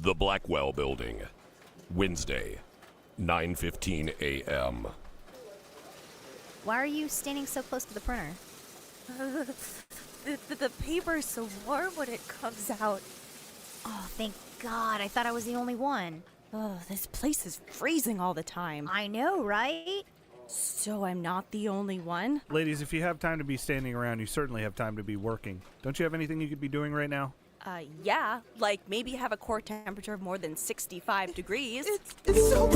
The Blackwell Building, Wednesday, 9:15 a.m. Why are you standing so close to the printer? The paper's so warm when it comes out. Oh, thank God. I thought I was the only one. Oh, this place is freezing all the time. I know, right? So I'm not the only one? Ladies, if you have time to be standing around, you certainly have time to be working. Don't you have anything you could be doing right now? Yeah. Like maybe have a core temperature of more than 65 degrees. It's so...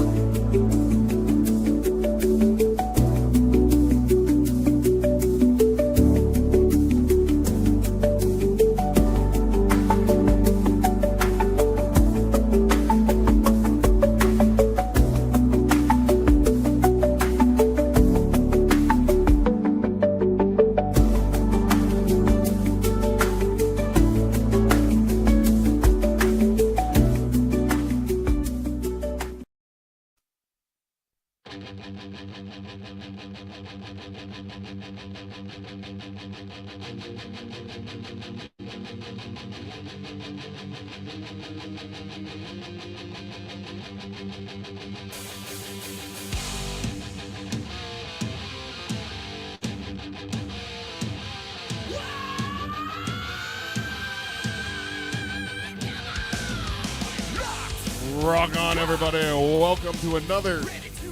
Rock on, everybody. Welcome to another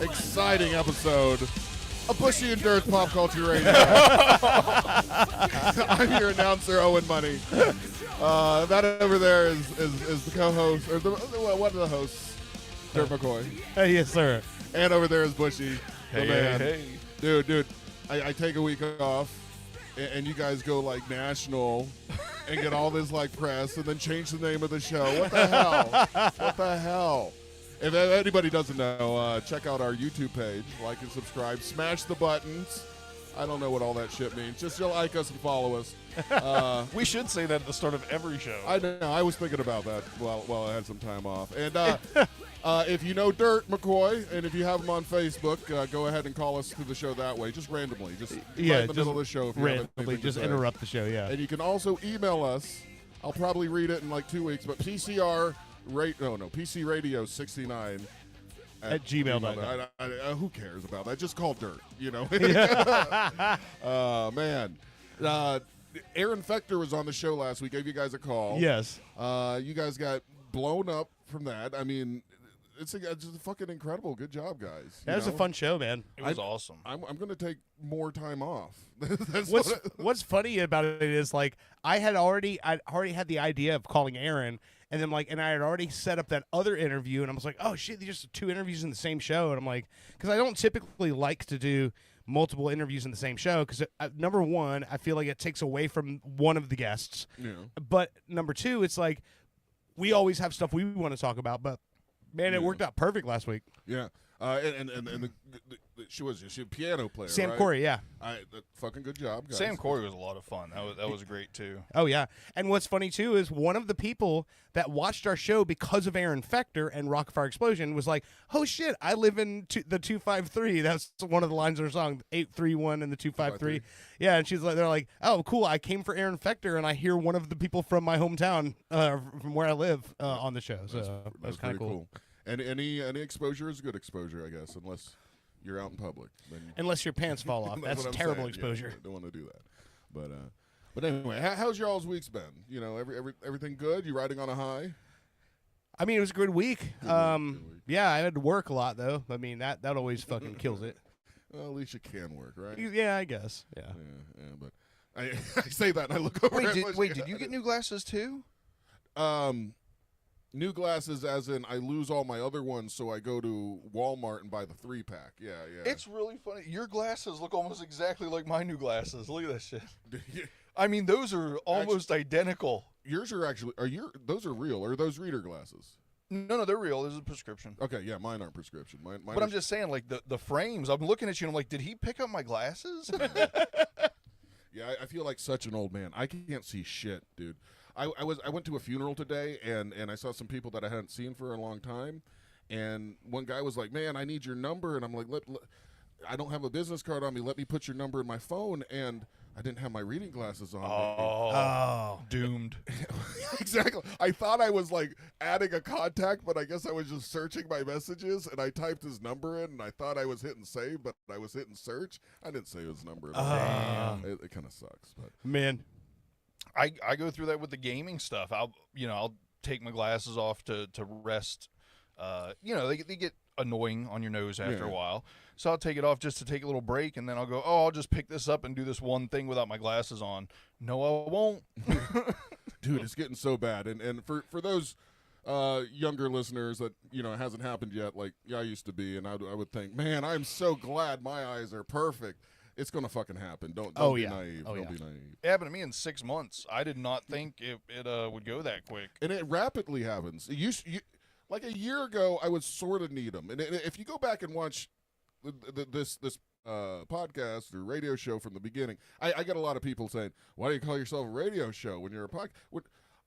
exciting episode of Bushy and Dirt's Pop Culture Radio. I'm your announcer, Owen Money. That over there is the co-host, or one of the hosts, Dirt McCoy. Yes, sir. And over there is Bushy, the man. Hey. Dude, I take a week off, and you guys go, like, national and get all this, like, press and then change the name of the show. What the hell? What the hell? If anybody doesn't know, check out our YouTube page. Like and subscribe. Smash the buttons. I don't know what all that shit means. Just like us and follow us. We should say that at the start of every show. I know. I was thinking about that while I had some time off. And if you know Dirt McCoy, and if you have him on Facebook, go ahead and call us to the show that way, just randomly. Just right in the middle of the show. If you have randomly, anything to just say. interrupt the show, yeah. And you can also email us. I'll probably read it in like 2 weeks, but PCRadio69 At gmail.com. Who cares about that? Just call Dirt, you know. Man. Aaron Fector was on the show last week. Gave you guys a call. Yes. You guys got blown up from that. I mean, it's a fucking incredible. Good job, guys. That was a fun show, man. It was awesome. I'm going to take more time off. What's funny about it is, like, I'd already had the idea of calling Aaron, and then, like, and I had already set up that other interview, and I was like, oh shit, these just 2 interviews in the same show, and I'm like, because I don't typically like to do multiple interviews in the same show, because number one, I feel like it takes away from one of the guests, but number two, it's like we always have stuff we want to talk about, but man, it worked out perfect last week. Yeah. And she was a piano player. Sam right? Corey, yeah. Fucking good job, guys. Sam Corey was a lot of fun. That was great too. Oh, yeah. And what's funny, too, is one of the people that watched our show because of Aaron Fector and Rockfire Explosion was like, oh, shit, I live in the 253. That's one of the lines of her song, 831 and the 253. Yeah, and they're like, oh, cool, I came for Aaron Fector, and I hear one of the people from my hometown, from where I live, on the show. So that's kind of cool. And any exposure is good exposure, I guess, unless you're out in public. Then unless your pants fall off. That's terrible exposure. Yeah, don't want to do that. But anyway, how's y'all's weeks been? You know, everything good? You riding on a high? I mean, it was a good week. Good week. Yeah, I had to work a lot, though. I mean, that always fucking kills it. Well, at least you can work, right? Yeah, I guess. Yeah. Yeah, but I say that and I look over. Wait, did you get new glasses too? New glasses, as in I lose all my other ones, so I go to Walmart and buy the 3-pack. Yeah. It's really funny. Your glasses look almost exactly like my new glasses. Look at that shit. I mean, those are almost identical. Yours are actually those are real? Or are those reader glasses? No, they're real. This is a prescription. Okay, yeah, mine aren't prescription. Mine but I'm just saying, like the frames. I'm looking at you and I'm like, did he pick up my glasses? Yeah, I feel like such an old man. I can't see shit, dude. I went to a funeral today, and I saw some people that I hadn't seen for a long time, and one guy was like, man, I need your number, and I'm like, I don't have a business card on me. Let me put your number in my phone, and I didn't have my reading glasses on. Oh. Doomed. Exactly. I thought I was like adding a contact, but I guess I was just searching my messages, and I typed his number in, and I thought I was hitting save, but I was hitting search. I didn't save his number at all. It kind of sucks, but Man. I go through that with the gaming stuff. I'll take my glasses off to rest. They get annoying on your nose after a while. So I'll take it off just to take a little break, and then I'll go, I'll just pick this up and do this one thing without my glasses on. No, I won't. dude, it's getting so bad. And for those younger listeners that, it hasn't happened yet, like I used to be, and I would think, man, I'm so glad my eyes are perfect. It's going to fucking happen. Don't be naive. Don't be naive. It happened to me in 6 months. I did not think it would go that quick. And it rapidly happens. Like a year ago, I would sort of need them. And if you go back and watch this podcast or radio show from the beginning, I get a lot of people saying, "Why do you call yourself a radio show when you're a podcast?"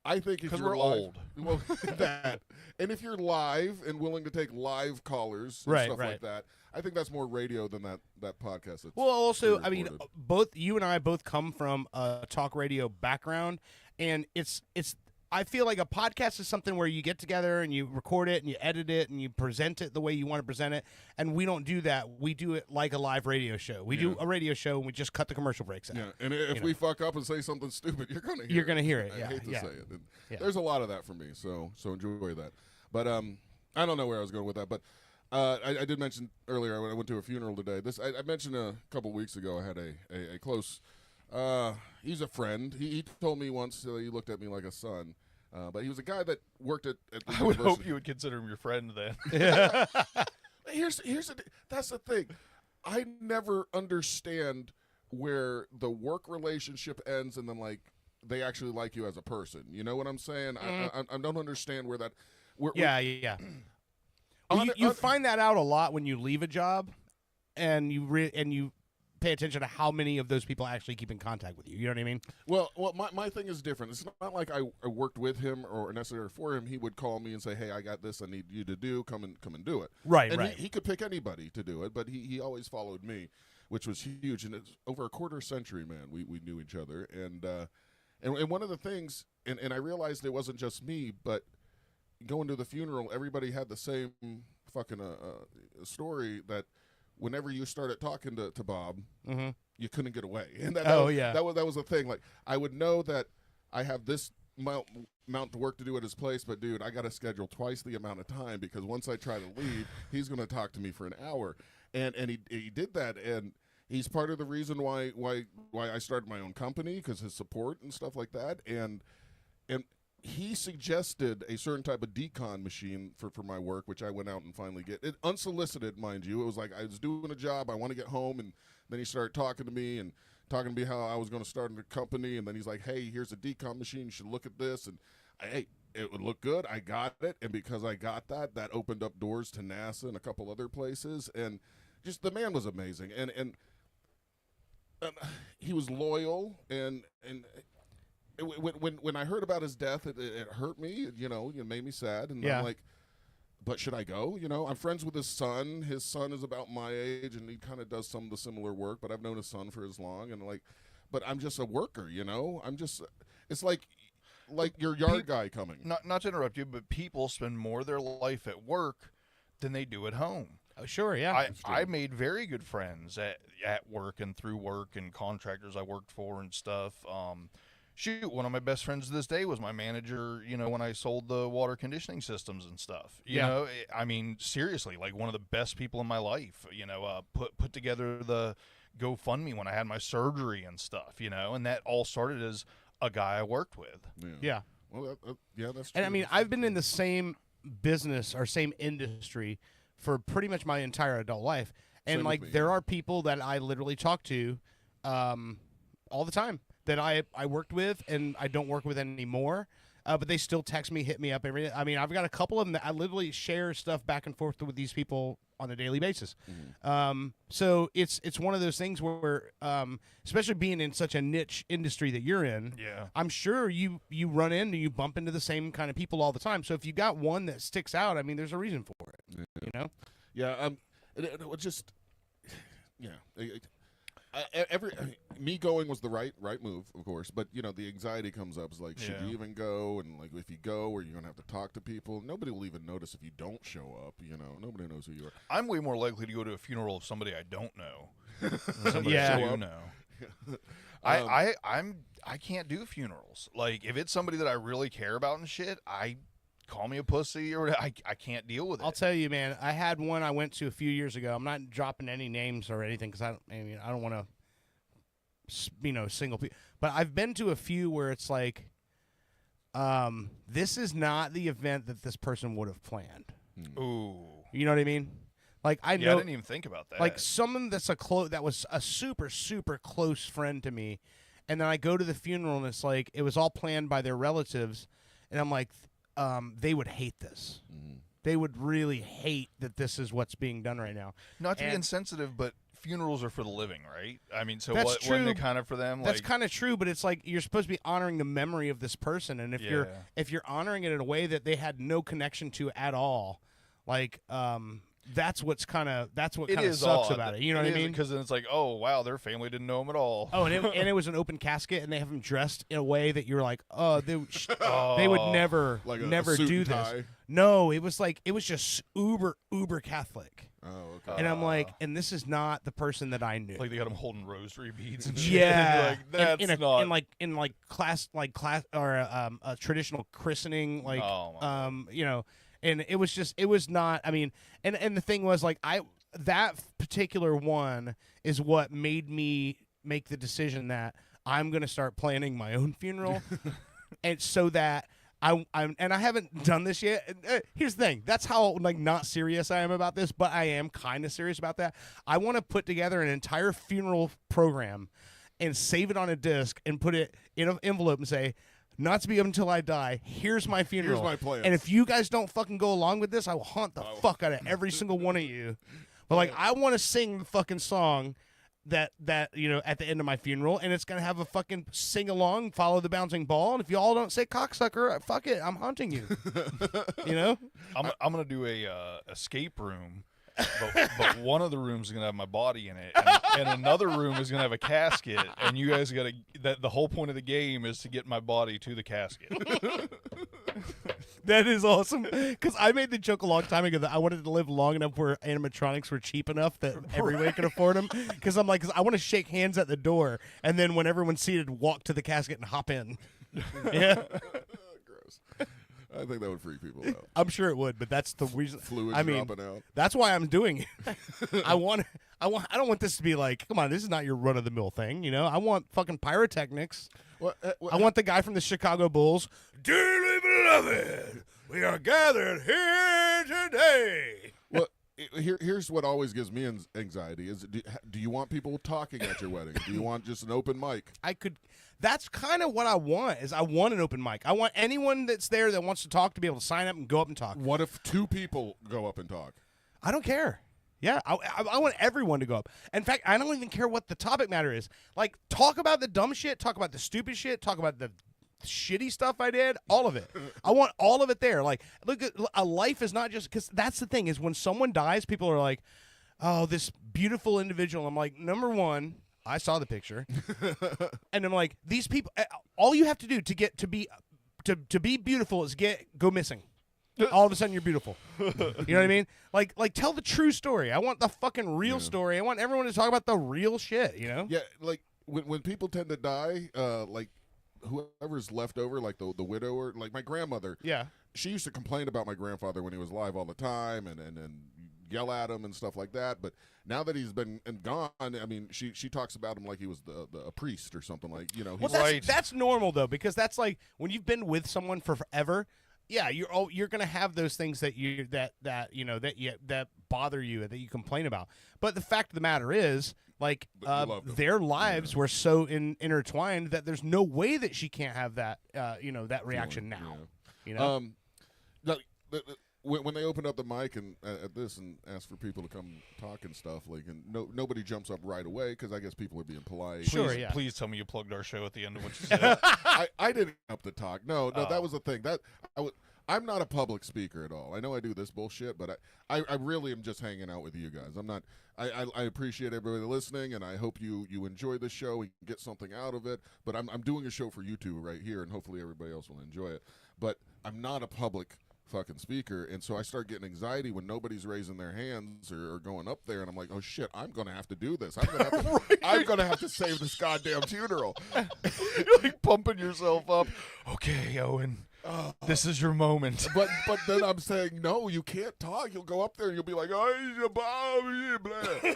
I think if 'Cause you're we're live, old. well, that, and if you're live and willing to take live callers and stuff like that, I think that's more radio than that podcast. That's Well, also, I mean, pre-recorded. both you and I both come from a talk radio background, and it's. I feel like a podcast is something where you get together and you record it and you edit it and you present it the way you want to present it, and we don't do that. We do it like a live radio show. We do a radio show and we just cut the commercial breaks out. Yeah, and if we fuck up and say something stupid, you're gonna hear You're gonna hear it, I yeah, hate to yeah. say it. And Yeah. There's a lot of that for me, so enjoy that. But I don't know where I was going with that, but I did mention earlier when I went to a funeral today. I mentioned a couple weeks ago I had a close. He's a friend. He told me once he looked at me like a son. But he was a guy that worked at the I would university. hope you would consider him your friend then. That's the thing. I never understand where the work relationship ends and then like they actually like you as a person. You know what I'm saying? I don't understand where that. Yeah. Well, you find that out a lot when you leave a job, and you pay attention to how many of those people actually keep in contact with you. You know what I mean? Well, my thing is different. It's not like I worked with him or necessarily for him. He would call me and say, "Hey, I got this. I need you to do. Come and do it." Right, and right. He could pick anybody to do it, but he always followed me, which was huge. And it's over a quarter century, man. We knew each other, and one of the things, and I realized it wasn't just me, but going to the funeral, everybody had the same fucking story that. Whenever you started talking to Bob, you couldn't get away, and that was the thing. Like I would know that I have this amount of work to do at his place, but dude, I got to schedule twice the amount of time because once I try to leave, he's going to talk to me for an hour, and he did that, and he's part of the reason why I started my own company because his support and stuff like that, and he suggested a certain type of decon machine for my work, which I went out and finally get. It unsolicited, mind you. It was like I was doing a job, I want to get home, and then he started talking to me how I was going to start a company, and then he's like, "Hey, here's a decon machine. You should look at this." And it would look good. I got it, and because I got that opened up doors to NASA and a couple other places, and just the man was amazing, and he was loyal, and when I heard about his death, it hurt me. It made me sad, and I'm like, but should I go? I'm friends with his son. His son is about my age, and he kind of does some of the similar work. But I've known his son for as long, and but I'm just a worker. It's like your yard guy coming. Not to interrupt you, but people spend more of their life at work than they do at home. Oh, sure, yeah. I made very good friends at work and through work and contractors I worked for and stuff. One of my best friends to this day was my manager, when I sold the water conditioning systems and stuff. You know, I mean, seriously, like one of the best people in my life, put together the GoFundMe when I had my surgery and stuff, and that all started as a guy I worked with. Yeah. Well, that's true. And I mean, I've been in the same business or same industry for pretty much my entire adult life. And Same with like, me, there are people that I literally talk to all the time that I worked with and I don't work with anymore. But they still text me, hit me up every day. I mean, I've got a couple of them that I literally share stuff back and forth with these people on a daily basis. So it's one of those things where, especially being in such a niche industry that you're in, I'm sure you run into, you bump into the same kind of people all the time. So if you got one that sticks out, I mean, there's a reason for it. Yeah. It just, me going was the right move, of course. But the anxiety comes up. It's like, should you Yeah. even go? And like, if you go, are you gonna have to talk to people? Nobody will even notice if you don't show up. Nobody knows who you are. I'm way more likely to go to a funeral of somebody I don't know than somebody Yeah. I do know. I can't do funerals. Like, if it's somebody that I really care about and shit, call me a pussy or I can't deal with it. I'll tell you, man. I had one I went to a few years ago. I'm not dropping any names or anything because I don't want to, single people. But I've been to a few where it's like, this is not the event that this person would have planned. Ooh. You know what I mean? Like I Yeah, I know, didn't even think about that. like someone that was a super super close friend to me, and then I go to the funeral and it's like it was all planned by their relatives, and I'm like, they would hate this. They would really hate that this is what's being done right now. not to be and- insensitive, but funerals are for the living, right? I mean, so That's wasn't true. it kind of for them? That's like, kind of true, but it's like you're supposed to be honoring the memory of this person, and if Yeah. you're honoring it in a way that they had no connection to at all, like that's what kind of sucks odd. about it. You know what I mean? Because then it's like, oh wow, their family didn't know him at all. Oh, and it was an open casket, and they have him dressed in a way that you're like, oh, they would Oh. never Like a never suit do and this. tie? No, it was just uber Catholic, Oh, okay. and I'm like, and this is not the person that I knew. Like they got him holding rosary beads and shit. Yeah, like that's in not. in class or a traditional christening, like Oh, my and it was not. I mean, and the thing was like that particular one is what made me make the decision that I'm gonna start planning my own funeral, and so that. I haven't done this yet. Here's the thing. That's how like not serious I am about this, but I am kind of serious about that. I want to put together an entire funeral program and save it on a disc and put it in an envelope and say, not to be until I die. Here's my funeral. my plans. And if you guys don't fucking go along with this, I will haunt the fuck out of every single one of you. But like, I want to sing the fucking song that at the end of my funeral, and it's gonna have a fucking sing along, follow the bouncing ball, and if you all don't say cocksucker, fuck it, I'm haunting you. I'm gonna do a escape room, but one of the rooms is gonna have my body in it, and another room is gonna have a casket, and you guys gotta. The whole point of the game is to get my body to the casket. That is awesome. Because I made the joke a long time ago that I wanted to live long enough where animatronics were cheap enough that everybody could afford them. Because I'm like, I want to shake hands at the door, and then when everyone's seated, walk to the casket and hop in. Yeah, Gross. I think that would freak people out. I'm sure it would, but that's the reason. Fluid I mean, dropping out. that's why I'm doing it. I don't want this to be like, come on, this is not your run of the mill thing. I want fucking pyrotechnics. I want the guy from the Chicago Bulls. Dearly beloved, we are gathered here today. Well, here's what always gives me anxiety: is do you want people talking at your wedding? Do you want just an open mic? That's kind of what I want. Is I want an open mic. I want anyone that's there that wants to talk to be able to sign up and go up and talk. What if 2 people go up and talk? I don't care. Yeah, I want everyone to go up. In fact, I don't even care what the topic matter is. Like, talk about the dumb shit, talk about the stupid shit, talk about the shitty stuff I did, all of it. I want all of it there. Like, look, a life is not just, because that's the thing is when someone dies, people are like, oh, this beautiful individual. I'm like, number one, I saw the picture, and I'm like, these people. All you have to do to be beautiful is go missing. All of a sudden, you're beautiful. You know what I mean? Like tell the true story. I want the fucking real story. I want everyone to talk about the real shit. Yeah, like when people tend to die, like whoever's left over, like the widower, like my grandmother. Yeah. She used to complain about my grandfather when he was alive all the time, and yell at him and stuff like that. But now that he's been and gone, I mean, she talks about him like he was a priest or something. Like Well, that's normal though, because that's like when you've been with someone for forever. Yeah, you're gonna have those things that that bother you and that you complain about. But the fact of the matter is, like, their lives were so intertwined that there's no way that she can't have that that reaction now. When they opened up the mic and at this and asked for people to come talk and stuff, like, and nobody jumps up right away because I guess people are being polite. Sure, Please, yeah. please tell me you plugged our show at the end of what you said. I didn't up the talk. No, that was the thing. That I'm not a public speaker at all. I know I do this bullshit, but I really am just hanging out with you guys. I'm not. I appreciate everybody listening, and I hope you enjoy the show and get something out of it. But I'm doing a show for you two right here, and hopefully everybody else will enjoy it. But I'm not a public fucking speaker, and so I start getting anxiety when nobody's raising their hands or going up there, and I'm like, oh shit, I'm gonna have to do this. I'm gonna have to save this goddamn funeral. You're like pumping yourself up. Okay, Owen, this is your moment. But then I'm saying, no, you can't talk. You'll go up there and you'll be like, oh, blah.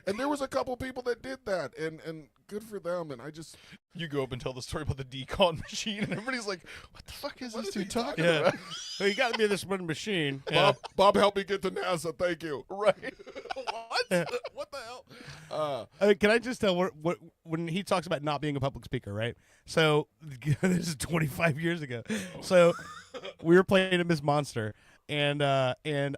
And there was a couple people that did that, and good for them. And I just You go up and tell the story about the decon machine, and everybody's like, what the fuck is this is he dude talking Yeah. about? So you got to be this one machine. Yeah. Bob helped me get to NASA. Thank you. Right. What? What the hell? Can I just tell what when he talks about not being a public speaker, right? So this is 25 years ago. So we were playing at Miss Monster, and I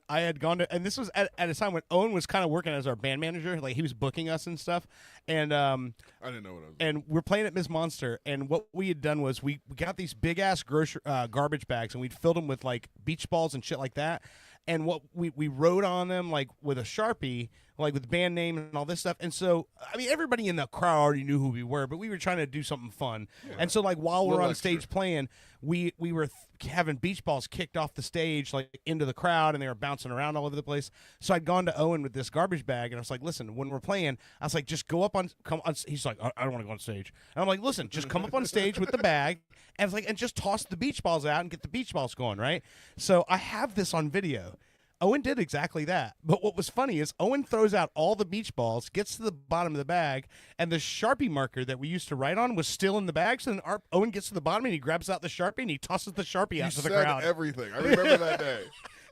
had gone to, and this was at a time when Owen was kind of working as our band manager, like he was booking us and stuff, and I didn't know what I was. and we're playing at Miss Monster, and what we had done was we got these big ass garbage bags, and we'd filled them with like beach balls and shit like that. And what we wrote on them like with a Sharpie, like with the band name and all this stuff. And so, I mean, everybody in the crowd already knew who we were, but we were trying to do something fun. And so, like, while we're Little on extra. stage playing, we were having beach balls kicked off the stage, like into the crowd, and they were bouncing around all over the place. So I'd gone to Owen with this garbage bag, and I was like, listen, when we're playing, I was like, just go up on, come on. He's like, I don't want to go on stage. And I'm like, listen, just come up on stage with the bag, and I was like, and just toss the beach balls out and get the beach balls going, right? So I have this on video. Owen did exactly that. But what was funny is Owen throws out all the beach balls, gets to the bottom of the bag, and the Sharpie marker that we used to write on was still in the bag. So then Owen gets to the bottom and he grabs out the Sharpie and he tosses the Sharpie You out to the said crowd. everything. I remember that day.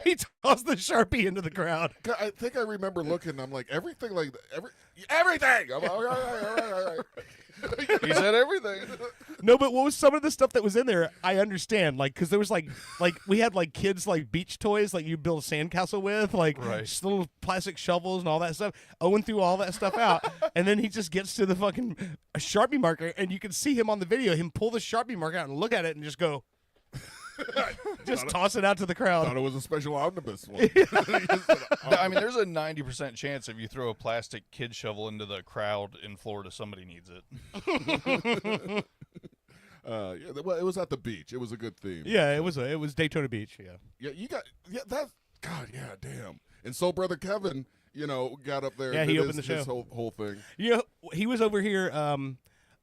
He tossed the Sharpie into the crowd. I think I remember looking. I'm like, everything, like everything. I'm like, all right. He said everything. No, but what was some of the stuff that was in there? I understand, like, because there was like we had like kids like beach toys, like you build a sandcastle with, like Right. just little plastic shovels and all that stuff. Owen threw all that stuff out, and then he just gets to the fucking Sharpie marker, and you can see him on the video, him pull the Sharpie marker out and look at it and just go, just toss it out to the crowd. Thought it was a special omnibus one. I mean, there's a 90% chance if you throw a plastic kid shovel into the crowd in Florida, somebody needs it. Yeah, well, it was at the beach. It was a good theme. Yeah, it was Daytona Beach. Yeah. Yeah, that. God, yeah, damn. And Soul Brother Kevin, got up there. Yeah, and he did opened the his show. whole thing. You know, he was over here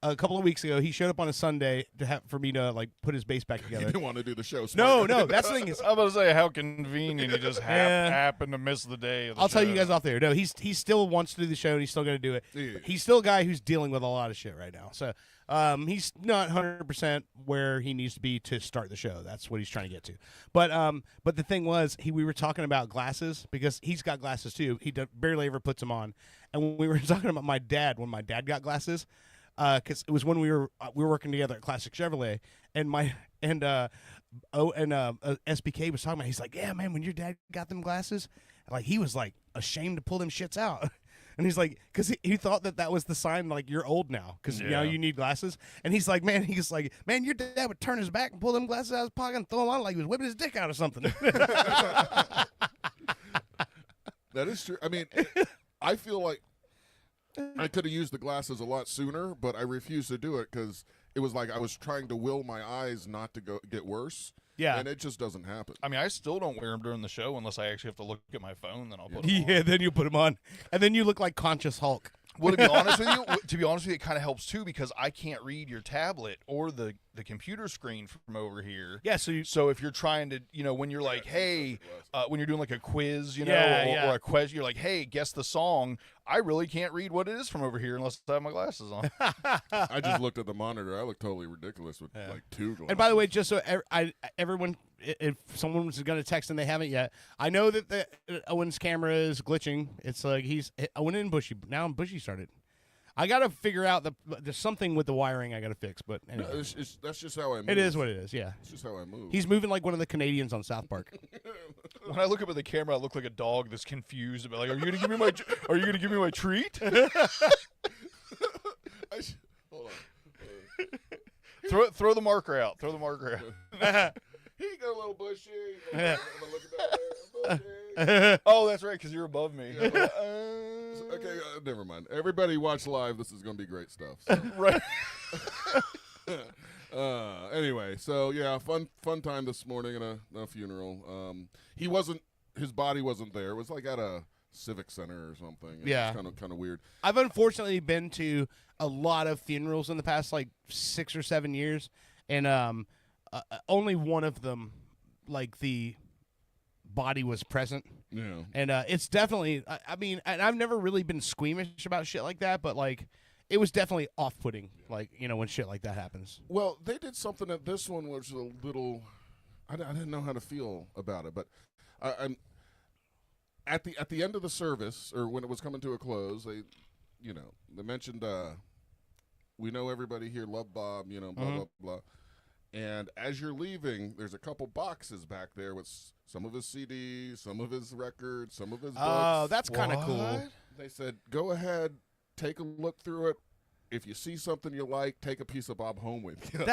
a couple of weeks ago. He showed up on a Sunday for me to like put his bass back He together. didn't want to do the show. No, Smart. that's the thing is, I'm about to say how convenient you just Yeah. happen to miss the day of the I'll tell you show. guys off there. No, he still wants to do the show and he's still going to do it. Yeah. He's still a guy who's dealing with a lot of shit right now. So he's not 100% where he needs to be to start the show. That's what he's trying to get to. But the thing was, we were talking about glasses because he's got glasses too. He barely ever puts them on. And we were talking about my dad when my dad got glasses. Because it was when we were working together at Classic Chevrolet, and SBK was talking about. He's like, "Yeah, man, when your dad got them glasses, like he was like ashamed to pull them shits out." And he's like, because he thought that was the sign, like you're old now, because Yeah. you need glasses. And he's like, man, your dad would turn his back and pull them glasses out of his pocket and throw them on like he was whipping his dick out or something. That is true. I mean, I feel like I could have used the glasses a lot sooner, but I refused to do it because it was like I was trying to will my eyes not to get worse. Yeah. And it just doesn't happen. I mean, I still don't wear them during the show unless I actually have to look at my phone. Then I'll put them on. Yeah, then you put them on, and then you look like Conscious Hulk. Well, to be honest with you, it kind of helps too because I can't read your tablet or the computer screen from over here. Yeah, So if you're trying to, when you're like, hey, when you're doing like a quiz, Yeah. or a question, you're like, hey, guess the song. I really can't read what it is from over here unless I have my glasses on. I just looked at the monitor. I look totally ridiculous with like two glasses. And by the way, just so everyone, if someone was going to text and they haven't yet, I know that Owen's camera is glitching. It's like Owen and Bushy. Now Bushy started. I got to figure out there's something with the wiring I got to fix. But anyway, that's just how I move. it is what it is. Yeah, It's just how I move. he's moving like one of the Canadians on South Park. When I look up at the camera, I look like a dog that's confused about like, are you gonna give me my treat? Hold on. Throw the marker out. Throw the marker out. Here you get a little bushy. Am I looking down there? Bushy. Oh, that's right, because you're above me. Okay, never mind. Everybody watch live. This is going to be great stuff. So. Right. Anyway, so yeah, fun time this morning in a funeral. His body wasn't there. It was like at a civic center or something. Yeah. It's kind of weird. I've unfortunately been to a lot of funerals in the past like 6 or 7 years, and only one of them, like the body was present. Yeah. And it's definitely, I mean, and I've never really been squeamish about shit like that, but like, it was definitely off-putting, like, you know, when shit like that happens. Well, they did something at this one which was a little. I didn't know how to feel about it, but I'm at the end of the service, or when it was coming to a close, they mentioned we know everybody here love Bob, blah blah blah. And as you're leaving, there's a couple boxes back there with some of his CDs, some of his records, some of his books. Oh, that's kind of cool. They said, go ahead, take a look through it. If you see something you like, take a piece of Bob home with you.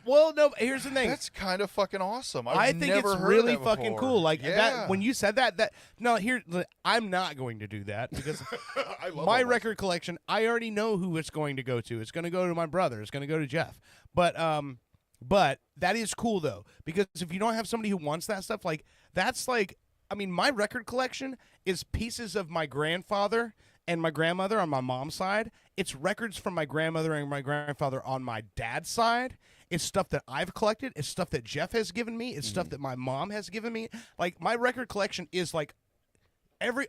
Well, no, here's the thing. That's kind of fucking awesome. I think never it's heard really that fucking before. cool. Like yeah. that when you said that no, here I'm not going to do that because I love my all record collection, I already know who it's going to go to. It's going to go to my brother. It's going to go to Jeff. But that is cool though, because if you don't have somebody who wants that stuff, like that's like, I mean, my record collection is pieces of my grandfather and my grandmother on my mom's side. It's records from my grandmother and my grandfather on my dad's side. It's stuff that I've collected. It's stuff that Jeff has given me. It's stuff that my mom has given me. Like my record collection is like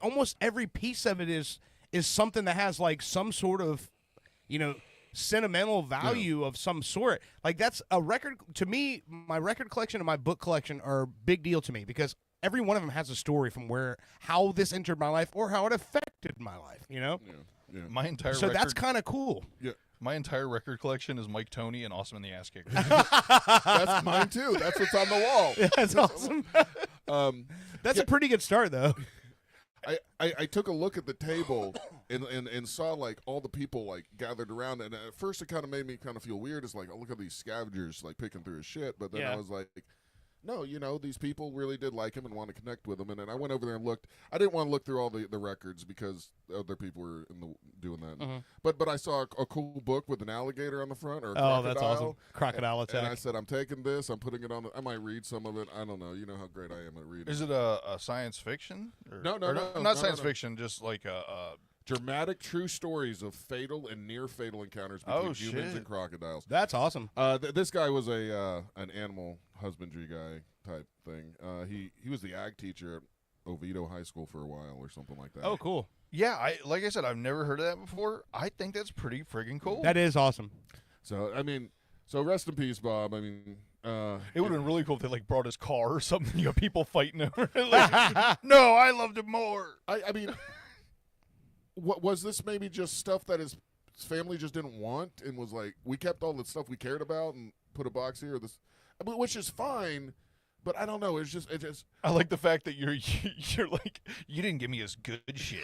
almost every piece of it is something that has like some sort of, sentimental value of some sort. Like that's a record to me. My record collection and my book collection are a big deal to me because every one of them has a story from how this entered my life or how it affected my life, Yeah. My entire So record, that's kind of cool. Yeah. my entire record collection is Mike Tony and Awesome and the Ass Kicker. That's mine too. That's what's on the wall. That's awesome. That's a pretty good start, though. I took a look at the table and saw like all the people like gathered around, and at first it kind of made me kind of feel weird. It's like, oh, look at these scavengers like picking through his shit. But then I was like, no, these people really did like him and want to connect with him. And then I went over there and looked. I didn't want to look through all the records because other people were doing that. Mm-hmm. But I saw a cool book with an alligator on the front or a Oh, crocodile. that's awesome. Crocodile And I attack. said, I'm taking this. I'm putting it on. I might read some of it. I don't know. You know how great I am at reading. Is it a science fiction? No, not science fiction. Just like a Dramatic true stories of fatal and near fatal encounters between humans and crocodiles. That's awesome. This guy was an animal husbandry guy type thing. He was the ag teacher at Oviedo High School for a while or something like that. Oh, cool. yeah. Like I said, I've never heard of that before. I think that's pretty friggin' cool. That is awesome. So so rest in peace, Bob. I mean, It would have been really cool if they like brought his car or something. People fighting over it. Like, no, I loved him more. I mean, what was this? Maybe just stuff that his family just didn't want, and was like, we kept all the stuff we cared about and put a box here. Which is fine, but I don't know. It just. I like the fact that you're like, you didn't give me his good shit.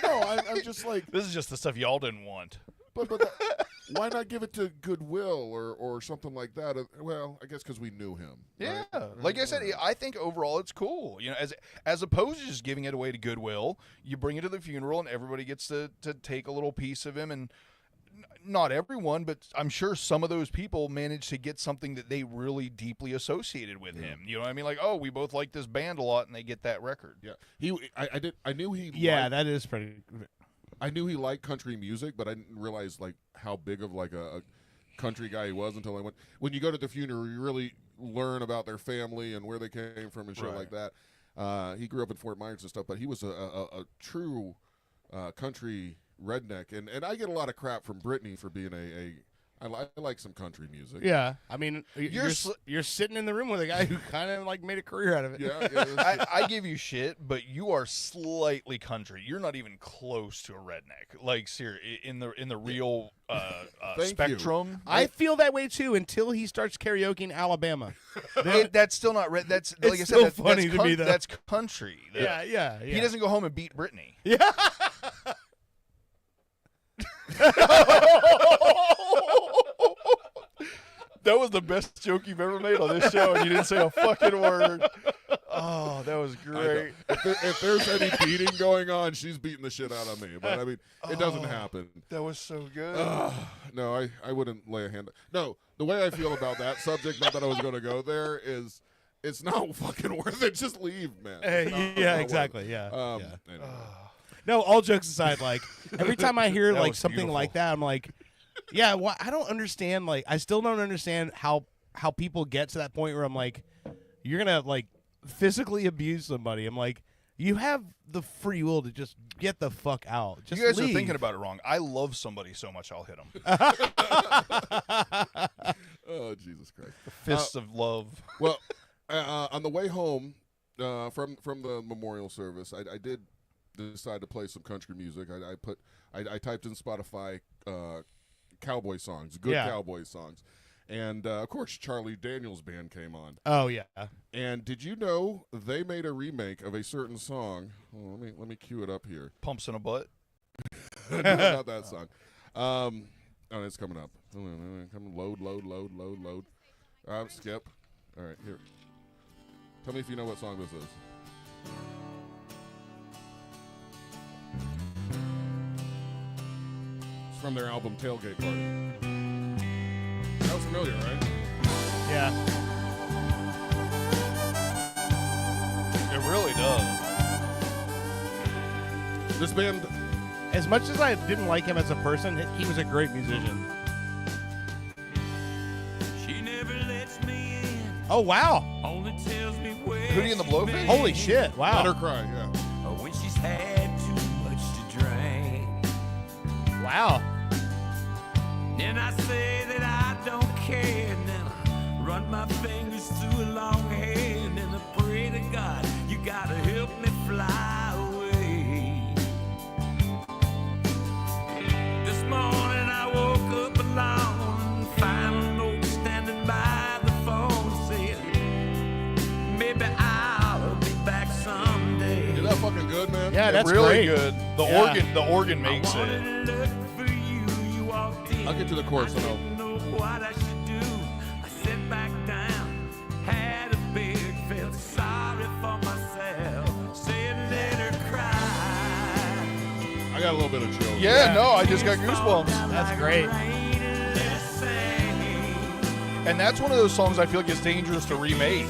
I'm just like, This is just the stuff y'all didn't want. but why not give it to Goodwill or something like that? Well, I guess because we knew him. Yeah, right? like I said, I think overall it's cool. As opposed to just giving it away to Goodwill, you bring it to the funeral and everybody gets to take a little piece of him. And not everyone, but I'm sure some of those people managed to get something that they really deeply associated with him. You know what I mean? Like, oh, we both like this band a lot, and they get that record. Yeah, I knew he. Yeah, liked, that is pretty. I knew he liked country music, but I didn't realize like how big of like a country guy he was until I went. When you go to the funeral, you really learn about their family and where they came from and shit like that. He grew up in Fort Myers and stuff, but he was a true country redneck, and I get a lot of crap from Brittany for being I like some country music. Yeah, I mean, you're sitting in the room with a guy who kind of like made a career out of it. Yeah. I give you shit, but you are slightly country. You're not even close to a redneck. Like, seriously, in the real spectrum. I feel that way too until he starts karaokeing Alabama. That's still not red. That's like It's I said. still That's funny to me, though. That's country. Yeah. He doesn't go home and beat Brittany. Yeah. That was the best joke you've ever made on this show, and you didn't say a fucking word. Oh, that was I know. great. If there's any beating going on, she's beating the shit out of me. But I mean, it doesn't happen. That was so good. No, I wouldn't lay a hand. No, the way I feel about that subject, not that I was going to go there, is it's not fucking worth it. Just leave, man. It's not yeah, worth it. exactly. Yeah. Anyway. No, all jokes aside, like every time I hear That like was something beautiful. like that, I'm like, yeah, well, I don't understand. Like, I still don't understand how people get to that point where I'm like, you're gonna like physically abuse somebody. I'm like, you have the free will to just get the fuck out. Just You guys leave. are thinking about it wrong. I love somebody so much I'll hit them. Oh, Jesus Christ. Fists of love. Well, on the way home from the memorial service, I did decide to play some country music. I typed in Spotify cowboy songs, good Yeah. cowboy songs, and of course Charlie Daniels Band came on. Oh yeah. And did you know they made a remake of a certain song? Oh, let me cue it up here. Pumps in a butt. No, not that song. Oh, it's coming up. Come load. Skip. All right, here. Tell me if you know what song this is. It's from their album Tailgate Party. Sounds familiar, right? Yeah. It really does. This band, As much as I didn't like him as a person, he was a great musician. She never lets me in, Oh wow. only tells me where Hootie and the Blowfish? Holy shit. Let Her Wow. Cry, yeah. when she's had too much to drink. Wow. Then I say that I don't care, and then I run my fingers through a long hair, and then I pray to God, you gotta help me fly away. This morning I woke up alone and found a note standing by the phone saying, maybe I'll be back someday. Is that fucking good, man? Yeah, that's really great. good. Yeah. The organ I makes wanted it. to look for you, you walked in. I'll get to the chorus and I didn't know what I should do. I sat back down, had a beer, felt sorry for myself. Said let her cry. I got a little bit of chills. Yeah, no, I just got goosebumps. That's great. And that's one of those songs I feel like is dangerous to remake.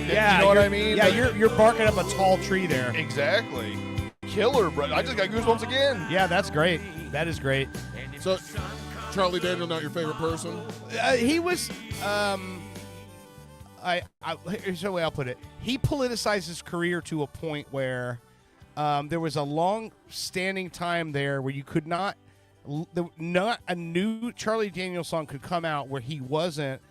Yeah. You know what you're- I mean? Yeah, Like- you're barking up a tall tree there. Exactly. Killer, bro. I just got goosebumps again. Yeah, that's great. That is great. So, Charlie Daniel, not your favorite person? He was. Here's the way I'll put it. He politicized his career to a point where there was a long-standing time there where you could not a new Charlie Daniels song could come out where he wasn't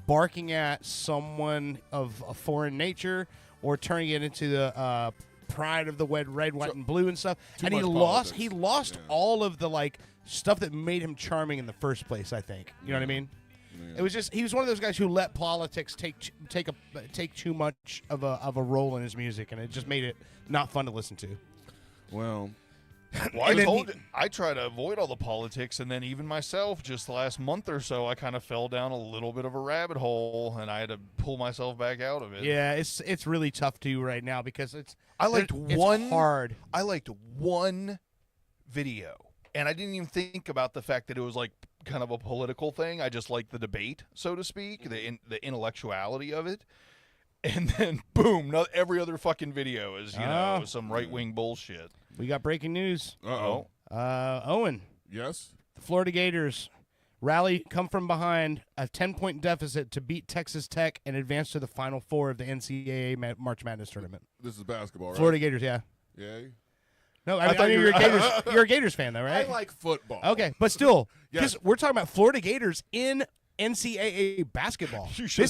barking at someone of a foreign nature or turning it into the pride of the red, white, and blue and stuff. Too And he much lost. politics. He lost Yeah. all of the like stuff that made him charming in the first place. I think. You know what I mean? It was just he was one of those guys who let politics take too much of a role in his music, and it just made it not fun to listen to. Well, Well, I And then told he- you, I try to avoid all the politics, and then even myself, just the last month or so, I kind of fell down a little bit of a rabbit hole, and I had to pull myself back out of it. Yeah, it's really tough to right now because it's one hard. I liked one video, and I didn't even think about the fact that it was like kind of a political thing. I just liked the debate, so to speak, the intellectuality of it. And then boom, every other fucking video is Oh. some right wing bullshit. We got breaking news. uh-oh. Owen, Yes? the Florida Gators come from behind a 10-point deficit to beat Texas Tech and advance to the Final Four of the NCAA March Madness tournament. This is basketball, right? Florida Gators, yeah. Yay. No, I I thought mean, you you're were- a Gators. You're a Gators fan, though, right? I like football. Okay, but still, Yes. because we're talking about Florida Gators in NCAA basketball. You should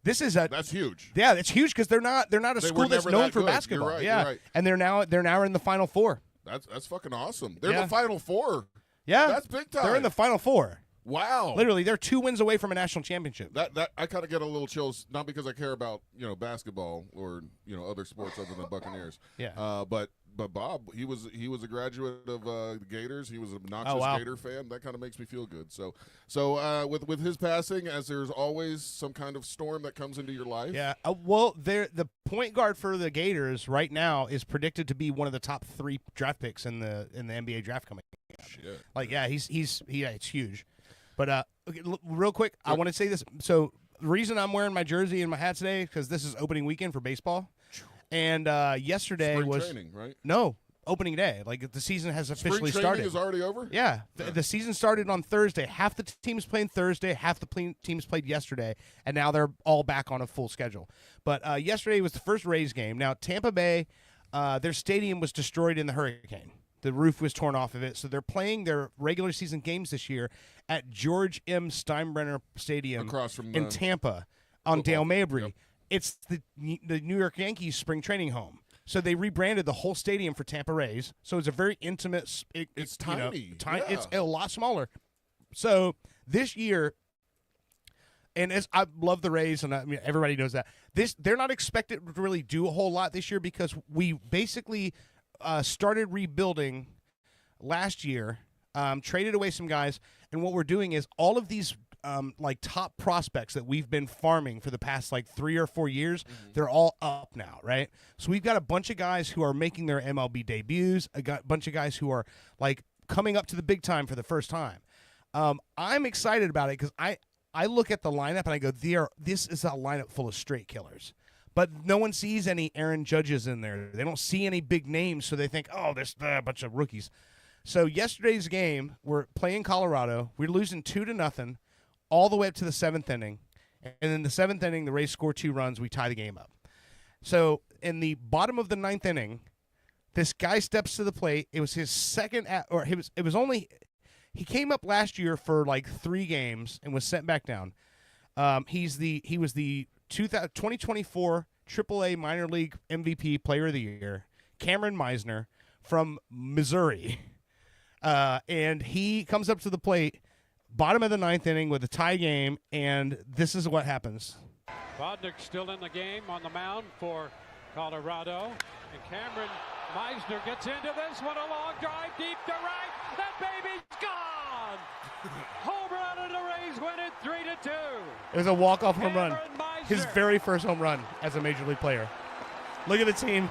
This is a That's huge. yeah, it's huge because they're not a They were school that's never known that for good. You're basketball. right, yeah, you're right. and they're now in the Final Four. That's fucking awesome. They're Yeah. the Final Four. Yeah, That's big time. They're in the Final Four. Wow. Literally, they're 2 wins away from a national championship. That I kind of get a little chills, not because I care about basketball or other sports other than Buccaneers. Yeah. But but Bob, he was a graduate of the Gators. He was an obnoxious Oh, wow. Gator fan. That kind of makes me feel good. So with his passing, as there's always some kind of storm that comes into your life. Yeah. Well, the point guard for the Gators right now is predicted to be one of the top 3 draft picks in the NBA draft coming. Shit. Like, yeah, it's huge. But okay, real quick, I want to say this. So the reason I'm wearing my jersey and my hat today because this is opening weekend for baseball, and yesterday Spring was training, right? no opening day. Like the season has officially Spring training started. is already over. Yeah, the season started on Thursday. Half the teams playing Thursday, half the teams played yesterday, and now they're all back on a full schedule. But yesterday was the first Rays game. Now Tampa Bay, their stadium was destroyed in the hurricane. The roof was torn off of it, so they're playing their regular season games this year at George M. Steinbrenner Stadium Across from in the Tampa on Dale Mabry. Yep. It's the New York Yankees spring training home. So they rebranded the whole stadium for Tampa Rays. So it's a very intimate. It's tiny. It's a lot smaller. So this year, and I love the Rays, and I mean everybody knows that they're not expected to really do a whole lot this year because we basically started rebuilding last year, traded away some guys, and what we're doing is all of these like top prospects that we've been farming for the past like 3 or 4 years, they're all up now, right? So we've got a bunch of guys who are making their MLB debuts, a bunch of guys who are like coming up to the big time for the first time. I'm excited about it because I look at the lineup and I go, this is a lineup full of straight killers. But no one sees any Aaron Judges in there. They don't see any big names, so they think, oh, there's a bunch of rookies. So yesterday's game, we're playing Colorado. We're losing 2-0 all the way up to the 7th inning. And in the 7th inning, the Rays score 2 runs. We tie the game up. So in the bottom of the 9th inning, this guy steps to the plate. It was his second he came up last year for like 3 games and was sent back down. He was the 2024 AAA minor league MVP player of the year, Cameron Meisner from Missouri. And he comes up to the plate, bottom of the 9th inning with a tie game, and this is what happens. Vodnik still in the game on the mound for Colorado. And Cameron Meisner gets into this one, a long drive deep to right. That baby's gone! Home run, and the Rays win it 3-2. It was a walk-off home run. Cameron Meisner. His very first home run as a major league player. Look at the team.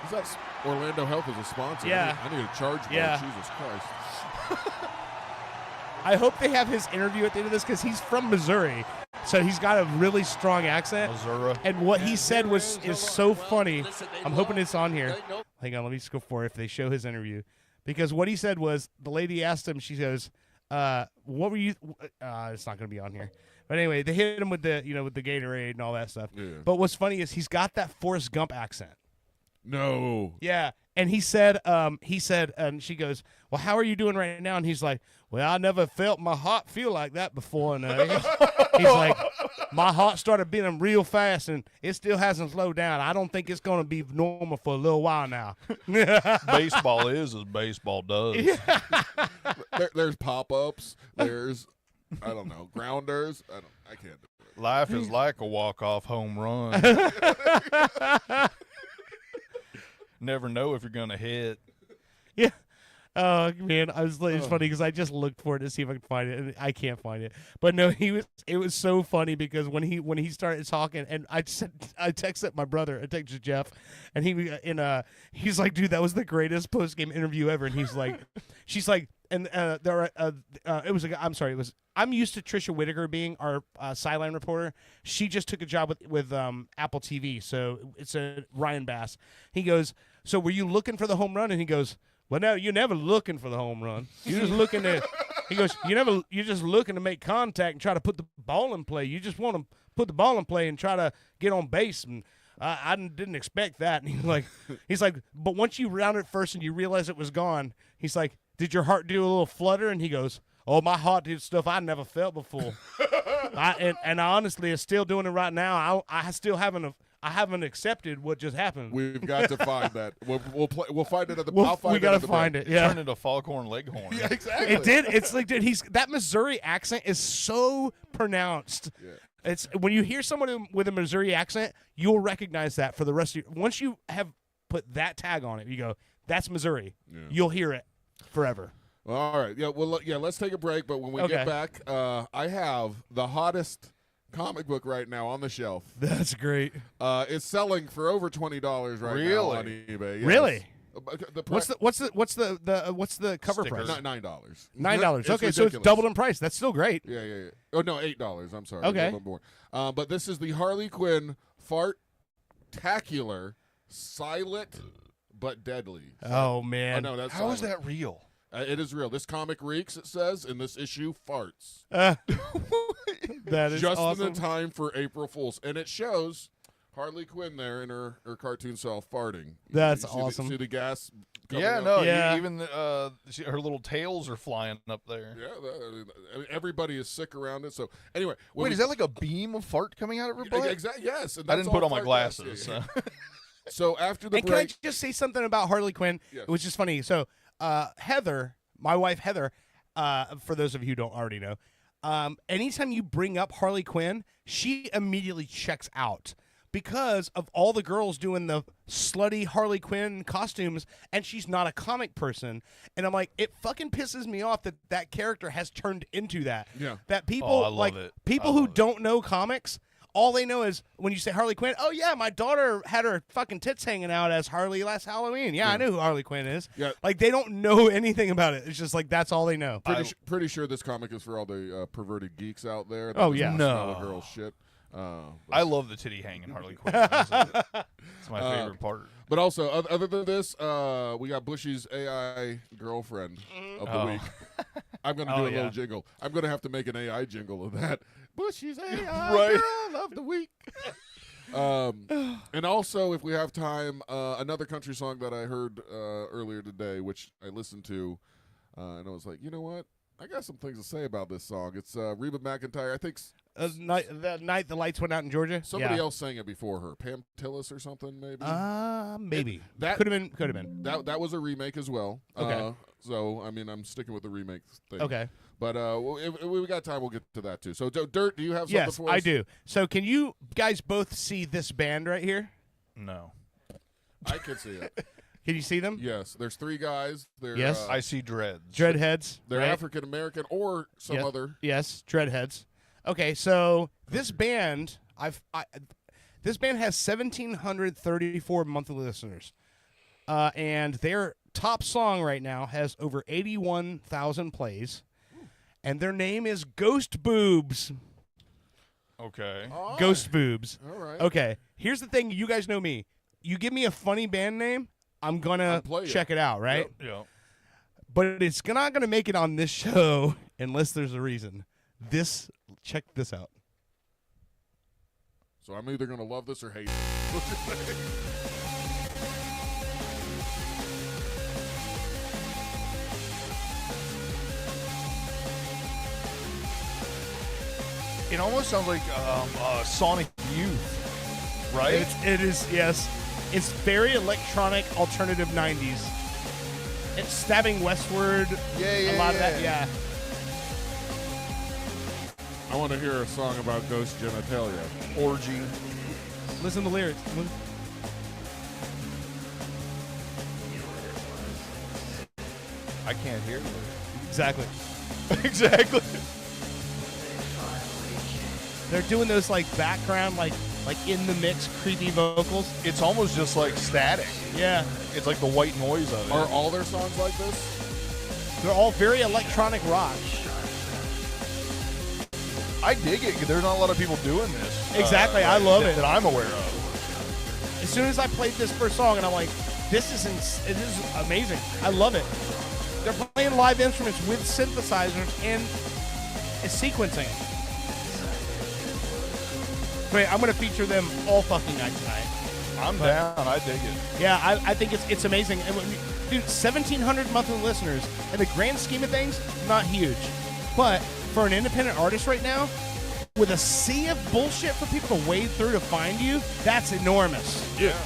Is that Orlando Health as a sponsor? Yeah. I need a charge bar. Yeah. Jesus Christ. I hope they have his interview at the end of this because he's from Missouri, so he's got a really strong accent. Missouri. And what he said is so funny. I'm hoping it's on here. Hang on, let me just go for it if they show his interview. Because what he said was, the lady asked him, she goes, what were you it's not going to be on here. But anyway, they hit him with the Gatorade and all that stuff. Yeah. But what's funny is he's got that Forrest Gump accent. No. Yeah. And he said, and she goes, well, how are you doing right now? And he's like, well, I never felt my heart feel like that before. And he's like, my heart started beating real fast, and it still hasn't slowed down. I don't think it's going to be normal for a little while now. Baseball is as baseball does. There's pop-ups. There's, I don't know, grounders. I can't do it. Life is like a walk-off home run. Never know if you're going to hit. Yeah. Oh man, it's funny because I just looked for it to see if I could find it, and I can't find it. But no, it was so funny because when he started talking, and I texted my brother, I texted Jeff, and he's like, dude, that was the greatest post game interview ever. And he's like, she's like, and I'm used to Trisha Whitaker being our sideline reporter. She just took a job with Apple TV, so it's Ryan Bass. He goes, so were you looking for the home run? And he goes, well, no, you're never looking for the home run. You're just looking to. He goes, you're just looking to make contact and try to put the ball in play. You just want to put the ball in play and try to get on base. And I didn't expect that. And he's like, but once you rounded first and you realize it was gone, he's like, did your heart do a little flutter? And he goes, oh, my heart did stuff I never felt before. I honestly is still doing it right now. I still haven't accepted what just happened. We've got to find that. We'll find it at the. We gotta find it. Yeah, Turn into Foghorn Leghorn. Yeah, exactly. It did. It's like, dude, that Missouri accent is so pronounced. Yeah. It's when you hear someone with a Missouri accent, you'll recognize that for the rest of your. Once you have put that tag on it. You go, that's Missouri. Yeah. You'll hear it forever. Well, all right. Yeah. Well, let's take a break. But when we Okay. get back, I have the hottest comic book right now on the shelf. That's great. It's selling for over $20 right now Really? on eBay. Yes. Really? The What's the cover Sticker. price? $9? $9. It's Okay, so it's ridiculous. doubled in price. That's still great. Yeah. Oh no, $8. I'm sorry. Okay. A little more. But this is the Harley Quinn Fartacular, silent but deadly. Oh man. Oh no, that's How is silent. that real? It is real. This comic reeks. It says, and this issue farts. That is Just awesome. in the time for April Fools, and it shows Harley Quinn there in her cartoon self farting. That's You see awesome. see the gas? coming Yeah, up? no. Yeah. Even her little tails are flying up there. Yeah, I mean, everybody is sick around it. So anyway, when Wait, we- is that like a beam of fart coming out of her butt? Exactly. Yes. And I that's didn't put all on my fart gas glasses. is. So. So after the And can I break, just say something about Harley Quinn, Yes. which is funny? So, Heather, my wife Heather, for those of you who don't already know, anytime you bring up Harley Quinn, she immediately checks out because of all the girls doing the slutty Harley Quinn costumes, and she's not a comic person. And I'm like, it fucking pisses me off that that character has turned into that. Yeah. That people Oh, I love like it. people I who love it. don't know comics. All they know is when you say Harley Quinn, oh, yeah, my daughter had her fucking tits hanging out as Harley last Halloween. Yeah, I know who Harley Quinn is. Yeah. Like, they don't know anything about it. It's just like, that's all they know. pretty sure this comic is for all the perverted geeks out there. Oh, that yeah. just No. smell a girl shit. I love the titty hanging Harley Quinn. It's my favorite part. But also, other than this, we got Bushy's AI girlfriend of the Oh. week. I'm going to do Oh, a yeah. little jingle. I'm going to have to make an AI jingle of that. Bushy's AI Right. girl of the week. And also, if we have time, another country song that I heard earlier today, which I listened to, and I was like, you know what? I got some things to say about this song. It's Reba McEntire. I think The night the lights went out in Georgia? somebody Yeah. else sang it before her. Pam Tillis or something, maybe? Maybe. That- Could have been. That was a remake as well. Okay. So I mean, I'm sticking with the remake thing. Okay. But if we got time, we'll get to that too. So Dirt, do you have something Yes, for us? I do. So, can you guys both see this band right here? No. I can see it. Can you see them? Yes, there's three guys. They're, Yes. I see dreads. Dreadheads. they're right? African American or some Yes. other. Yes, Dreadheads. Okay, so this band, this band has 1,734 monthly listeners, and their top song right now has over 81,000 plays, and their name is Ghost Boobs. Okay. Oh, Ghost Boobs. All right. Okay, here's the thing. You guys know me. You give me a funny band name, I'm gonna I'll play it. check it out, right? Yep. Yeah. But it's not gonna make it on this show unless there's a reason. Check this out. So I'm either gonna love this or hate it. It almost sounds like Sonic Youth, right? It is, yes. It's very electronic, alternative 90s. It's stabbing westward. Yeah, A lot of that, yeah. I want to hear a song about ghost genitalia. Orgy. Listen to the lyrics. I can't hear you. Exactly. Exactly. They're doing those like background, like in the mix, creepy vocals. It's almost just like static. Yeah. It's like the white noise of it. Are all their songs like this? They're all very electronic rock. I dig it. 'Cause there's not a lot of people doing this. Exactly, I love it. That I'm aware of. As soon as I played this first song, and I'm like, this is amazing. I love it. They're playing live instruments with synthesizers and sequencing. Wait, I'm gonna feature them all fucking night tonight. I'm down. I dig it. Yeah, I think it's amazing. And dude, 1,700 monthly listeners. In the grand scheme of things, not huge. But for an independent artist right now, with a sea of bullshit for people to wade through to find you, that's enormous. Yeah.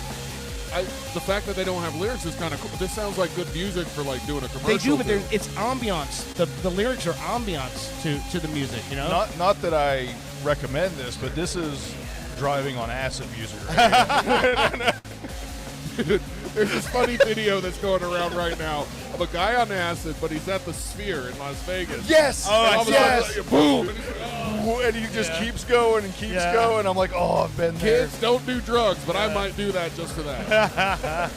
The fact that they don't have lyrics is kind of cool. This sounds like good music for like doing a commercial. They do, but too. it's ambiance. The lyrics are ambiance to the music, you know? Not that I recommend this, but this is driving on acid music. There's this funny video that's going around right now of a guy on acid, but he's at the Sphere in Las Vegas. Yes. And all of a yes. sudden, boom. And he's like, And he just keeps going and keeps going. I'm like, oh, I've been there. kids don't do drugs, but I might do that just for that.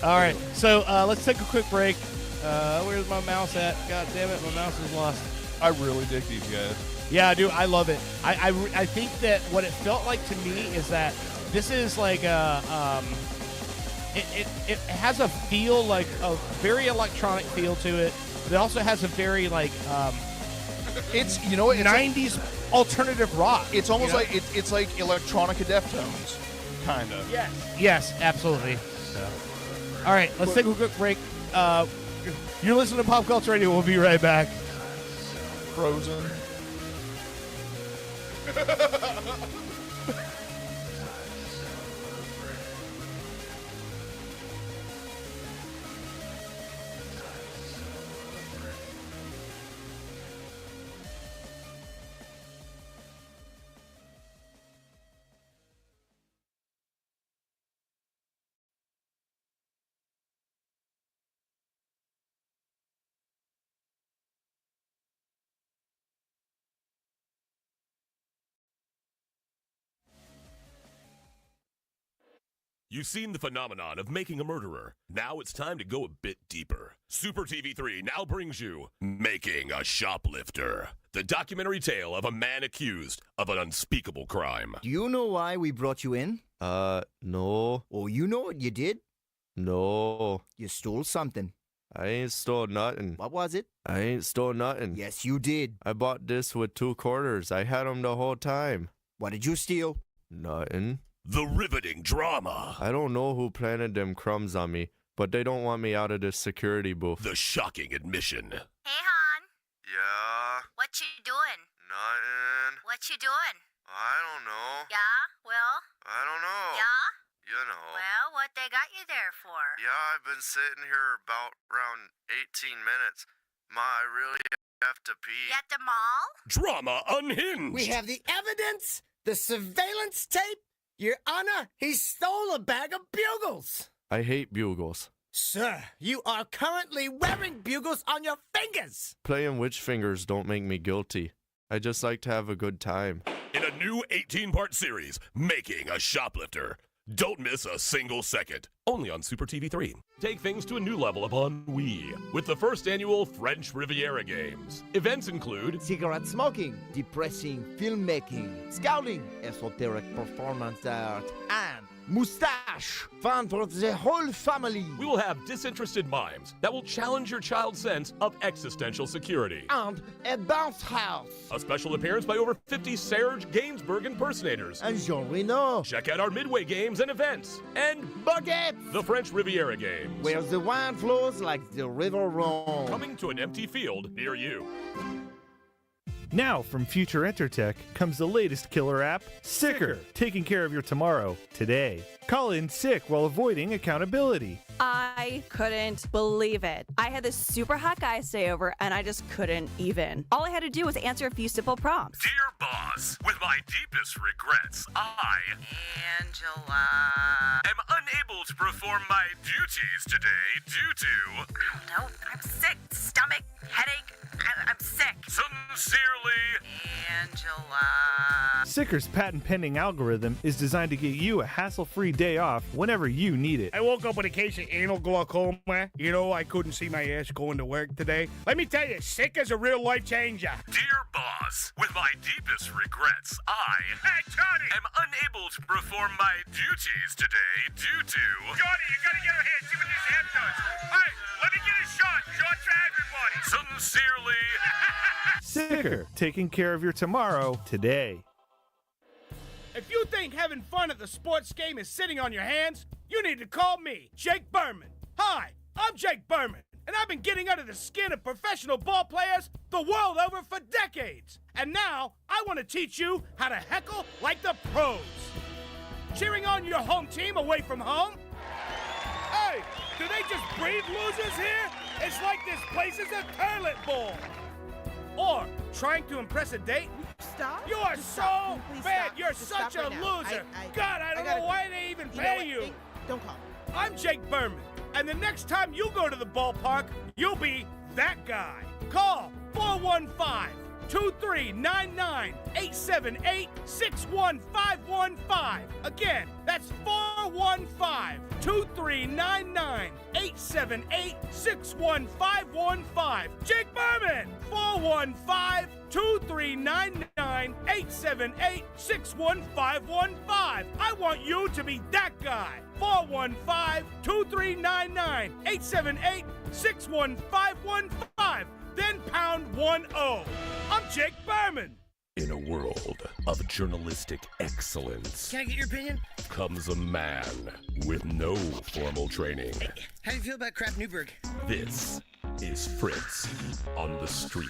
All right, so let's take a quick break. Where's my mouse at? God damn it, my mouse is lost. I really dig these guys. Yeah, I do. I love it. I think that what it felt like to me is that this is like a it has a feel, like a very electronic feel to it. But it also has a very like It's it's 90s alternative rock. It's almost like it's like electronica Deftones, kind of. Yes, absolutely. All right, let's take a quick break. You're listening to Pop Culture Radio. We'll be right back. Frozen. You've seen the phenomenon of making a murderer. Now it's time to go a bit deeper. Super TV3 now brings you Making a Shoplifter, the documentary tale of a man accused of an unspeakable crime. Do you know why we brought you in? No. Oh, you know what you did? No. You stole something. I ain't stole nothing. What was it? I ain't stole nothing. Yes, you did. I bought this with 2 quarters. I had 'em the whole time. What did you steal? Nothing. The riveting drama. I don't know who planted them crumbs on me, but they don't want me out of this security booth. The shocking admission. Hey, hon. Yeah? What you doing? Nothing. What you doing? I don't know. Yeah? Well? I don't know. Yeah? You know. Well, what they got you there for? Yeah, I've been sitting here about around 18 minutes. Ma, I really have to pee. You at the mall? Drama unhinged. We have the evidence, the surveillance tape. Your Honor, he stole a bag of bugles. I hate bugles. Sir, you are currently wearing bugles on your fingers. Playing witch fingers don't make me guilty. I just like to have a good time. In a new 18-part series, Making a Shoplifter. Don't miss a single second. Only on Super TV3. Take things to a new level of ennui with the first annual French Riviera Games. Events include cigarette smoking, depressing filmmaking, scouting, esoteric performance art, and moustache. Fun for the whole family. we will have disinterested mimes that will challenge your child's sense of existential security. And a bounce house. A special appearance by over 50 Serge Gainsbourg impersonators. And Jean Reno. Check out our midway games and events. And Baguettes. the French Riviera Games. Where the wine flows like the river Rhone. Coming to an empty field near you. Now, from Future Entertech comes the latest killer app, Sicker, taking care of your tomorrow, today. Call in sick while avoiding accountability. I couldn't believe it. I had this super hot guy stay over, and I just couldn't even. All I had to do was answer a few simple prompts. Dear boss, with my deepest regrets, I, Angela. am unable to perform my duties today due to I don't know. I'm sick. Stomach, headache. I'm sick. sincerely Angela. Sicker's patent pending algorithm is designed to get you a hassle free day off whenever you need it. I woke up with a case of anal glaucoma. You know, I couldn't see my ass going to work today. Let me tell you, sick is a real life changer. Dear boss, with my deepest regrets, I am unable to perform my duties today due to Johnny, you gotta get her here. See what this hand does. All right, let me get a shot. Shot for everybody. sincerely Sicker, taking care of your tomorrow, today. If you think having fun at the sports game is sitting on your hands, you need to call me, Jake Berman. Hi, I'm Jake Berman, and I've been getting under the skin of professional ball players the world over for decades. And now, I want to teach you how to heckle like the pros. Cheering on your home team away from home? Hey, do they just breed losers here? It's like this place is a toilet bowl. Or trying to impress a date? Stop. You are Just so stop. Please bad. stop. You're Just such stop a right now. loser. I God, I don't gotta know why they even You know pay what? you. Don't call. I'm Jake Berman, and the next time you go to the ballpark, you'll be that guy. Call 415-2399-878-61515. Again, that's 415-239-878-61515. Jake Berman, 415-239-878-61515. I want you to be that guy. 415-239-878-61515. Then pound 10. I'm Jake Berman. In a world of journalistic excellence Can I get your opinion? comes a man with no formal training. How do you feel about Crap Newberg? This is Fritz on the Street.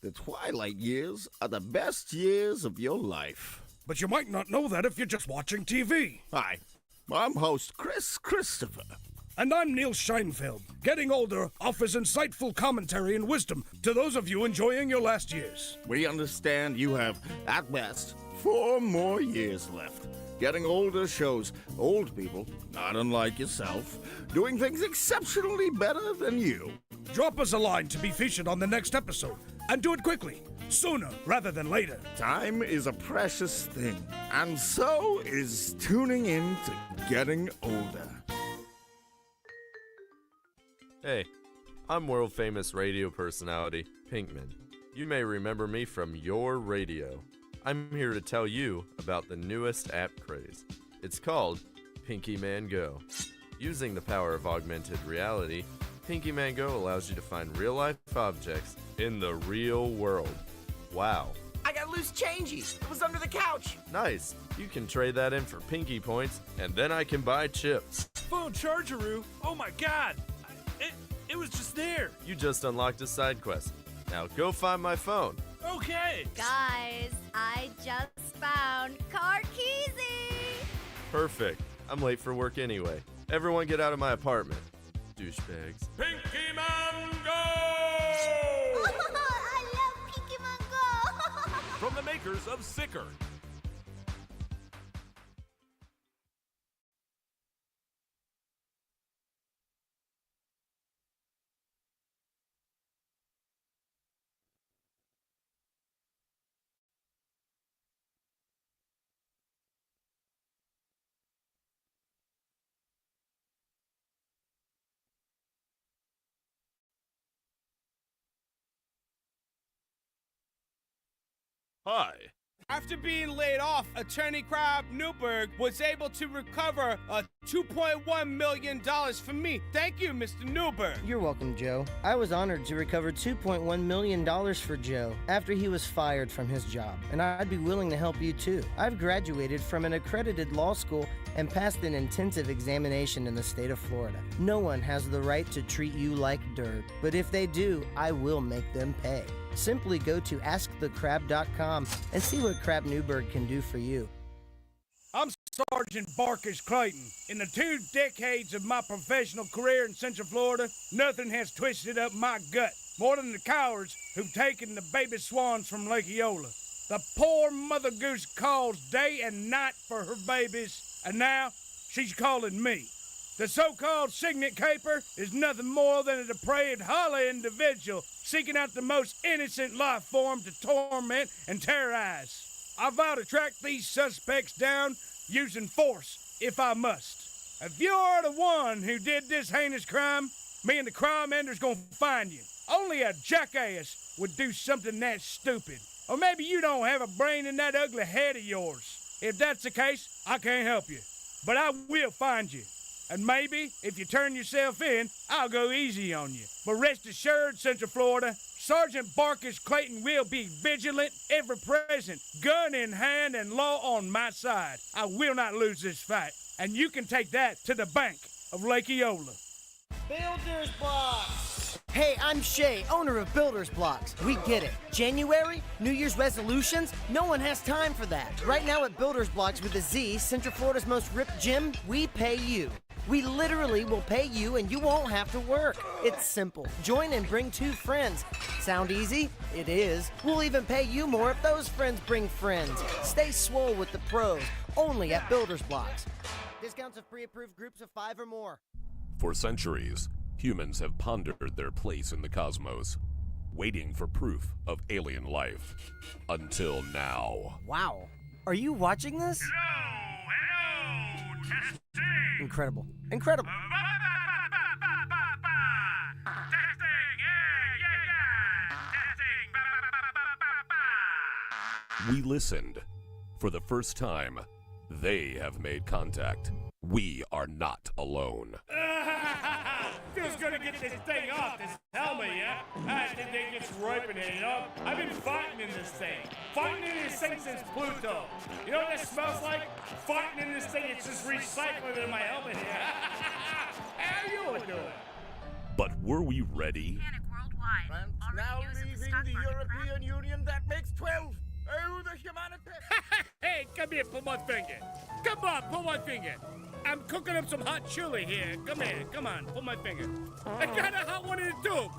The twilight years are the best years of your life. But you might not know that if you're just watching TV. Hi, I'm host Chris Christopher. And I'm Neil Scheinfeld. Getting older offers insightful commentary and wisdom to those of you enjoying your last years. We understand you have, at best, 4 more years left. Getting older shows old people, not unlike yourself, doing things exceptionally better than you. Drop us a line to be featured on the next episode, and do it quickly, sooner rather than later. Time is a precious thing, and so is tuning in to Getting Older. Hey, I'm world-famous radio personality, Pinkman. You may remember me from your radio. I'm here to tell you about the newest app craze. It's called Pinky Man Go. Using the power of augmented reality, Pinky Man Go allows you to find real-life objects in the real world. Wow. I got loose changes. It was under the couch. Nice. You can trade that in for Pinky points, and then I can buy chips. Phone chargeroo. Oh my god. It was just there. You just unlocked a side quest. Now go find my phone. Okay. Guys, I just found Carkeezy! Perfect. I'm late for work anyway. Everyone get out of my apartment. Douchebags. Pinky Man Go! I love Pinky Mango! From the makers of Sicker. Hi, After being laid off, attorney Crab Newberg was able to recover $2.1 million from me. Thank you, Mr. Newberg. You're welcome, Joe. I was honored to recover $2.1 million for Joe after he was fired from his job, and I'd be willing to help you too. I've graduated from an accredited law school and passed an intensive examination in the state of Florida. No one has the right to treat you like dirt, but if they do, I will make them pay. Simply go to AskTheCrab.com and see what Crab Newberg can do for you. I'm Sergeant Barkus Clayton. In the 2 decades of my professional career in Central Florida, nothing has twisted up my gut more than the cowards who've taken the baby swans from Lake Eola. The poor mother goose calls day and night for her babies, and now she's calling me. The so-called signet caper is nothing more than a depraved, hollow individual seeking out the most innocent life form to torment and terrorize. I vow to track these suspects down using force if I must. If you're the one who did this heinous crime, me and the crime ender's gonna find you. Only a jackass would do something that stupid. Or maybe you don't have a brain in that ugly head of yours. If that's the case, I can't help you. But I will find you. And maybe, if you turn yourself in, I'll go easy on you. But rest assured, Central Florida, Sergeant Barkus Clayton will be vigilant, ever present, gun in hand and law on my side. I will not lose this fight. And you can take that to the bank of Lake Eola. Builders Blocks! Hey, I'm Shay, owner of Builders Blocks. We get it. January? New Year's resolutions? No one has time for that. Right now at Builders Blocks with a Z, Central Florida's most ripped gym, we pay you. We literally will pay you and you won't have to work. It's simple. Join and bring 2 friends. Sound easy? It is. We'll even pay you more if those friends bring friends. Stay swole with the pros. Only at Builders Blocks. Discounts of pre-approved groups of 5 or more. For centuries, humans have pondered their place in the cosmos, waiting for proof of alien life. Until now. Wow. Are you watching this? Hello, testing. Incredible. Incredible. We listened. For the first time, they have made contact. We are not alone. Feels good to get this thing off, this helmet, yeah? This thing gets ripening, you know? I've been fighting in this thing. Fighting in this thing since Pluto. You know what that smells like? Fighting in this thing, it's just recycling in my helmet here. How you doing? But were we ready? Worldwide. Now leaving the European Union, that makes 12. Oh, the humanity. Hey, come here, pull my finger. Come on, pull my finger. I'm cooking up some hot chili here. Come here, come on, pull my finger. I got a hot one in the tube.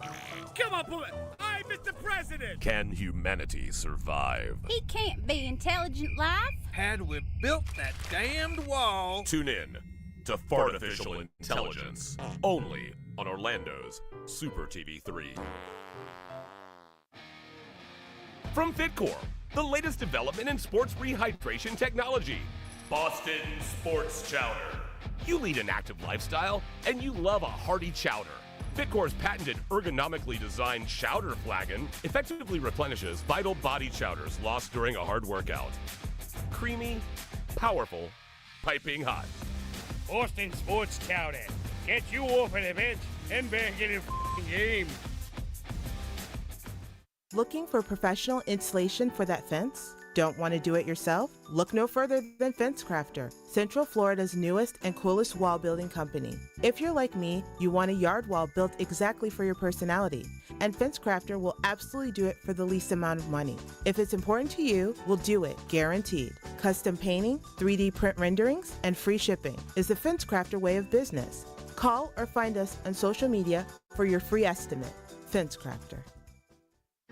Come on, pull it. Hi, Mr. President. Can humanity survive? He can't be intelligent life. Had we built that damned wall. Tune in to Fartificial Intelligence, only on Orlando's Super TV 3. From Fitcore, the latest development in sports rehydration technology. Boston Sports Chowder. You lead an active lifestyle, and you love a hearty chowder. Fitcore's patented ergonomically designed chowder flagon effectively replenishes vital body chowders lost during a hard workout. Creamy, powerful, piping hot. Boston Sports Chowder. Get you off of the bench and back in the game. Looking for professional installation for that fence? Don't want to do it yourself? Look no further than Fence Crafter, Central Florida's newest and coolest wall building company. If you're like me, you want a yard wall built exactly for your personality, and Fence Crafter will absolutely do it for the least amount of money. If it's important to you, we'll do it, guaranteed. Custom painting, 3D print renderings, and free shipping is the Fence Crafter way of business. Call or find us on social media for your free estimate. Fence Crafter.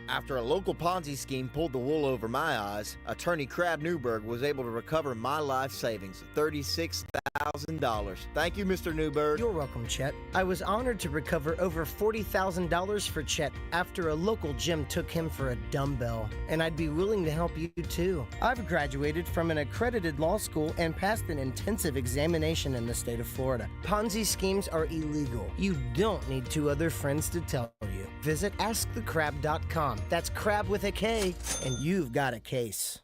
After a local Ponzi scheme pulled the wool over my eyes, attorney Crab Newberg was able to recover my life savings, $36,000. Thank you, Mr. Newberg. You're welcome, Chet. I was honored to recover over $40,000 for Chet after a local gym took him for a dumbbell, and I'd be willing to help you too. I've graduated from an accredited law school and passed an intensive examination in the state of Florida. Ponzi schemes are illegal. You don't need 2 other friends to tell you. Visit AskTheCrab.com. That's crab with a K, and you've got a case.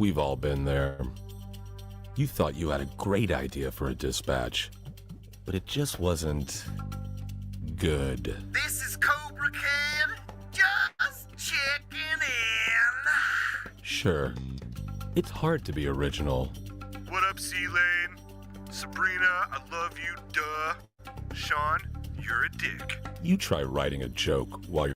We've all been there. You thought you had a great idea for a dispatch, but it just wasn't good. This is Cobra Kid, just checking in. Sure, it's hard to be original. What up, C-Lane? Sabrina, I love you, duh. Sean, you're a dick. You try writing a joke while you're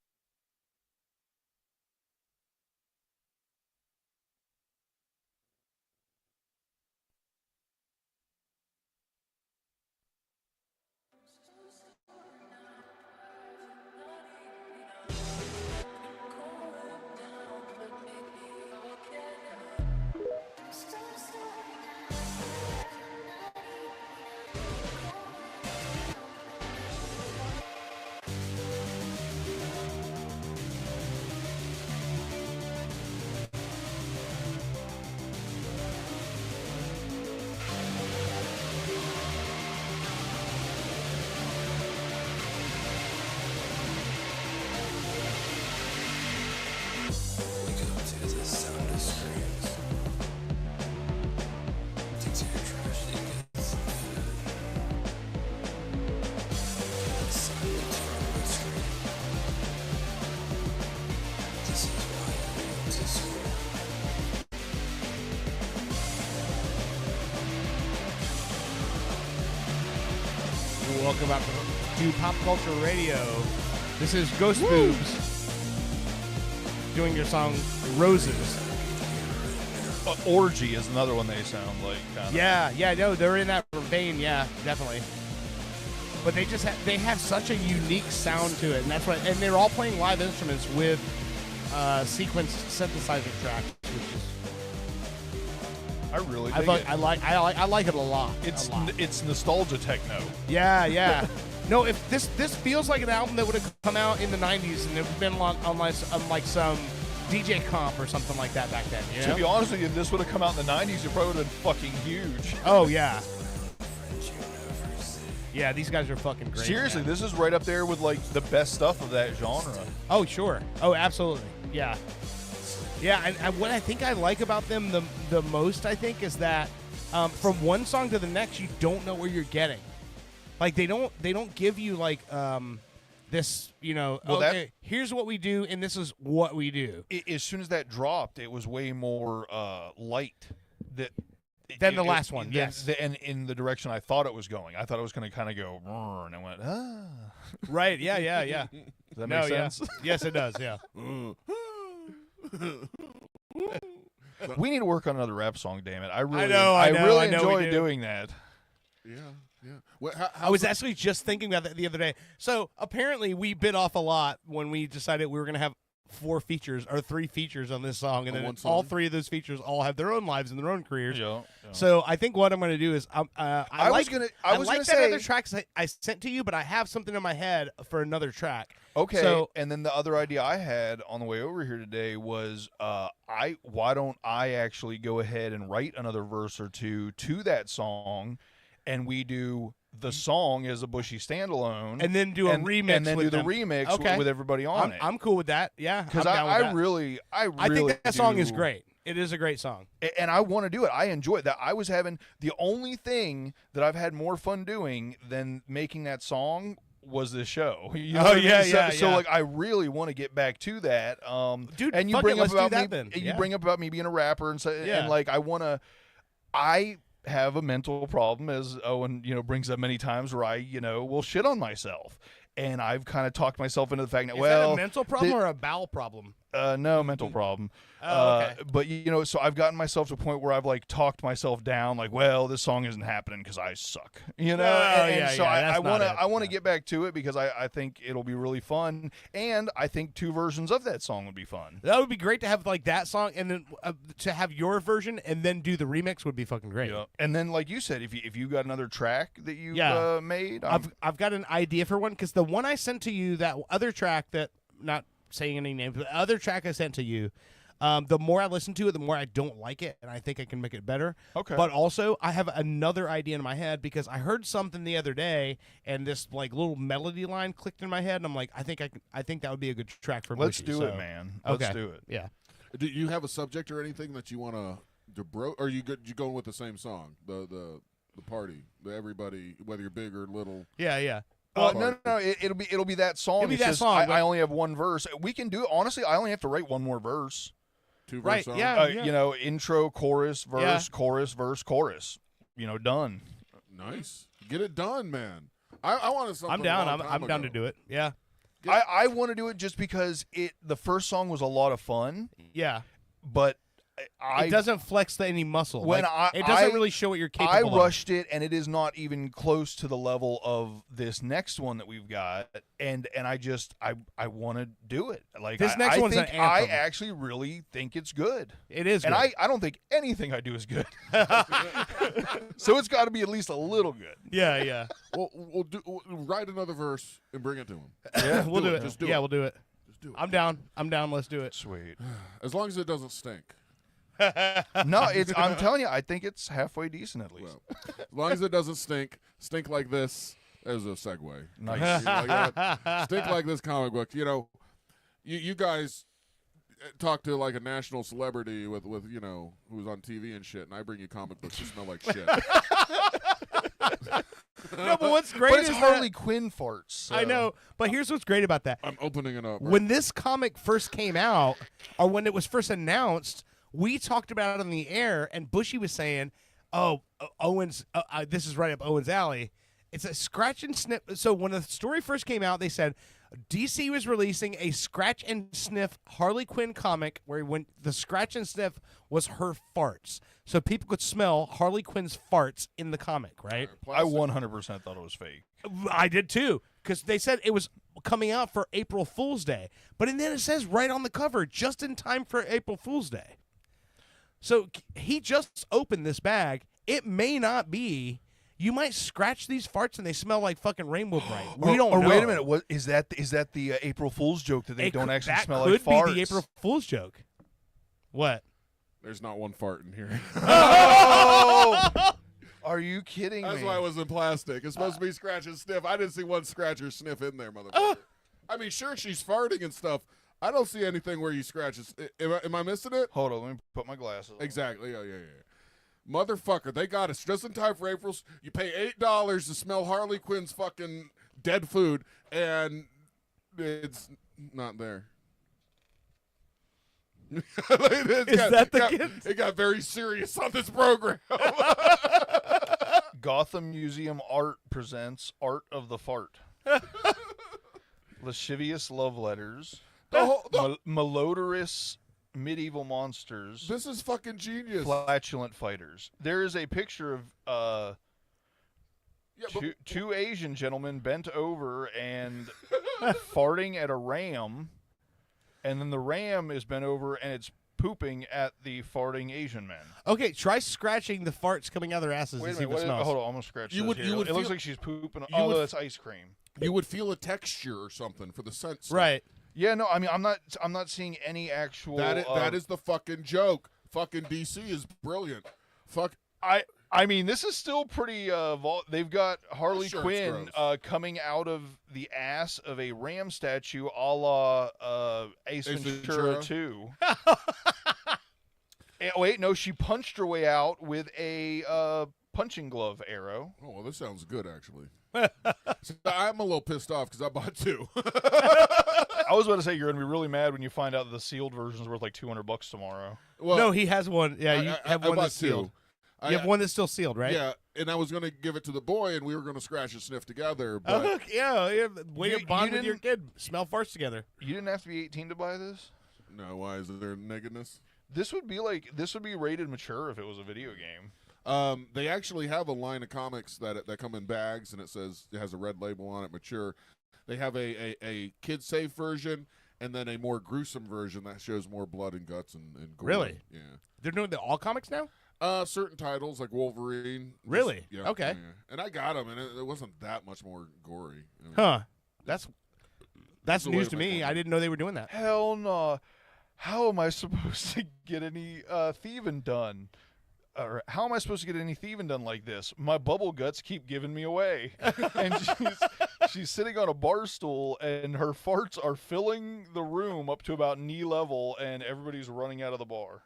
Welcome back to Pop Culture Radio. This is Ghost Boobs doing your song Roses. Orgy is another one they sound like. Kinda. Yeah, no, they're in that vein. Yeah, definitely. But they just they have such a unique sound to it, and that's what. And they're all playing live instruments with sequenced synthesizer tracks, which is. I really I like it a lot. It's nostalgia techno. Yeah. No, if this feels like an album that would have come out in the 90s and it would have been on like some DJ comp or something like that back then. You know? To be honest with you, if this would have come out in the 90s, it probably would have been fucking huge. Oh, yeah. Yeah, these guys are fucking great. Seriously, man. this is right up there with like the best stuff of that genre. Oh, sure. Oh, absolutely. Yeah. Yeah, and what I think I like about them the most, I think, is that from one song to the next, you don't know where you're getting. Like they don't give you like this, Well, okay, here's what we do, and this is what we do. As soon as that dropped, it was way more light. Than the last one, yes. And in the direction I thought it was going. I thought it was going to kind of go, and I went, ah. Right, yeah. Does that make sense? Yeah. Yes, it does, yeah. We need to work on another rap song, damn it. I really enjoy doing that. Yeah. I was actually just thinking about that the other day. So apparently we bit off a lot when we decided we were going to have 3 features on this song, and then all 3 of those features all have their own lives and their own careers. Yeah. So I think what I'm going to do is I like that other tracks I sent to you, but I have something in my head for another track. Okay. So, and then the other idea I had on the way over here today was why don't I actually go ahead and write another verse or two to that song, and we do the song as a Bushy standalone, and then do a remix, and then with do the them. remix Okay. with everybody on it. I'm cool with that. Yeah, because I really think that song is great. It is a great song, and I want to do it. I enjoy it. That I was having the only thing that I've had more fun doing than making that song was this show. You know what I mean? So like I really want to get back to that. Dude, and you bring up about me. You bring up about me being a rapper and so, and like I have a mental problem, as Owen brings up many times, where I will shit on myself, and I've kind of talked myself into the fact that is that a mental problem or a bowel problem? No, mental problem. Oh, okay. But so I've gotten myself to a point where I've like talked myself down, like, well, this song isn't happening because I suck, and so I want to get back to it because I think it'll be really fun, and I think 2 versions of that song would be fun. That would be great to have like that song, and then to have your version, and then do the remix would be fucking great. Yeah. And then, like you said, if you got another track that you made, I've got an idea for one, because the one I sent to you, that other track that not saying any names, but the other track I sent to you, the more I listen to it, the more I don't like it, and I think I can make it better. Okay. But also, I have another idea in my head, because I heard something the other day, and this like little melody line clicked in my head, and I'm like, I think that would be a good track for Let's Bushy, do so. it, man. Okay. Let's do it. Yeah. Do you have a subject or anything that you want to Or are you going with the same song? The party, everybody, whether you're big or little. Yeah. No. It'll be that song. It'll be It's that just song, I only have one verse. We can do it. Honestly, I only have to write one more verse. 2 verse Right, song? yeah. You know, intro, chorus, verse, Yeah. chorus, verse, chorus. You know, done. Nice. Get it done, man. I wanted something. I'm down. a long I'm time down ago. to do it. Yeah. I want to do it just because the first song was a lot of fun. Yeah. But It doesn't flex any muscle. When it doesn't really show what you're capable of. I rushed it, and it is not even close to the level of this next one that we've got. And I want to do it. Like This next I one's an think I anthem. actually really think it's good. It is and good. I don't think anything I do is good. So it's got to be at least a little good. Yeah. We'll write another verse and bring it to him. Yeah, we'll do it. Just do Yeah, it. we'll do it. Just do it. I'm down. Let's do it. Sweet. As long as it doesn't stink. No, I'm telling you, I think it's halfway decent at least. Well, as long as it doesn't stink like this. There's a segue. Nice. You like that? Stink like this comic book. You know, you guys talk to like a national celebrity with who's on TV and shit, and I bring you comic books that smell like shit. No, but what's great But it's is Harley that, Quinn farts. So. I know, but here's what's great about that. I'm opening it up. When this comic first came out, or when it was first announced, we talked about it on the air, and Bushy was saying, "Oh, Owens, this is right up Owens' alley." It's a scratch and sniff. So when the story first came out, they said DC was releasing a scratch and sniff Harley Quinn comic where when the scratch and sniff was her farts, so people could smell Harley Quinn's farts in the comic, right? I 100% thought it was fake. I did too, because they said it was coming out for April Fool's Day, but then it says right on the cover, just in time for April Fool's Day. So he just opened this bag. It may not be. You might scratch these farts and they smell like fucking Rainbow Bright. We don't know. Or wait a minute, is that the April Fool's joke that they don't actually smell like farts? That could be the April Fool's joke. What? There's not one fart in here. Oh! Are you kidding That's me? why it was in plastic. It's supposed to be scratch and sniff. I didn't see one scratch or sniff in there, motherfucker. I mean, sure, she's farting and stuff. I don't see anything where you scratch. Am I missing it? Hold on, let me put my glasses on. Exactly. Yeah. Motherfucker, they got us just in time for April's. You pay $8 to smell Harley Quinn's fucking dead food, and it's not there. It got very serious on this program. Gotham Museum Art presents Art of the Fart. Lascivious love letters. Malodorous medieval monsters. This is fucking genius. Flatulent fighters. There is a picture of two Asian gentlemen bent over and farting at a ram, and then the ram is bent over and it's pooping at the farting Asian men. Okay, try scratching the farts coming out of their asses Wait and a see if minute, it smells. hold on, I'm gonna scratch this here. You would it looks feel- like she's pooping. you Oh, would- that's ice cream. You would feel a texture or something for the sense. Right. Yeah, no, I mean, I'm not seeing any actual. That is the fucking joke. Fucking DC is brilliant. I mean, this is still pretty. They've got Harley Sure, it's Quinn coming out of the ass of a ram statue, a la Ace Ventura 2. Wait, no, she punched her way out with a punching glove arrow. Oh, well, this sounds good, actually. So I'm a little pissed off because I bought 2. I was about to say you're gonna be really mad when you find out the sealed version's worth like $200 tomorrow. Well, no, he has one. Yeah, you have I one bought that's sealed. 2. You have one that's still sealed, right? Yeah, and I was going to give it to the boy, and we were going to scratch and sniff together. But yeah. Way You- to bond you with your kid. Smell farts together. You didn't have to be 18 to buy this. No, why is there nakedness? This would be rated mature if it was a video game. They actually have a line of comics that come in bags, and it has a red label on it, mature. They have a kid-safe version, and then a more gruesome version that shows more blood and guts and gore. Really? Yeah. They're doing the all comics now? Certain titles like Wolverine. Really? Yeah. Okay. Yeah. And I got them, and it wasn't that much more gory. I mean, Huh. That's the way news to to make me. money. I didn't know they were doing that. Hell no. How am I supposed to get any thieving done? Or how am I supposed to get any thieving done like this? My bubble guts keep giving me away. And she's sitting on a bar stool, and her farts are filling the room up to about knee level, and everybody's running out of the bar.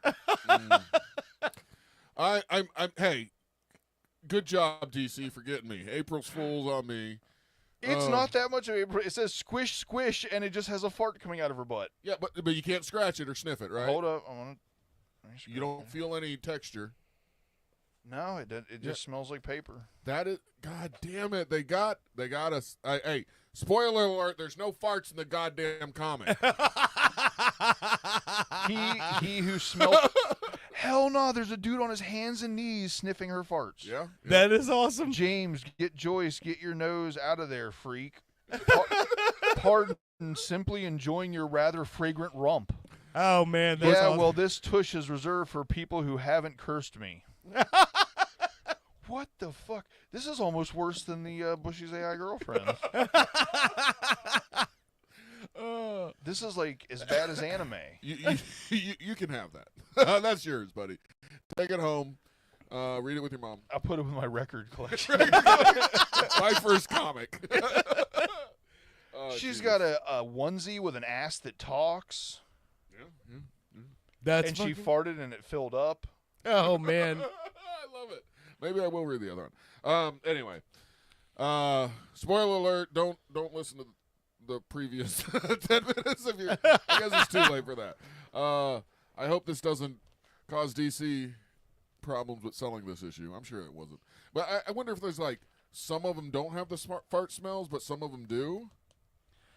I'm. Hey, good job, DC, for getting me. April's Fool's on me. It's not that much of a. It says squish, squish, and it just has a fart coming out of her butt. Yeah, but you can't scratch it or sniff it, right? Hold up. You don't feel any texture. No, it just smells like paper. That is, God damn it! They got us. Hey, spoiler alert! There's no farts in the goddamn comic. he who smelled. Hell no! There's a dude on his hands and knees sniffing her farts. Yeah, that is awesome. James, get Joyce, get your nose out of there, freak. Pardon, simply enjoying your rather fragrant rump. Oh man, that's yeah. awesome. Well, this tush is reserved for people who haven't cursed me. What the fuck? This is almost worse than the Bushy's AI girlfriend. This is like as bad as anime. You can have that. That's yours, buddy. Take it home. Read it with your mom. I'll put it with my record collection. My first comic. She's got a onesie with an ass that talks. Yeah. That's and she farted and it filled up. Oh man. I love it. Maybe I will read the other one. Anyway, spoiler alert! Don't listen to the previous 10 minutes of your. I guess it's too late for that. I hope this doesn't cause DC problems with selling this issue. I'm sure it wasn't. But I wonder if there's like some of them don't have the smart fart smells, but some of them do.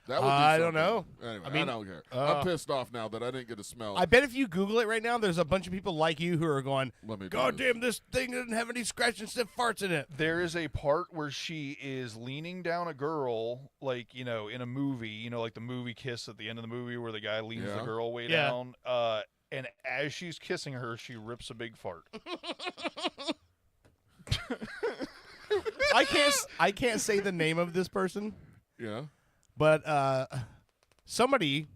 That would be I don't know. Anyway, I mean, I don't care. I'm pissed off now that I didn't get a smell. I bet if you Google it right now, there's a bunch of people like you who are going, Let me do God damn, this thing doesn't have any scratch and sniff farts in it. There is a part where she is leaning down a girl, like, in a movie, like the movie Kiss at the end of the movie where the guy leans the girl way down. And as she's kissing her, she rips a big fart. I can't say the name of this person. Yeah. But somebody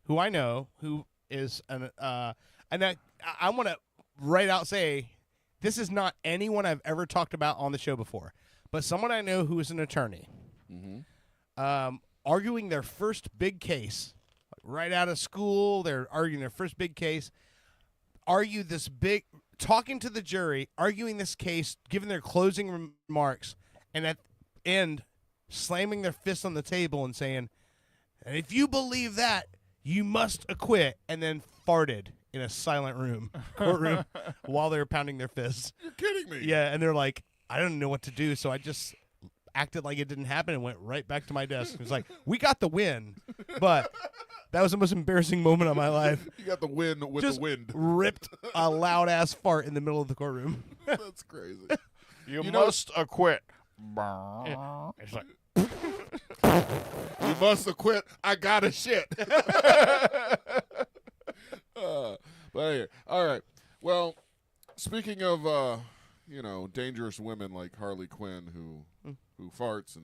who I know who is and I want to right out say this is not anyone I've ever talked about on the show before, but someone I know who is an attorney, arguing their first big case, right out of school. They're arguing their first big case, talking to the jury, arguing this case, giving their closing remarks, and at the end, slamming their fist on the table and saying, and if you believe that, you must acquit, and then farted in a silent courtroom while they were pounding their fists. You're kidding me. Yeah, and they're like, I don't know what to do, so I just acted like it didn't happen and went right back to my desk. It was like, we got the win, but that was the most embarrassing moment of my life. You got the win with Just the wind. ripped a loud-ass fart in the middle of the courtroom. That's crazy. You must acquit. Yeah. It's like, you must acquit. I got a shit. But anyway, all right. Well, speaking of dangerous women like Harley Quinn who farts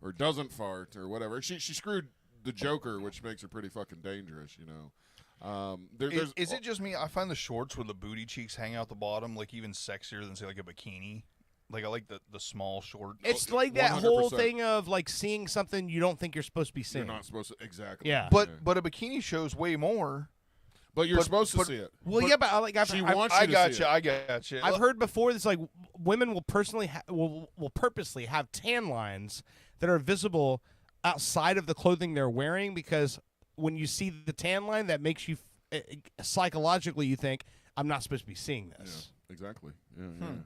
or doesn't fart or whatever, she screwed the Joker, which makes her pretty fucking dangerous. Is it just me? I find the shorts where the booty cheeks hang out the bottom like even sexier than say like a bikini. Like I like the small short. it's like that whole thing of like seeing something you don't think you're supposed to be seeing. You're not supposed to. Exactly. Yeah. But a bikini shows way more. But you're supposed to see it. Well, yeah, but like she wants you to see it. I got you. I've heard before this like women will will purposely have tan lines that are visible outside of the clothing they're wearing because when you see the tan line, that makes you psychologically you think I'm not supposed to be seeing this. Yeah, exactly.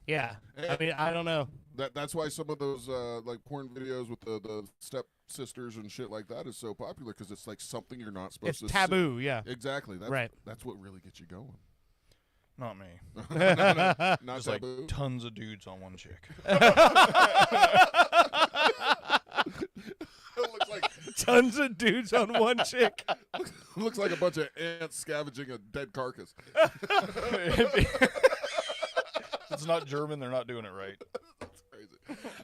Yeah. I mean, I don't know. That's why some of those like porn videos with the step sisters and shit like that is so popular because it's like something you're not supposed to. It's taboo. See. Yeah. Exactly. That's what really gets you going. Not me. Not just taboo. Like tons of dudes on one chick. It looks like tons of dudes on one chick. Looks like a bunch of ants scavenging a dead carcass. It's not German. They're not doing it right. That's crazy.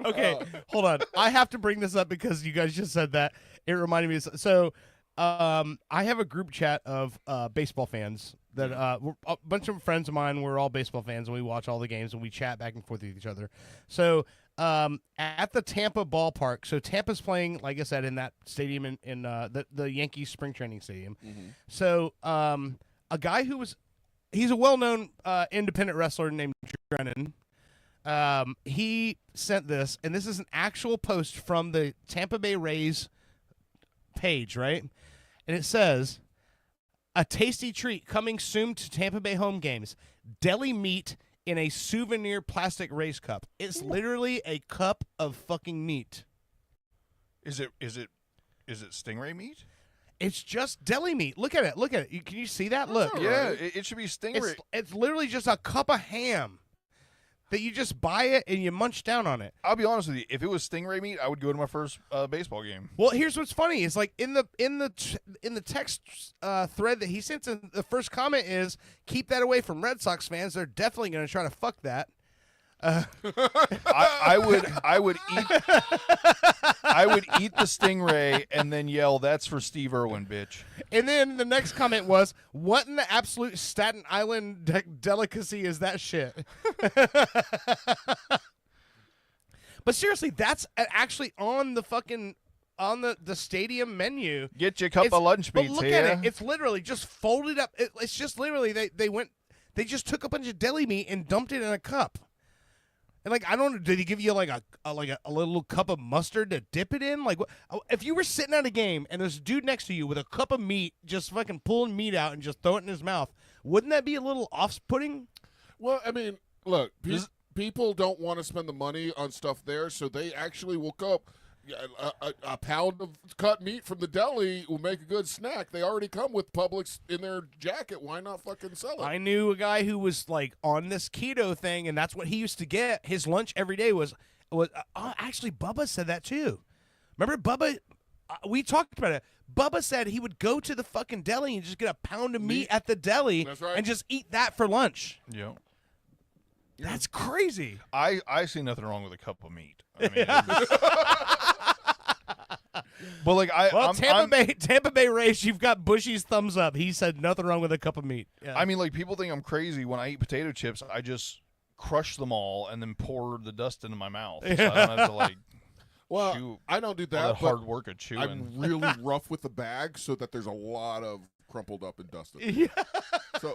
Okay, hold on. I have to bring this up because you guys just said that. It reminded me of so. I have a group chat of baseball fans that we're, a bunch of friends of mine. We're all baseball fans, and we watch all the games and we chat back and forth with each other. So at the Tampa ballpark, so Tampa's playing, like I said, in that stadium in the Yankees spring training stadium. Mm-hmm. So a guy who was he's a well-known independent wrestler named Drennan. He sent this, and this is an actual post from the Tampa Bay Rays page, right? And it says, "A tasty treat coming soon to Tampa Bay home games. Deli meat in a souvenir plastic Rays cup." It's literally a cup of fucking meat. Is it stingray meat? It's just deli meat. Look at it. Look at it. Can you see that? Look. Yeah, it should be stingray. It's literally just a cup of ham that you just buy it and you munch down on it. I'll be honest with you. If it was stingray meat, I would go to my first baseball game. Well, here's what's funny. It's like in the text thread that he sent, the first comment is, "Keep that away from Red Sox fans. They're definitely going to try to fuck that." I would eat the stingray and then yell, "That's for Steve Irwin, bitch." And then the next comment was, "What in the absolute Staten Island delicacy is that shit?" But seriously, that's actually on the fucking the stadium menu. Get you a cup of lunch but meats look here. at it. It's literally just folded up. It's just literally they just took a bunch of deli meat and dumped it in a cup. And like, I don't know, did he give you like a little cup of mustard to dip it in? Like, if you were sitting at a game and there's a dude next to you with a cup of meat, just fucking pulling meat out and just throw it in his mouth, wouldn't that be a little off-putting? Well, I mean, look, people don't want to spend the money on stuff there, so they actually will go. A pound of cut meat from the deli will make a good snack. They already come with Publix in their jacket. Why not fucking sell it? I knew a guy who was like on this keto thing, and that's what he used to get. His lunch every day was actually Bubba said that too. Remember Bubba? We talked about it. Bubba said he would go to the fucking deli and just get a pound of meat at the deli and just eat that for lunch. Yeah. That's crazy. I see nothing wrong with a cup of meat. I mean, but like Tampa Bay Rays, you've got Bushy's thumbs up. He said nothing wrong with a cup of meat. Yeah. I mean, like, people think I'm crazy when I eat potato chips. I just crush them all and then pour the dust into my mouth. So I don't have to like. Well, chew I don't do all that. the hard work of chewing. I'm really rough with the bag, so that there's a lot of crumpled up and dusted. Yeah. So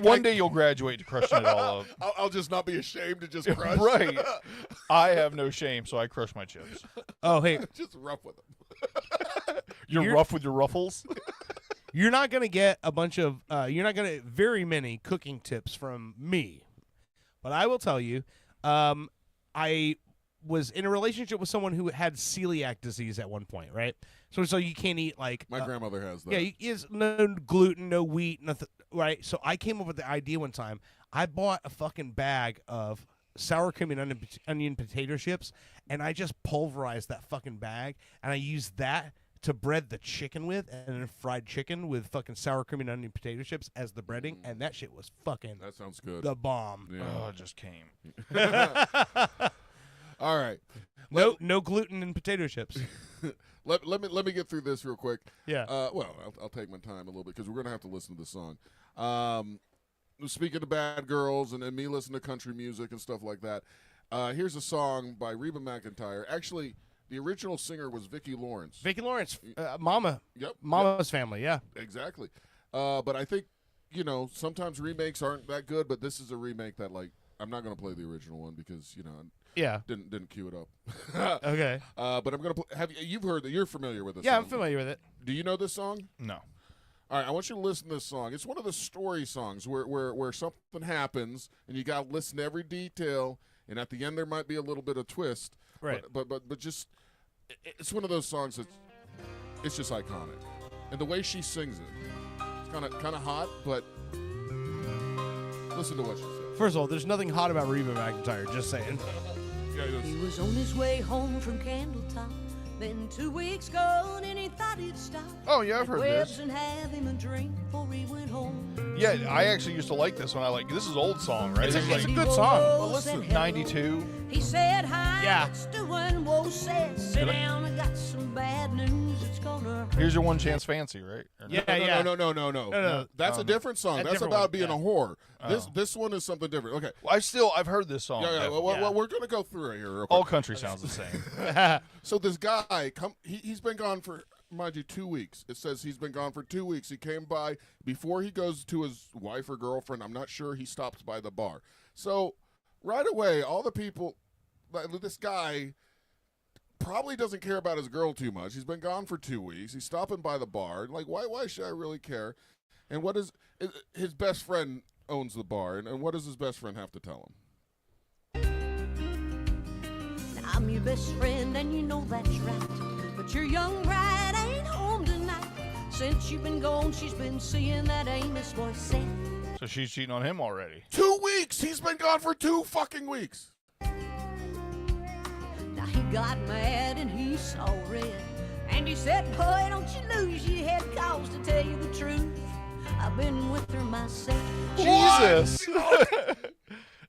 one day you'll graduate to crushing it all up. I'll just not be ashamed to just crush. Right. I have no shame, so I crush my chips. Oh, hey. Just rough with them. You're rough with your ruffles? You're not going to get a bunch of, you're not going to get very many cooking tips from me. But I will tell you, I was in a relationship with someone who had celiac disease at one point, right? So you can't eat like... My grandmother has that. Yeah, is no gluten, no wheat, nothing, right? So I came up with the idea one time. I bought a fucking bag of sour cream and onion potato chips, and I just pulverized that fucking bag, and I used that to bread the chicken with, and then fried chicken with fucking sour cream and onion potato chips as the breading, and that shit was fucking... That sounds good. The bomb. Yeah. Oh, it just came. All right. No gluten in potato chips. Let me get through this real quick. Yeah. Well, I'll take my time a little bit because we're gonna have to listen to the song. Speaking of bad girls and me listening to country music and stuff like that, here's a song by Reba McEntire. Actually, the original singer was Vicki Lawrence. Vicki Lawrence, Mama. Yep. Mama's Family. Yeah. Exactly. But I think sometimes remakes aren't that good, but this is a remake that like I'm not gonna play the original one because Yeah. Didn't cue it up. Okay. But I'm gonna you've heard that you're familiar with this Yeah, song. I'm familiar with it. Do you know this song? No. All right, I want you to listen to this song. It's one of the story songs where something happens and you got to listen to every detail, and at the end there might be a little bit of twist. Right. But just it's one of those songs that it's just iconic, and the way she sings it, it's kind of hot. But listen to what she said. First of all, there's nothing hot about Reba McEntire. Just saying. He was on his way home from Candletop. Been 2 weeks gone and he thought he'd stop. Oh, yeah, I've heard this. And have him a drink before he went home. Yeah, I actually used to like this one. This is old song, right? It's a like, good song. Well, listen, 92. He said, hi, Yeah. it's doing. Whoa, said, sit down, I got some bad news. It's gonna hurt. Here's your one chance fancy, right? Or Yeah, No. That's a different song. That's different about one, being yeah. a whore. Oh. This one is something different. Okay. Well, I've heard this song. Yeah. definitely. Well, we're gonna go through it here. Real All quick. country sounds the same. So this guy he's been gone for mind you, 2 weeks. It says he's been gone for 2 weeks. He came by before he goes to his wife or girlfriend. I'm not sure he stops by the bar. So right away, all the people, this guy probably doesn't care about his girl too much. He's been gone for 2 weeks. He's stopping by the bar. Like, why should I really care? And what is his best friend owns the bar, and what does his best friend have to tell him? I'm your best friend, and you know that's right. But your young bride ain't home tonight. Since you've been gone, she's been seeing that Amos boy said. So she's cheating on him already. 2 weeks. He's been gone for 2 fucking weeks. Now he got mad and he saw red. And he said, boy, don't you lose your head, cause to tell you the truth, I've been with her myself. Jesus.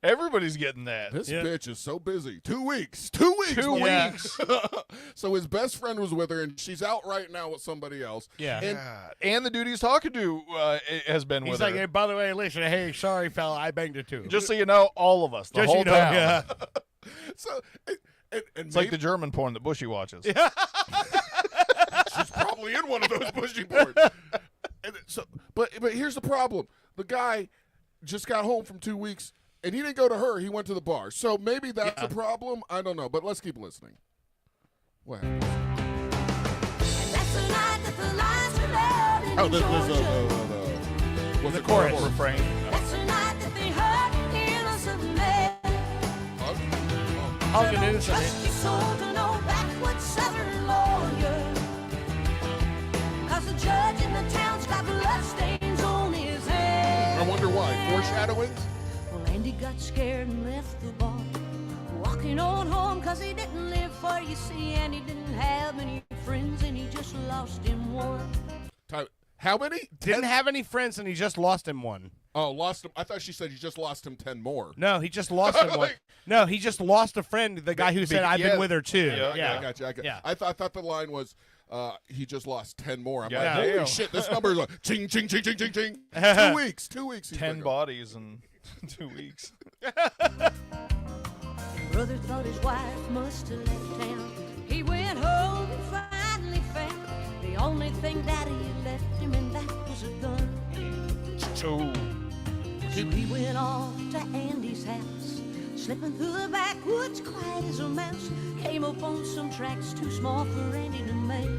Everybody's getting that. This bitch is so busy. 2 weeks. 2 weeks. 2 weeks. So his best friend was with her, and she's out right now with somebody else. Yeah. And the dude he's talking to has been He's with like, her. hey, by the way, listen, hey, sorry, fella, I banged it too. Just so you know, all of us, the Just whole you know, town. yeah. So, and it's like the German porn that Bushy watches. She's probably in one of those bushy boards. And so, but here's the problem: the guy just got home from 2 weeks, and he didn't go to her. He went to the bar. So maybe that's the problem. I don't know, but let's keep listening. What happened? Oh, this what's the chorus refrain. That's the night that they hurt innocent men. Hug an innocent Trust your soul to no backwoods southern lawyer. Cause the judge in the town's got bloodstains on his hands. I wonder why. Foreshadowing? Well, Andy got scared and left the bar. Walking on home cause he didn't live far, you see, and he didn't have many friends and he just lost him one. How many? Didn't have any friends and he just lost him one. Oh, lost him. I thought she said you just lost him 10 more. No, he just lost him one. No, he just lost a friend, the guy who said, I've been with her too. Yeah, I got you. Yeah. I thought the line was, he just lost 10 more. I'm Yeah, like, holy damn. shit, this number is like, ching, ching, ching, ching, ching, ching. 2 weeks. 2 weeks. 10 bodies in 2 weeks. Brother thought his wife must have left town. He went home and finally found the only thing Daddy had left him, and that was a gun. So he went off to Andy's house, slipping through the backwoods quiet as a mouse. Came upon some tracks too small for Andy to make.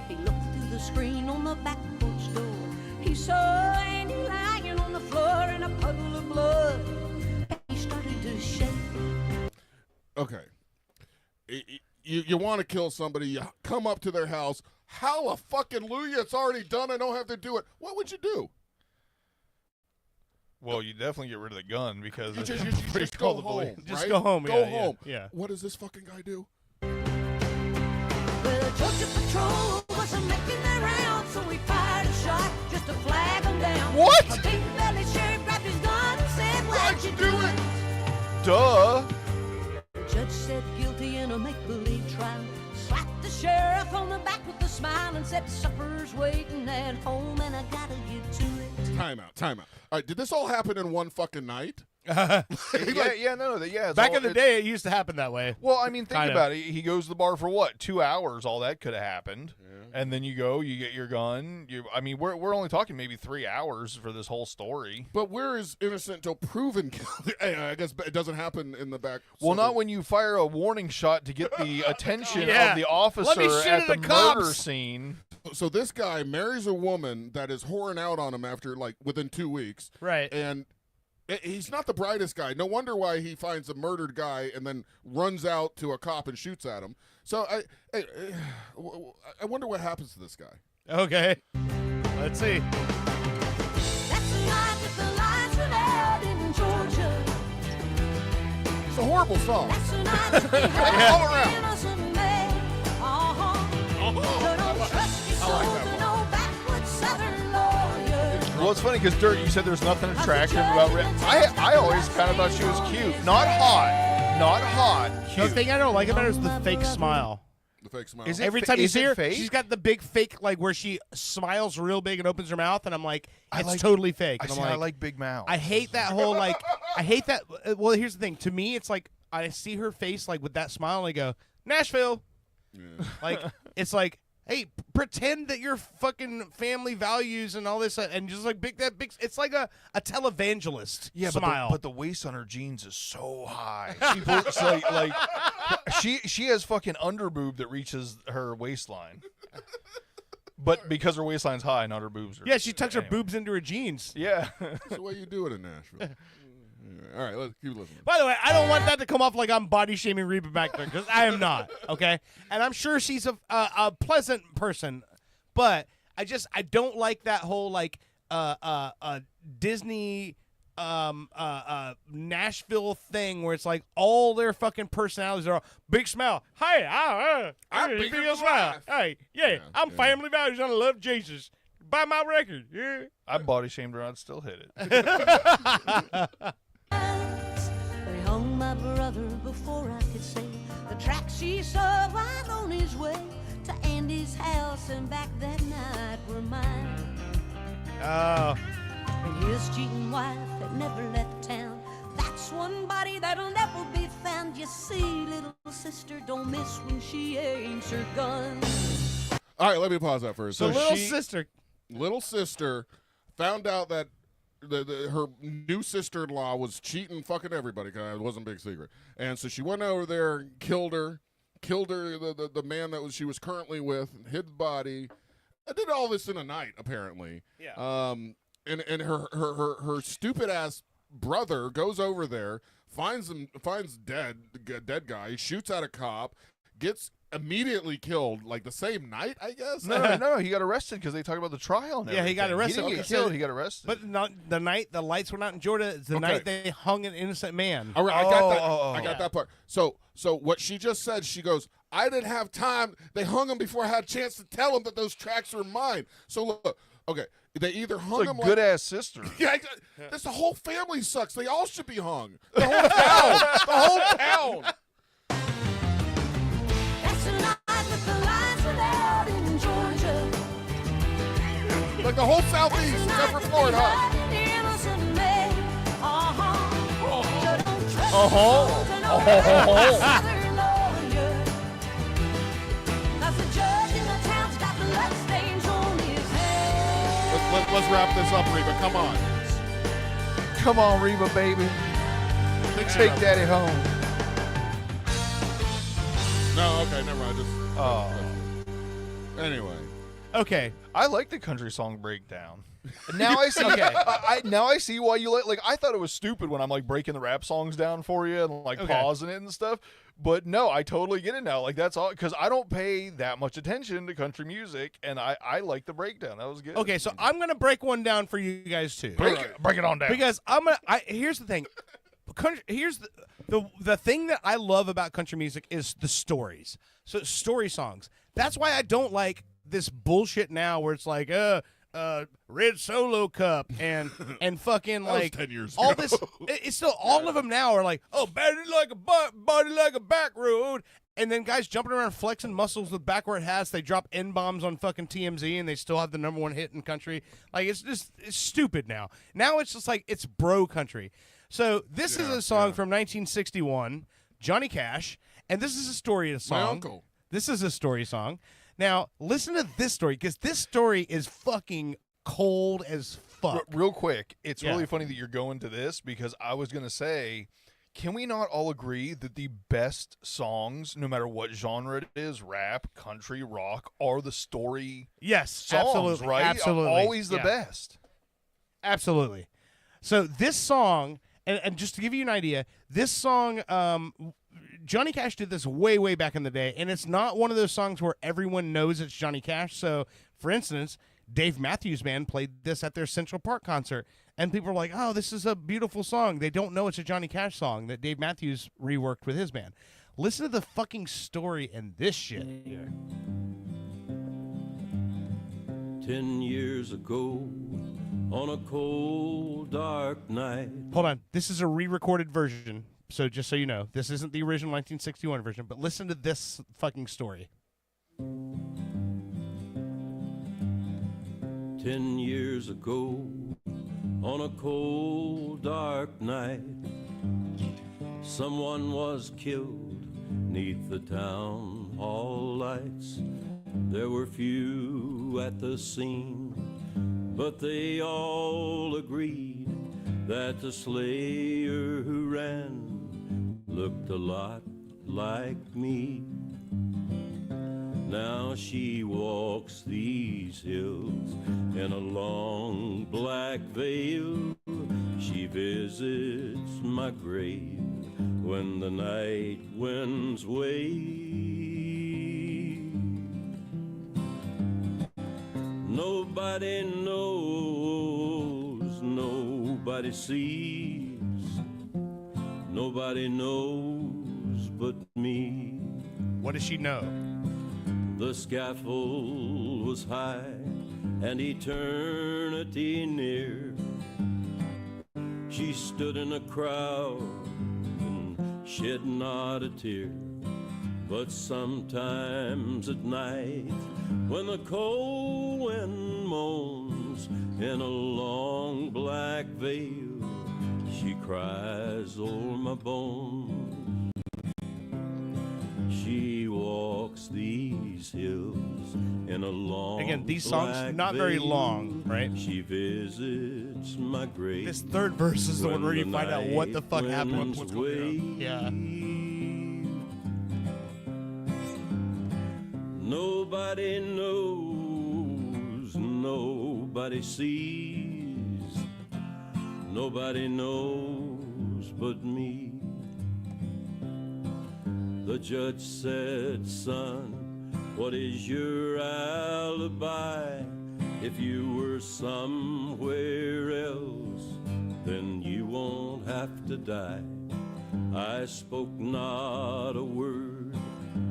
He looked through the screen on the back porch door. He saw Andy lying on the floor in a puddle of blood. He started to shake. Okay. You want to kill somebody, you come up to their house, hallelujah, it's already done, I don't have to do it. What would you do? Well, you definitely get rid of the gun because You it's just pretty go cool to home, believe. Just right? go home, Go yeah, home. yeah. What does this fucking guy do? Well, the Georgia Patrol wasn't making their rounds, so he fired a shot just to flag them down. What? A big belly sheriff grabbed his gun and said, why'd you do it? Duh. The judge said guilty in a make-believe trial. Slapped the sheriff on the back with a smile and said, supper's waiting at home and I gotta get to it. Time out. All right, did this all happen in one fucking night? Yeah. It's Back all- in the day, it used to happen that way. Well, I mean, think Kind of. about it. He goes to the bar for what? 2 hours. All that could have happened. And then you go, you get your gun. We're only talking maybe 3 hours for this whole story. But where is innocent till proven guilty? I guess it doesn't happen in the back. Well, not when you fire a warning shot to get the attention Yeah. of the officer Let me shoot at at the the cops. murder scene. So this guy marries a woman that is whoring out on him after within 2 weeks. Right. And he's not the brightest guy. No wonder why he finds a murdered guy and then runs out to a cop and shoots at him. So I wonder what happens to this guy. Okay. Let's see. That's the night that the lights went out in Georgia. It's a horrible song. That's the night that they All hurt around. innocent men. But don't trust your soul to no backwoods southern lawyer. Well, it's funny because Dirt, you said there's nothing attractive about Rick. I always kind of thought she was cute. Not hot, The cute. thing I don't like about her is the fake smile. The fake smile. Is it Every fa- time you is see it her, fake? she's got the big fake, like where she smiles real big and opens her mouth, and I'm like, I it's like- totally fake. I And see, I'm I like big mouth. I hate that whole I hate that. Well, here's the thing. To me, it's like I see her face like with that smile, and I go, Nashville. Like, it's like, hey, pretend that your fucking family values and all this, and just like it's like a televangelist smile. But the waist on her jeans is so high. She looks like she has fucking underboob that reaches her waistline. But because her waistline's high, not her boobs. Yeah, she tucks her boobs into her jeans. Yeah. That's the way you do it in Nashville. All right, let's keep listening. By the way, I don't want that to come off like I'm body shaming Reba back there, because I am not. Okay, and I'm sure she's a pleasant person, but I don't like that whole like Disney Nashville thing where it's like all their fucking personalities are all big smile. Hey, I'm big smile. Hey, I'm family values and I love Jesus. Buy my record. Yeah, I body shamed her. I'd still hit it. They hung my brother before I could say the tracks he saw while on his way to Andy's house, and back that night were mine. Oh. And his cheating wife had never left town. That's one body that'll never be found. You see, little sister don't miss when she aims her gun. All right, let me pause that first. So little sister found out that her new sister-in-law was cheating fucking everybody, because it wasn't a big secret. And so she went over there and killed her, the man that she was currently with, and hid the body. I did all this in a night, apparently. Yeah. And her stupid ass brother goes over there, finds dead guy, shoots at a cop, gets immediately killed like the same night, I guess. No, he got arrested because they talked about the trial. And he got arrested. He didn't get killed. He got arrested. But not the night the lights went out in Georgia. It's the night they hung an innocent man. All right, I got that part. So what she just said, she goes, I didn't have time. They hung him before I had a chance to tell him that those tracks were mine. So look, okay, they either hung it's him a good ass sister. Yeah, this the whole family sucks. They all should be hung. The whole town. The whole town. That's the night that the lights went out in Georgia. Like the whole southeast, except for Florida. Let's wrap this up, Reba. Come on. Come on, Reba, baby. Take daddy home. No, okay, never mind. Anyway. Okay. I like the country song breakdown. Now I see. Now I see why you like. I thought it was stupid when I'm like breaking the rap songs down for you and like pausing it and stuff. But no, I totally get it now. Like that's all because I don't pay that much attention to country music, and I like the breakdown. That was good. Okay, so I'm gonna break one down for you guys too. Break it on down. Because here's the thing. Here's the thing that I love about country music is the stories. So story songs. That's why I don't like this bullshit now where it's like Red Solo Cup and fucking That was like 10 years all ago. this. It's still all of them now are like, oh, body like a back road. And then guys jumping around flexing muscles with backward hats. They drop N-bombs on fucking TMZ and they still have the #1 hit in country. Like it's stupid now. Now it's just like it's bro country. So this is a song from 1961, Johnny Cash, and this is a story song. My uncle. This is a story song. Now, listen to this story, because this story is fucking cold as fuck. Real quick, it's really funny that you're going to this, because I was going to say, can we not all agree that the best songs, no matter what genre it is, rap, country, rock, are the story songs, absolutely, right? absolutely. Always the best. Absolutely. So this song, and just to give you an idea, this song, Johnny Cash did this way, way back in the day, and it's not one of those songs where everyone knows it's Johnny Cash. So, for instance, Dave Matthews Band played this at their Central Park concert, and people are like, oh, this is a beautiful song. They don't know it's a Johnny Cash song that Dave Matthews reworked with his band. Listen to the fucking story in this shit. 10 years ago, on a cold, dark night. Hold on. This is a re-recorded version. So just so you know, this isn't the original 1961 version, but listen to this fucking story. 10 years ago, on a cold, dark night, someone was killed 'neath the town hall lights. There were few at the scene, but they all agreed that the slayer who ran looked a lot like me. Now she walks these hills in a long black veil. She visits my grave when the night winds wave. Nobody knows, nobody sees, nobody knows but me. What does she know? The scaffold was high and eternity near. She stood in a crowd and shed not a tear. But sometimes at night, when the cold wind moans in a long black veil, she cries o'er my bones. She walks these hills in a long Again, these songs not very long, right? She visits my grave. This third verse is the one where you find out what the fuck happened. What's going on. Yeah. Nobody knows, nobody sees, nobody knows but me. The judge said, son, what is your alibi? If you were somewhere else, then you won't have to die. I spoke not a word,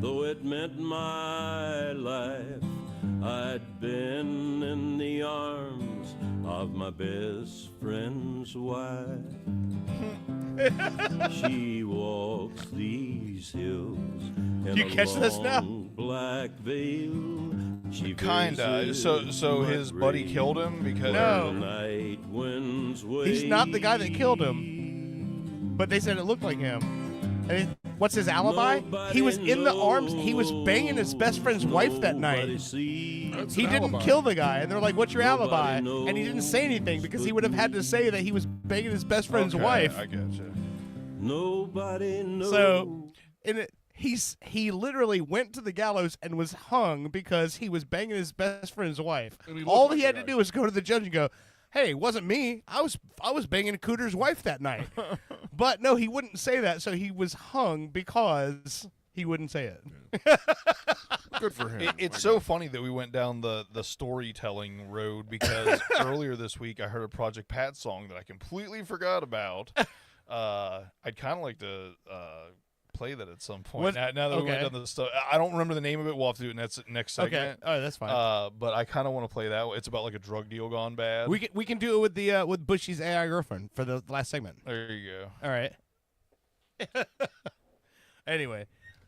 though it meant my life. I'd been in the arms of my best friend's wife. She walks these hills in You a catch this now? long black veil. She Kinda. So his buddy killed him because No. the night winds wave. He's not the guy that killed him, but they said it looked like him. And what's his alibi? He was in the arms. He was banging his best friend's wife that night. He didn't kill the guy, and they're like, "What's your alibi?" And he didn't say anything because he would have had to say that he was banging his best friend's wife. I gotcha. Nobody knows. So, he literally went to the gallows and was hung because he was banging his best friend's wife. All he had to do was go to the judge and go, "Hey, it wasn't me. I was banging Cooter's wife that night." But no, he wouldn't say that, so he was hung because he wouldn't say it. Good for him. It's so funny that we went down the storytelling road because earlier this week I heard a Project Pat song that I completely forgot about. I'd kind of like to play that at some point. Now that we went down the stuff, I don't remember the name of it. We'll have to do it next segment. Okay, that's fine. But I kind of want to play that. It's about like a drug deal gone bad. We can do it with the with Bushy's AI girlfriend for the last segment. There you go. All right. Anyway,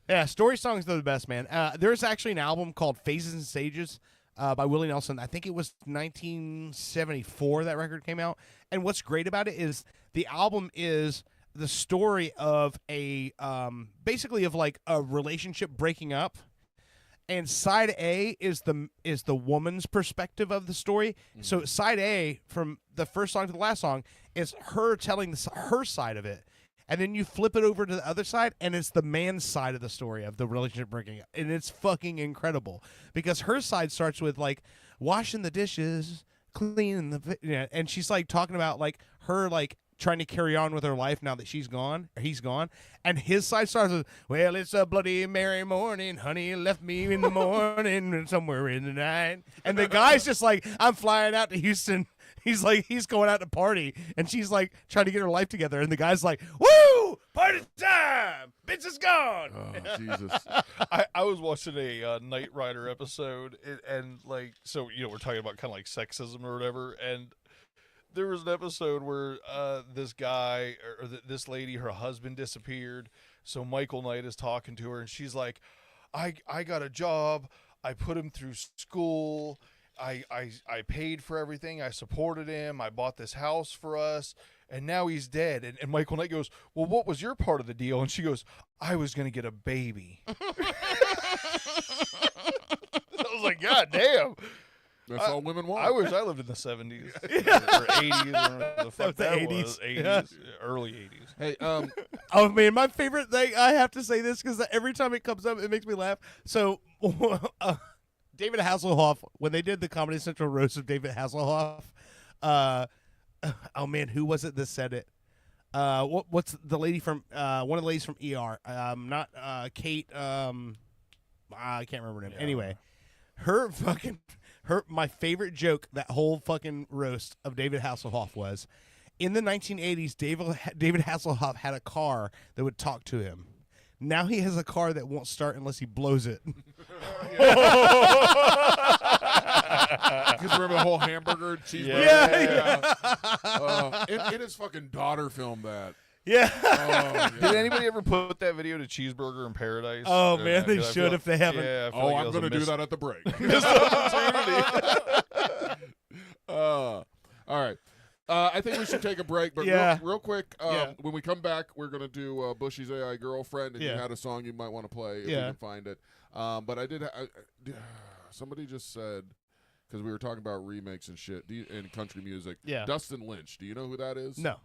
yeah, story songs are the best, man. There's actually an album called Phases and Stages by Willie Nelson. I think it was 1974 that record came out. And what's great about it is the album is the story of a basically of like a relationship breaking up. And side A is the woman's perspective of the story. So side A, from the first song to the last song, is her telling her side of it. And then you flip it over to the other side, and it's the man's side of the story of the relationship breaking up. And it's fucking incredible. Because her side starts with, like, washing the dishes, cleaning the... and she's, like, talking about, like, her, like, trying to carry on with her life now that she's gone, or he's gone. And his side starts with, well, it's a bloody merry morning, honey left me in the morning, somewhere in the night. And the guy's just like, I'm flying out to Houston. He's like, he's going out to party, and she's like trying to get her life together. And the guy's like, woo, party time, bitch is gone. Oh, Jesus. I was watching a Knight Rider episode, and like, so, you know, we're talking about kind of like sexism or whatever, and there was an episode where this guy or this lady, her husband disappeared. So Michael Knight is talking to her, and she's like, I got a job. I put him through school. I paid for everything. I supported him. I bought this house for us. And now he's dead. And Michael Knight goes, well, what was your part of the deal? And she goes, I was going to get a baby. like, God damn. That's all women want. I wish I lived in the 70s or 80s. Or the fuck That was the 80s. 80s. 80s, early 80s. Hey, oh man, my favorite thing. I have to say this because every time it comes up, it makes me laugh. So, David Hasselhoff, when they did the Comedy Central roast of David Hasselhoff, oh man, who was it that said it? What's the lady from one of the ladies from ER? Not Kate. I can't remember her name. Anyway, my favorite joke that whole fucking roast of David Hasselhoff was, in the 1980s, David Hasselhoff had a car that would talk to him. Now he has a car that won't start unless he blows it. Because remember the whole hamburger, cheeseburger? Yeah. And his fucking daughter filmed that. Yeah. Did anybody ever put that video to Cheeseburger in Paradise? Oh, man, they should if they haven't. Yeah, I'm going to do that at the break. Missed opportunity. All right. I think we should take a break, but real quick, when we come back, we're going to do Bushy's AI Girlfriend, and you had a song you might want to play if we can find it. But I did somebody just said, because we were talking about remakes and shit and country music, Dustin Lynch. Do you know who that is? No.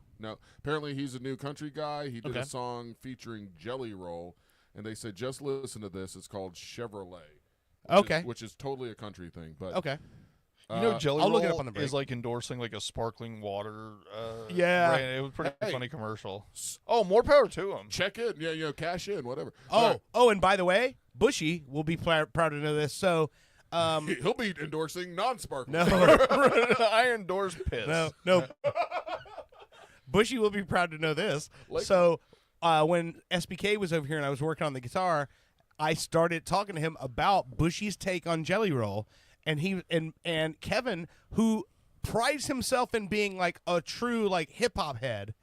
Apparently he's a new country guy. He did a song featuring Jelly Roll, and they said, just listen to this. It's called Chevrolet. Which is totally a country thing. But You know, Jelly I'll Roll look it up on the break. is like endorsing like a sparkling water. Yeah. brand. It was a pretty funny commercial. Oh, more power to him. Check in. Yeah, cash in, whatever. And by the way, Bushy will be proud to know this. So, he'll be endorsing non-sparkling. No. I endorse piss. No. Bushy will be proud to know this. So, when SBK was over here and I was working on the guitar, I started talking to him about Bushy's take on Jelly Roll, and he and Kevin, who prides himself in being like a true like hip hop head,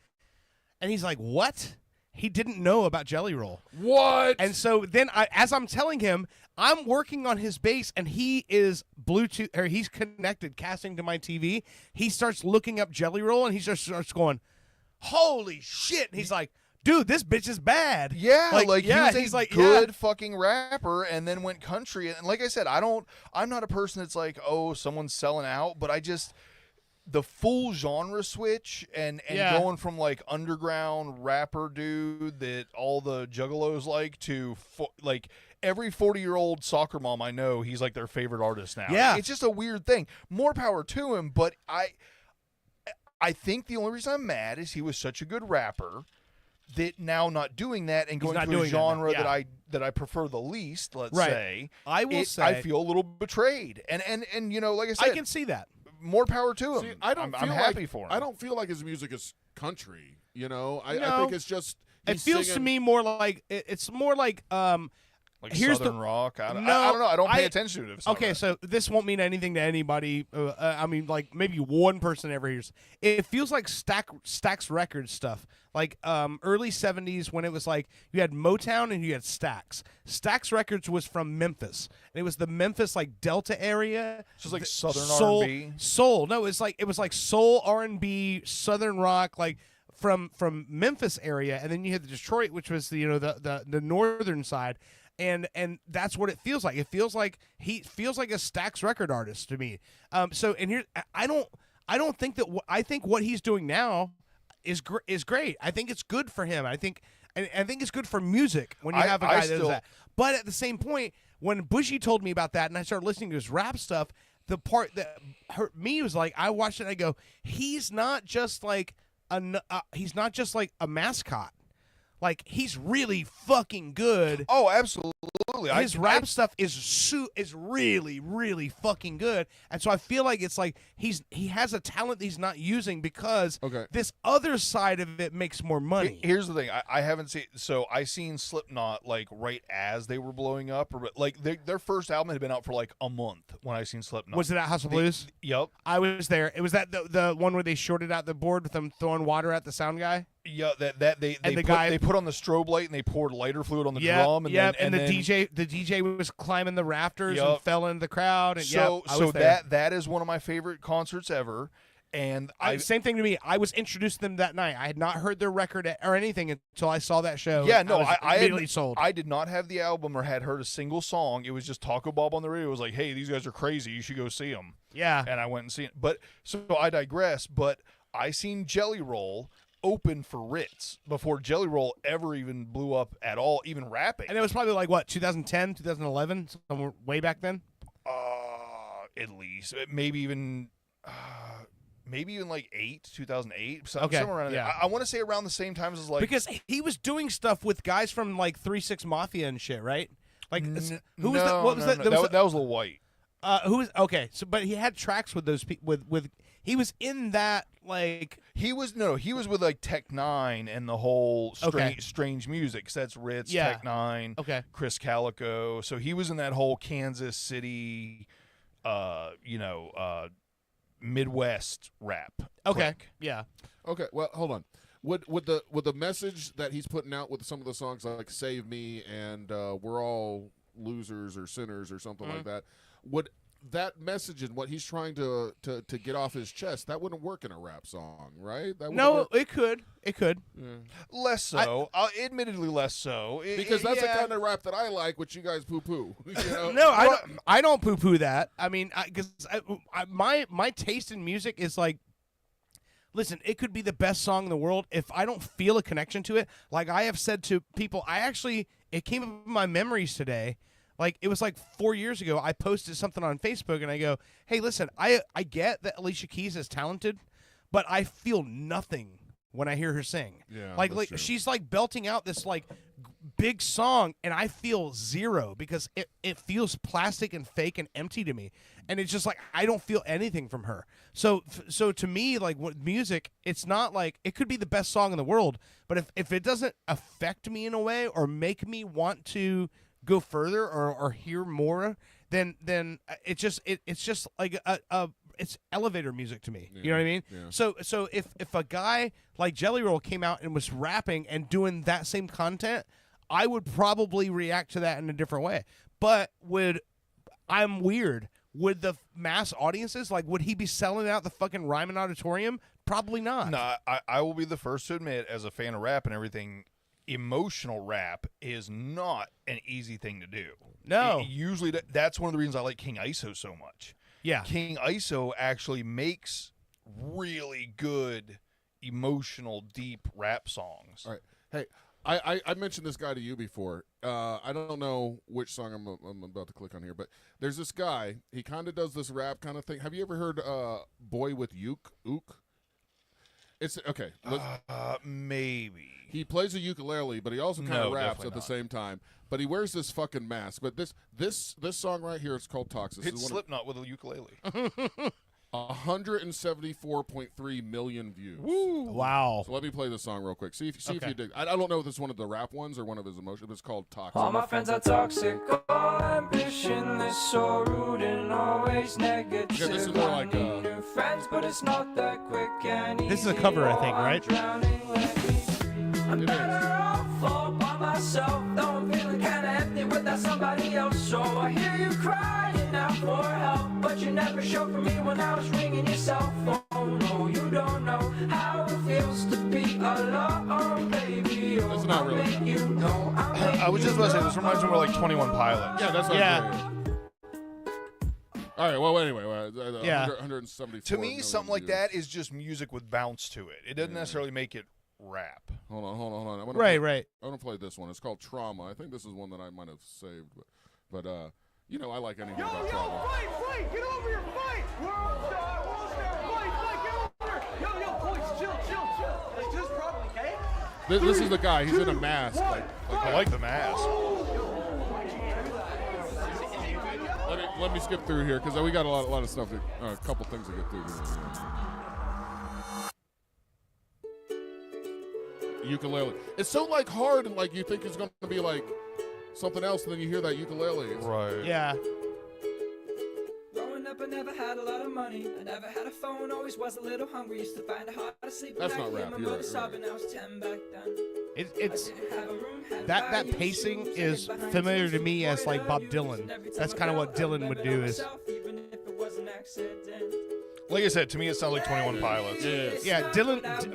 and he's like, "What?" He didn't know about Jelly Roll. What? And so then, as I'm telling him, I'm working on his bass, and he is Bluetooth, or he's connected, casting to my TV. He starts looking up Jelly Roll, and he just starts going, "Holy shit!" And he's like, "Dude, this bitch is bad." Yeah, he's a like, good fucking rapper, and then went country. And like I said, I'm not a person that's like, oh, someone's selling out, but the full genre switch and going from like underground rapper dude that all the juggalos like to like every 40-year-old soccer mom I know, he's like their favorite artist now. Yeah. It's just a weird thing. More power to him, but I think the only reason I'm mad is he was such a good rapper that now not doing that and going to a genre that I prefer the least, let's say. I will say I feel a little betrayed. And you know, like I said, I can see that. More power to him. See, I'm happy for him. I don't feel like his music is country. You know, I think it's just. It feels to me more like it's more like like here's Southern rock. I don't know. I don't pay attention to it. Okay, so this won't mean anything to anybody. I mean, like maybe one person ever hears. It feels like Stax Records stuff, like early '70s when it was like you had Motown and you had Stax. Stax Records was from Memphis, and it was the Memphis like Delta area. So it's like Southern soul, R&B. Soul. No, it was like soul R&B, Southern rock, like from Memphis area, and then you had the Detroit, which was the northern side. And that's what it feels like. It feels like he feels like a Stax record artist to me. So here I don't think that I think what he's doing now is great. I think it's good for him. I think it's good for music when you have a guy that does that. But at the same point, when Bushy told me about that and I started listening to his rap stuff, the part that hurt me was like I watched it and I go, he's not just like a mascot. Like, he's really fucking good. Oh, absolutely. His rap stuff is really, really fucking good. And so I feel like it's like he has a talent that he's not using because this other side of it makes more money. Here's the thing. I haven't seen... So, I seen Slipknot, like, right as they were blowing up. Or like, their first album had been out for, like, a month when I seen Slipknot. Was it at House of Blues? Yep. I was there. It was that the one where they shorted out the board with them throwing water at the sound guy? Yeah, they put on the strobe light and they poured lighter fluid on the drum. And the DJ was climbing the rafters and fell into the crowd. And that is one of my favorite concerts ever. And same thing to me. I was introduced to them that night. I had not heard their record or anything until I saw that show. Yeah, no, I immediately had, sold. I did not have the album or had heard a single song. It was just Taco Bob on the radio. It was like, hey, these guys are crazy. You should go see them. Yeah. And I went and seen it. But so I digress. But I seen Jelly Roll open for Ritz before Jelly Roll ever even blew up at all, even rapping. And it was probably like, what, 2010, 2011? Somewhere way back then? At least. Maybe even like 2008. Okay, Somewhere around yeah. there. I want to say around the same time as like. Because he was doing stuff with guys from like 3-6 Mafia and shit, right? Like who was that? What was that? That was Lil White. Who was okay? So, but he had tracks with those people. With he was in that like he was with like Tech Nine and the whole strange music. 'Cause that's Ritz, Yeah. Tech Nine, Chris Calico. So he was in that whole Kansas City, Midwest rap. clique. Yeah. Okay. Well, hold on. Would the message that he's putting out with some of the songs like "Save Me" and "We're All Losers" or "Sinners" or something like that, would that message and what he's trying to get off his chest, that wouldn't work in a rap song, right? That No, work. it could. It could. Less so. Admittedly less so. Because that's the kind of rap that I like, which you guys poo-poo. You know? No, I don't poo-poo that. I mean, because my taste in music is like, listen, it could be the best song in the world. If I don't feel a connection to it, like I have said to people, it came up in my memories today. Like, it was like 4 years ago, I posted something on Facebook, and I go, hey, listen, I get that Alicia Keys is talented, but I feel nothing when I hear her sing. Yeah, like that's true. she's like belting out this like big song, and I feel zero because it feels plastic and fake and empty to me, and it's just like I don't feel anything from her. So to me, like with music, it's not like it could be the best song in the world, but if it doesn't affect me in a way or make me want to go further or hear more, then it's just like it's elevator music to me. You know what I mean? Yeah. So if a guy like Jelly Roll came out and was rapping and doing that same content, I would probably react to that in a different way. But I'm weird. Would the mass audiences, like, would he be selling out the fucking Ryman Auditorium? Probably not. No, I will be the first to admit, as a fan of rap and everything, emotional rap is not an easy thing to do. No. Usually that's one of the reasons I like King ISO so much. Yeah. King ISO actually makes really good, emotional, deep rap songs. All right. Hey, I mentioned this guy to you before. I don't know which song I'm about to click on here, but there's this guy. He kind of does this rap kind of thing. Have you ever heard Boy with Ook? It's okay. Maybe. He plays a ukulele, but he also kind of raps definitely at the not. same time. But he wears this fucking mask. But this song right here, it's called Toxic. Hit Slipknot with a ukulele. 174.3 million views. Woo! Wow. So let me play this song real quick. See if Okay. you dig. I don't know if this is one of the rap ones or one of his emotions, but it's called Toxic. All my friends are toxic, all ambitionless, so rude and always negative. Yeah, this is more like new friends, but it's not that quick and This is a cover, I think, right? I'm better off all by myself, though I'm feeling kinda empty without somebody else. So I hear you crying out for help, but you never showed for me when I was ringing your cell phone. No, you don't know how it feels to be alone, baby. Oh, That's not really. I'll make you know, I'll make I was just you about to say, this reminds me more like 21 Pilots. Yeah, that's what I'm saying. All right. Well, anyway, Yeah. 174. To me, million something like views. that is just music with bounce to it. It doesn't necessarily make it rap. Hold on. I'm Right. gonna play this one. It's called Trauma. I think this is one that I might have saved, but I like anything about Trauma. Fight! Get over here, fight! We're all star, fight! Get over here! Yo, boys, chill. Let's do this properly, okay? This is the guy. He's in a mask. I like the mask. Let me skip through here because we got a lot of stuff. A couple things to get through here. Ukulele. It's so like hard and like you think it's going to be like something else, and then you hear that ukulele. Right. Yeah. Growing up, I never had a lot of money. I never had a phone, always was a little hungry. Used to find it hard to sleep. That's when I not could hear rap, my you're mother right, sobbing. I was 10 back then. It's I didn't have a room, had that value, pacing shoes, is and behind familiar closed to me doors, as like Bob I Dylan. used every time That's I kind of fell, what Dylan I would blame it do on is myself, even if it was an accident. Like I said, to me, it sounds like 21 Pilots. Yeah,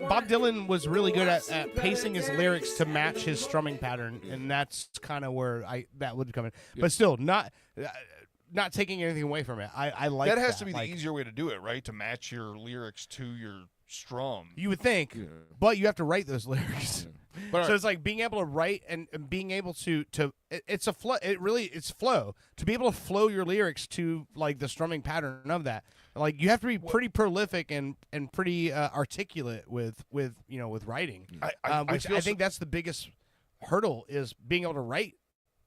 Bob Dylan was really good at pacing his lyrics to match his strumming pattern, and that's kind of where that would come in. But still, not taking anything away from it. I like that. That has to be the easier way to do it, right? To match your lyrics to your strum. You would think, but you have to write those lyrics. But so it's like being able to write and being able to it's a flow. It's flow to be able to flow your lyrics to like the strumming pattern of that. Like you have to be pretty prolific and pretty articulate with writing. Which I think that's the biggest hurdle is being able to write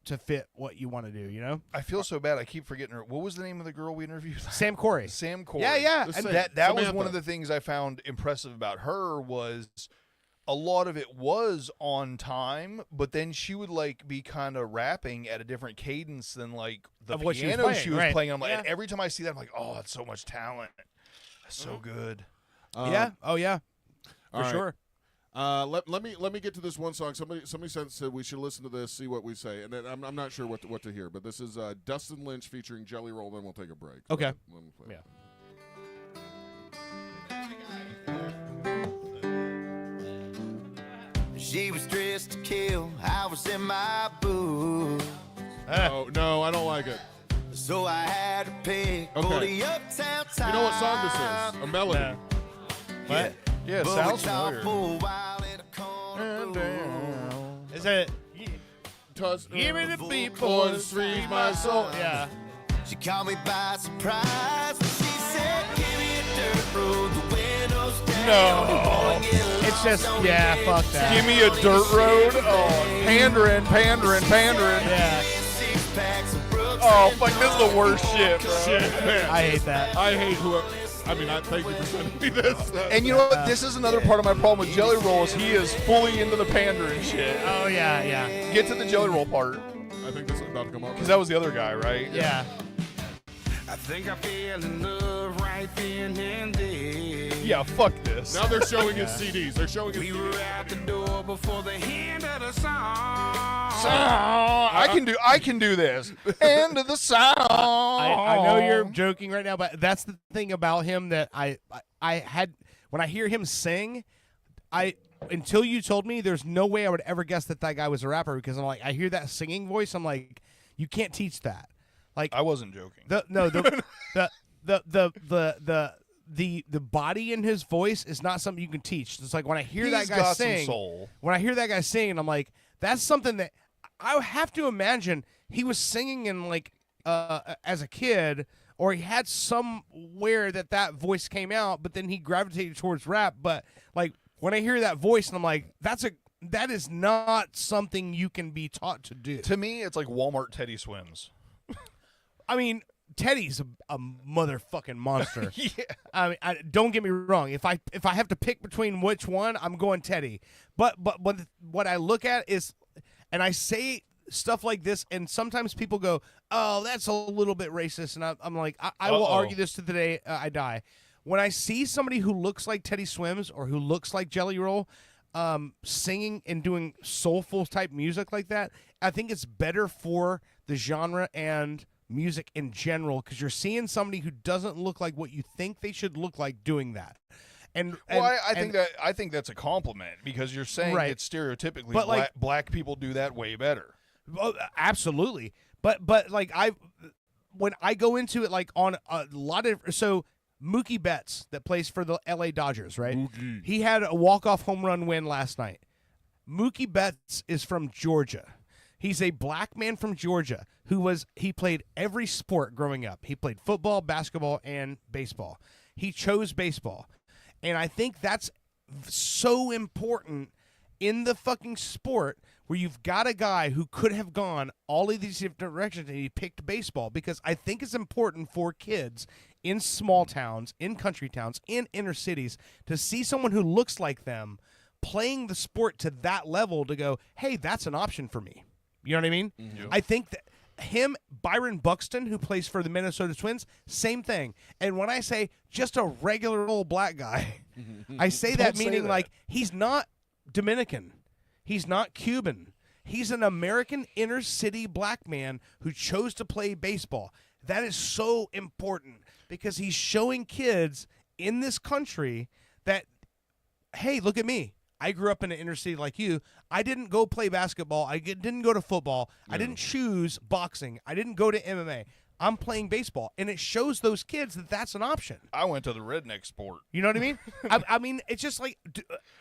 to fit what you want to do. You know, I feel so bad. I keep forgetting her. What was the name of the girl we interviewed? Sam Corey. Sam Corey. Yeah. And that was one of the things I found impressive about her was a lot of it was on time, but then she would like be kind of rapping at a different cadence than like the piano she was playing. I'm like, and every time I see that, I'm like, oh, that's so much talent. That's so good. Yeah. Oh yeah. For sure. Let me get to this one song. Somebody said we should listen to this, see what we say, and then I'm not sure what to hear. But this is Dustin Lynch featuring Jelly Roll. Then we'll take a break. Okay. Let me play it. She was dressed to kill. I was in my boots. Oh no, I don't like it. So I had to pick for the uptown time. You know what song this is? A melody. What? Yeah, it sounds familiar. Is it? Give me the beat, boys, freeze my soul. Yeah. She caught me by surprise when she said, "Give me a dirt road, the windows down." No. It's just fuck that. Give me a dirt road. Oh, pandering. Yeah. Oh, fuck, this is the worst shit, bro. Man. I hate that. I hate whoever. I mean, thank you for sending me this. And you know what? This is another part of my problem with Jelly Roll is he is fully into the pandering shit. Oh, yeah. Get to the Jelly Roll part. I think this is about to come up. Because that was the other guy, right? Yeah. I think I fell in love right then and there. Yeah, fuck this. Now they're showing his CDs. They're showing his We were at the door before the end of the song. I can do this. End of the song. I know you're joking right now, but that's the thing about him that I had when I hear him sing, until you told me, there's no way I would ever guess that guy was a rapper because I'm like, I hear that singing voice, I'm like, you can't teach that. Like I wasn't joking. The body in his voice is not something you can teach. It's like when I hear that guy got sing, some soul. when I hear that guy sing, I'm like, that's something that I have to imagine he was singing in like as a kid, or he had somewhere that voice came out, but then he gravitated towards rap. But like when I hear that voice, and I'm like, that is not something you can be taught to do. To me, it's like Walmart Teddy Swims. I mean, Teddy's a motherfucking monster. Yeah. I mean, don't get me wrong. If I have to pick between which one, I'm going Teddy. But what I look at is, and I say stuff like this, and sometimes people go, "Oh, that's a little bit racist," and I'm like, I will argue this to the day I die. When I see somebody who looks like Teddy Swims or who looks like Jelly Roll, singing and doing soulful type music like that, I think it's better for the genre and music in general because you're seeing somebody who doesn't look like what you think they should look like doing that. I think that's a compliment because you're saying it's stereotypically but black people do that way better. Well, absolutely. But like when I go into it like on a lot of Mookie Betts that plays for the LA Dodgers, right? Mookie. He had a walk-off home run win last night. Mookie Betts is from Georgia. He's a black man from Georgia he played every sport growing up. He played football, basketball, and baseball. He chose baseball. And I think that's so important in the fucking sport where you've got a guy who could have gone all of these different directions and he picked baseball because I think it's important for kids in small towns, in country towns, in inner cities to see someone who looks like them playing the sport to that level to go, hey, that's an option for me. You know what I mean? Mm-hmm. I think that Byron Buxton, who plays for the Minnesota Twins, same thing. And when I say just a regular old black guy, I say that meaning like he's not Dominican. He's not Cuban. He's an American inner city black man who chose to play baseball. That is so important because he's showing kids in this country that, hey, look at me. I grew up in an inner city like you. I didn't go play basketball. Didn't go to football. I didn't choose boxing. I didn't go to MMA. I'm playing baseball, and it shows those kids that that's an option. I went to the redneck sport. You know what I mean? I mean, it's just like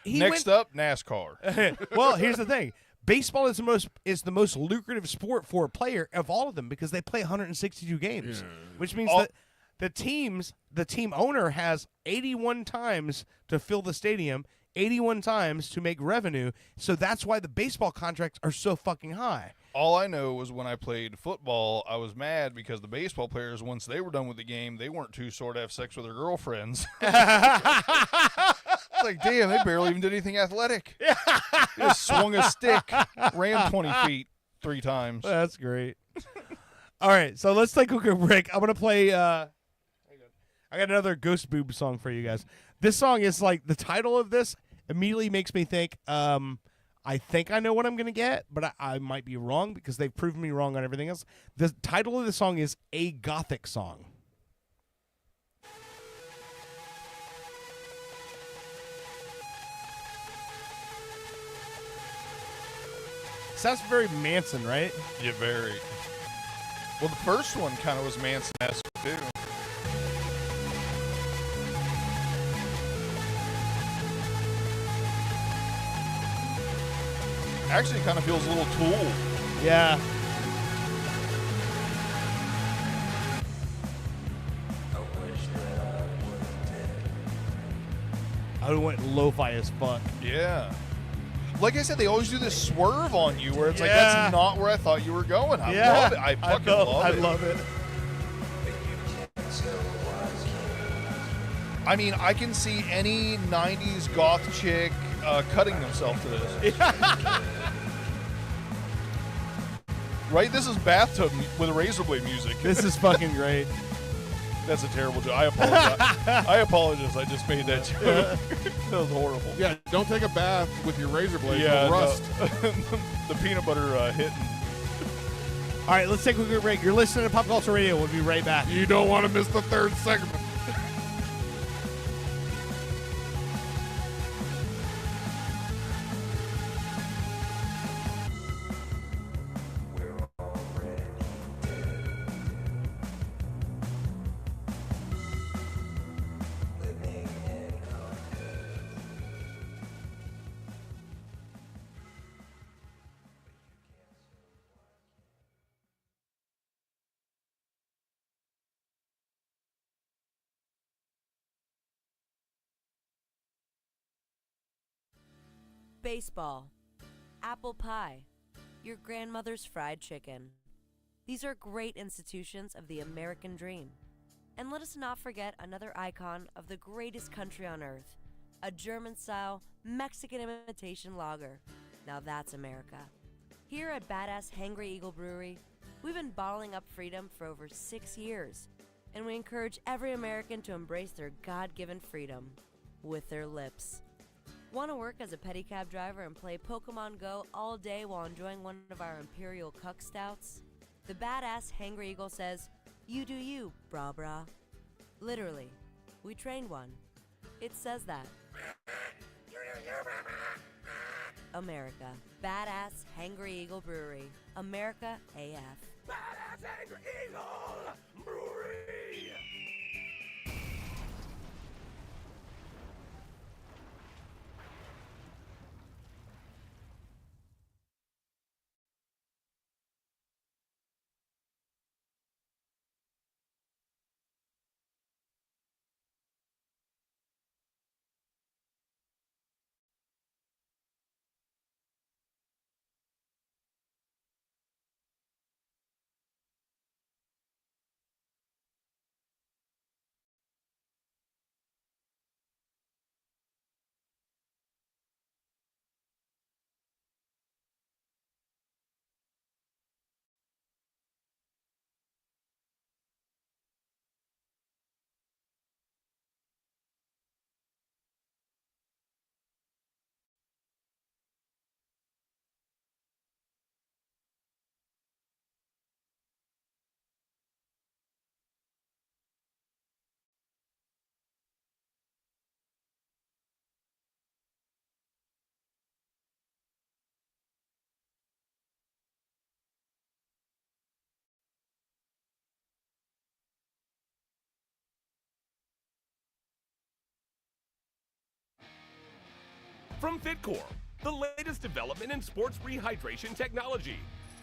Next up, NASCAR. Well, here's the thing: baseball is the most lucrative sport for a player of all of them because they play 162 games, which means that the team owner has 81 times to fill the stadium, 81 times to make revenue. So that's why the baseball contracts are so fucking high. All I know was when I played football, I was mad because the baseball players, once they were done with the game, they weren't too sore to have sex with their girlfriends. It's like, damn, they barely even did anything athletic. They just swung a stick, ran 20 feet 3 times. That's great. All right, so let's take a quick break. I'm going to play I got another Ghost Boob song for you guys. This song is like, the title of this immediately makes me think, I think I know what I'm going to get, but I might be wrong because they've proven me wrong on everything else. The title of the song is A Gothic Song. Sounds very Manson, right? Yeah, very. Well, the first one kind of was Manson-esque, too. Actually, kind of feels a little Tool. Yeah. I went lo-fi as fuck. Yeah. Like I said, they always do this swerve on you where it's like, that's not where I thought you were going. I love it. I fucking love it. I love it. I mean, I can see any 90s goth chick cutting themselves to this. Right? This is bathtub with razor blade music. This is fucking great. That's a terrible joke. I apologize. I apologize. I just made that joke. That was horrible. Yeah, don't take a bath with your razor blade. Yeah, It'll rust. The peanut butter hitting. All right, let's take a quick break. You're listening to Pop Culture Radio. We'll be right back. You don't want to miss the third segment. Baseball, apple pie, your grandmother's fried chicken. These are great institutions of the American dream. And let us not forget another icon of the greatest country on earth, a German-style Mexican imitation lager. Now that's America. Here at Badass Hangry Eagle Brewery, we've been bottling up freedom for over 6 years, and we encourage every American to embrace their God-given freedom with their lips. Want to work as a pedicab driver and play Pokemon Go all day while enjoying one of our Imperial Cuck Stouts? The Badass Hangry Eagle says, "You do you, brah brah." Literally, we trained one. It says that. America. Badass Hangry Eagle Brewery. America AF. Badass Hangry Eagle Brewery! From Fitcore, the latest development in sports rehydration technology.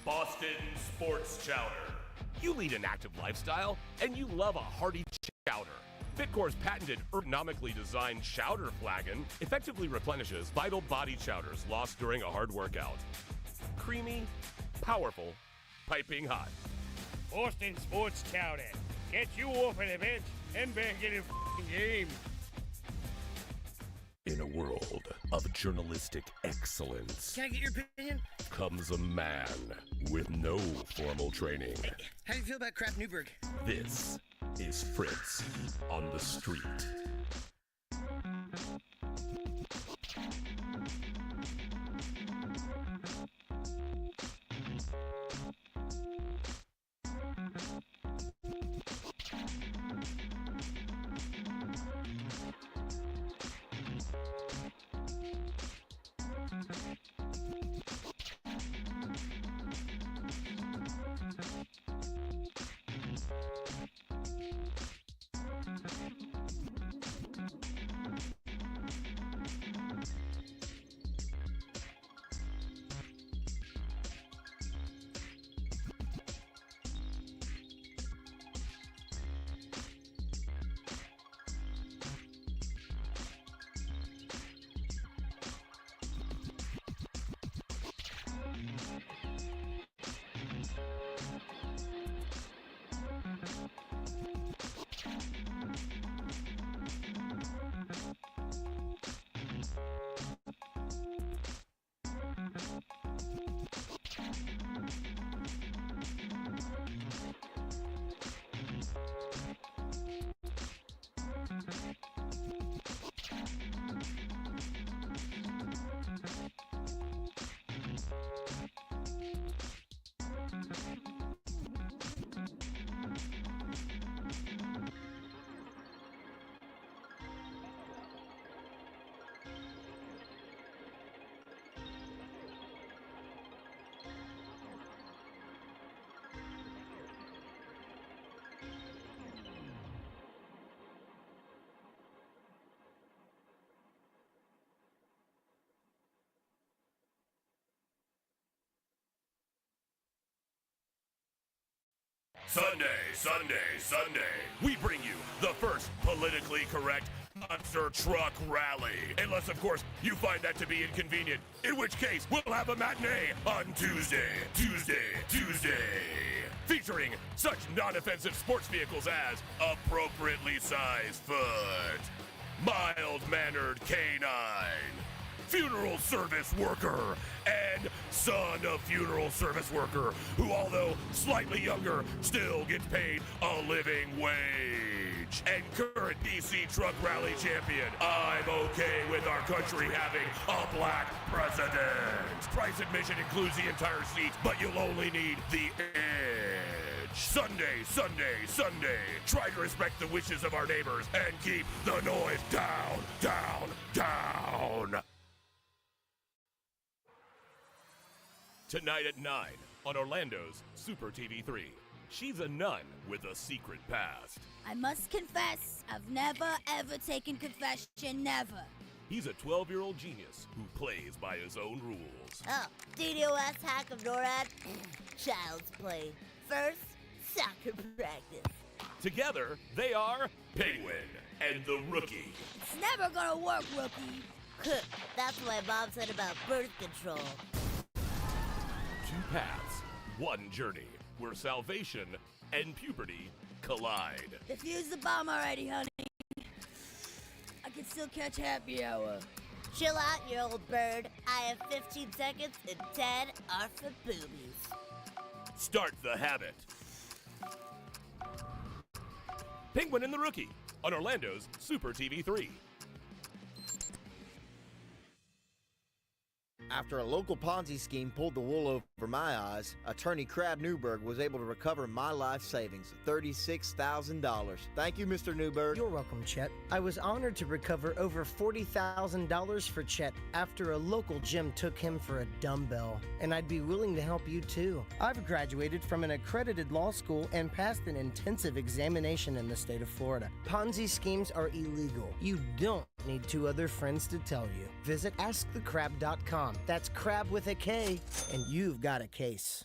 Boston Sports Chowder. You lead an active lifestyle, and you love a hearty chowder. Fitcore's patented ergonomically designed chowder flagon effectively replenishes vital body chowders lost during a hard workout. Creamy, powerful, piping hot. Boston Sports Chowder. Get you off of the bench and back in the f***ing game. In a world of journalistic excellence Can I get your opinion? comes a man with no formal training. How do you feel about Kraft Newberg? This is Fritz on the Street. Sunday, we bring you the first politically correct monster truck rally. Unless, of course, you find that to be inconvenient, in which case we'll have a matinee on Tuesday. Featuring such non-offensive sports vehicles as appropriately sized foot, mild-mannered canine, funeral service worker, and son of funeral service worker, who, although slightly younger, still gets paid a living wage. And current DC Truck Rally champion, I'm okay with our country having a black president. Price admission includes the entire seat, but you'll only need the edge. Sunday. Try to respect the wishes of our neighbors and keep the noise down. Tonight at 9 on Orlando's Super TV3. She's a nun with a secret past. I must confess, I've never ever taken confession, never. He's a 12-year-old genius who plays by his own rules. Oh, DDoS hack of NORAD? Child's play. First, soccer practice. Together, they are Penguin and the Rookie. It's never gonna work, Rookie. That's what my mom said about birth control. Two paths, one journey, where salvation and puberty collide. Defuse the bomb already, honey. I can still catch happy hour. Chill out, you old bird. I have 15 seconds and 10 are for boobies. Start the habit. Penguin and the Rookie on Orlando's Super TV3. After a local Ponzi scheme pulled the wool over my eyes, attorney Crab Newberg was able to recover my life savings, $36,000. Thank you, Mr. Newberg. You're welcome, Chet. I was honored to recover over $40,000 for Chet after a local gym took him for a dumbbell. And I'd be willing to help you too. I've graduated from an accredited law school and passed an intensive examination in the state of Florida. Ponzi schemes are illegal. You don't need two other friends to tell you. Visit AskTheCrab.com. That's crab with a K, and you've got a case.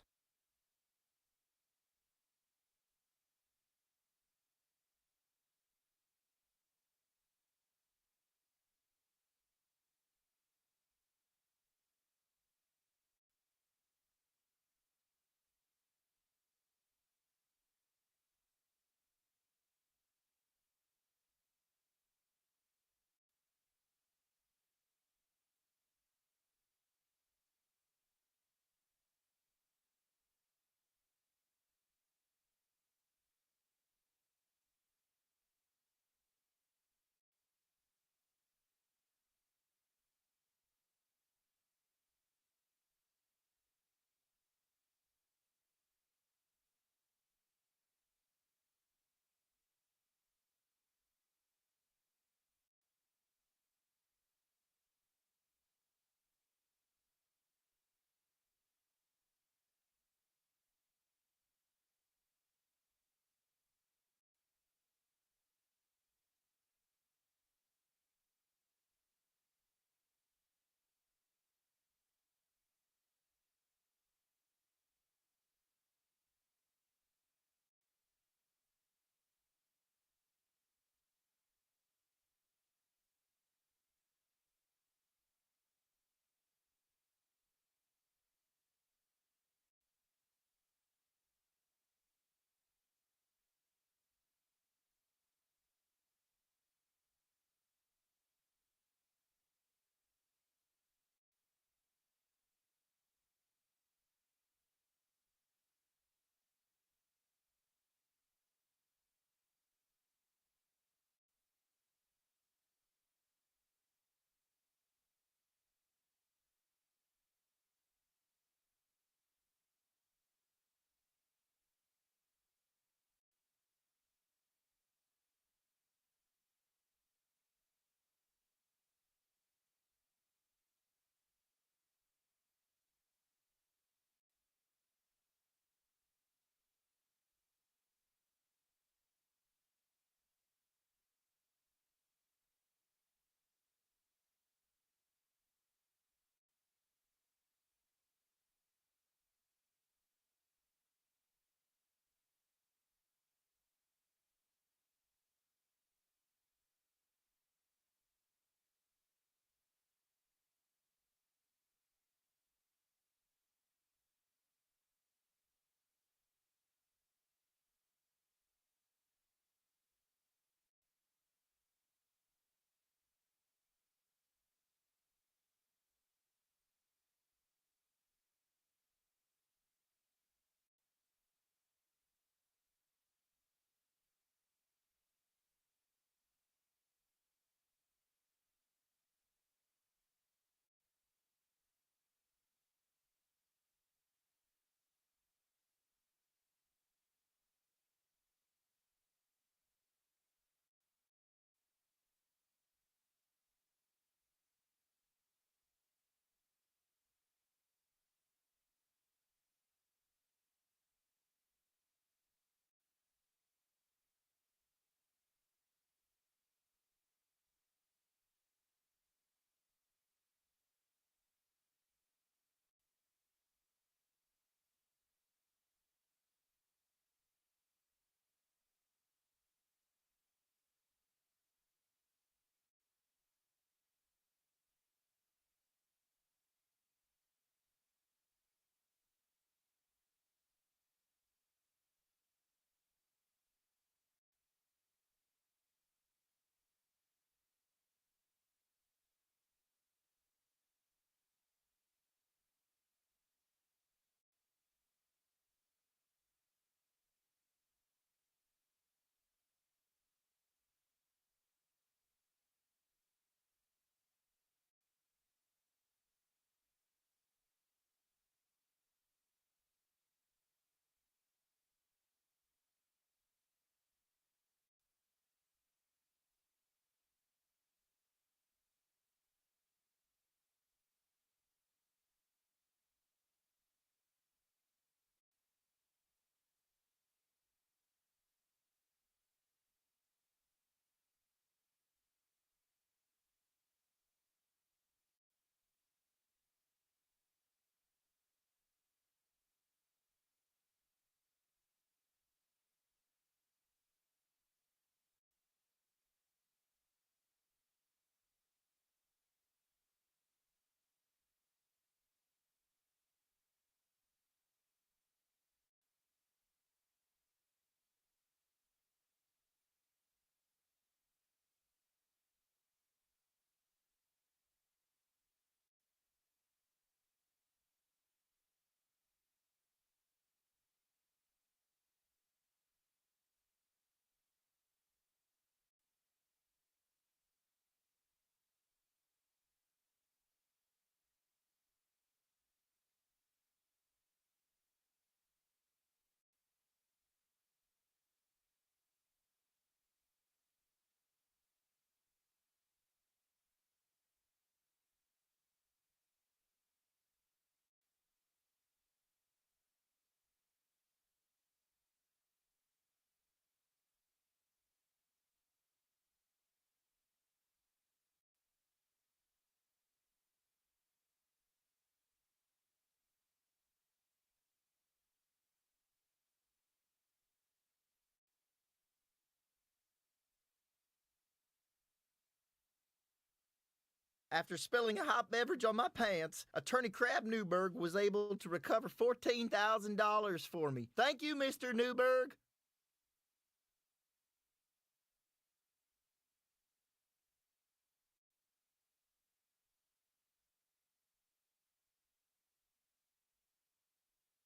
After spilling a hot beverage on my pants, Attorney Crab Newberg was able to recover $14,000 for me. Thank you, Mr. Newberg.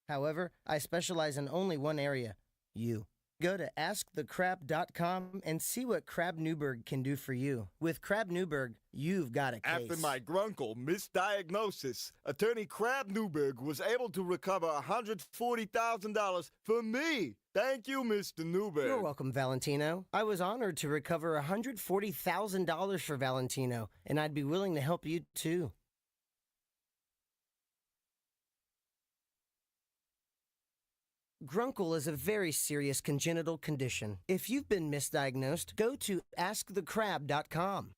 However, I specialize in only one area, you. Go to AskTheCrab.com and see what Crab Newberg can do for you. With Crab Newberg, you've got a case. After my grunkle misdiagnosis, Attorney Crab Newberg was able to recover $140,000 for me. Thank you, Mr. Newberg. You're welcome, Valentino. I was honored to recover $140,000 for Valentino, and I'd be willing to help you too. Grunkle is a very serious congenital condition. If you've been misdiagnosed, go to AskTheCrab.com.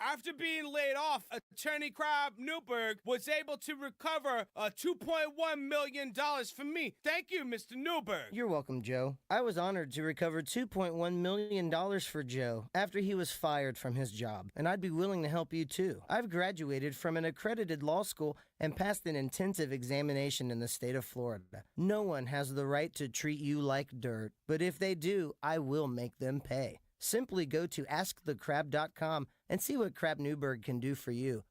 After being laid off, Attorney Crab Newberg was able to recover $2.1 million for me. Thank you, Mr. Newberg. You're welcome, Joe. I was honored to recover $2.1 million for Joe after he was fired from his job, and I'd be willing to help you too. I've graduated from an accredited law school and passed an intensive examination in the state of Florida. No one has the right to treat you like dirt, but if they do, I will make them pay. Simply go to AskTheCrab.com and see what Crab Newberg can do for you.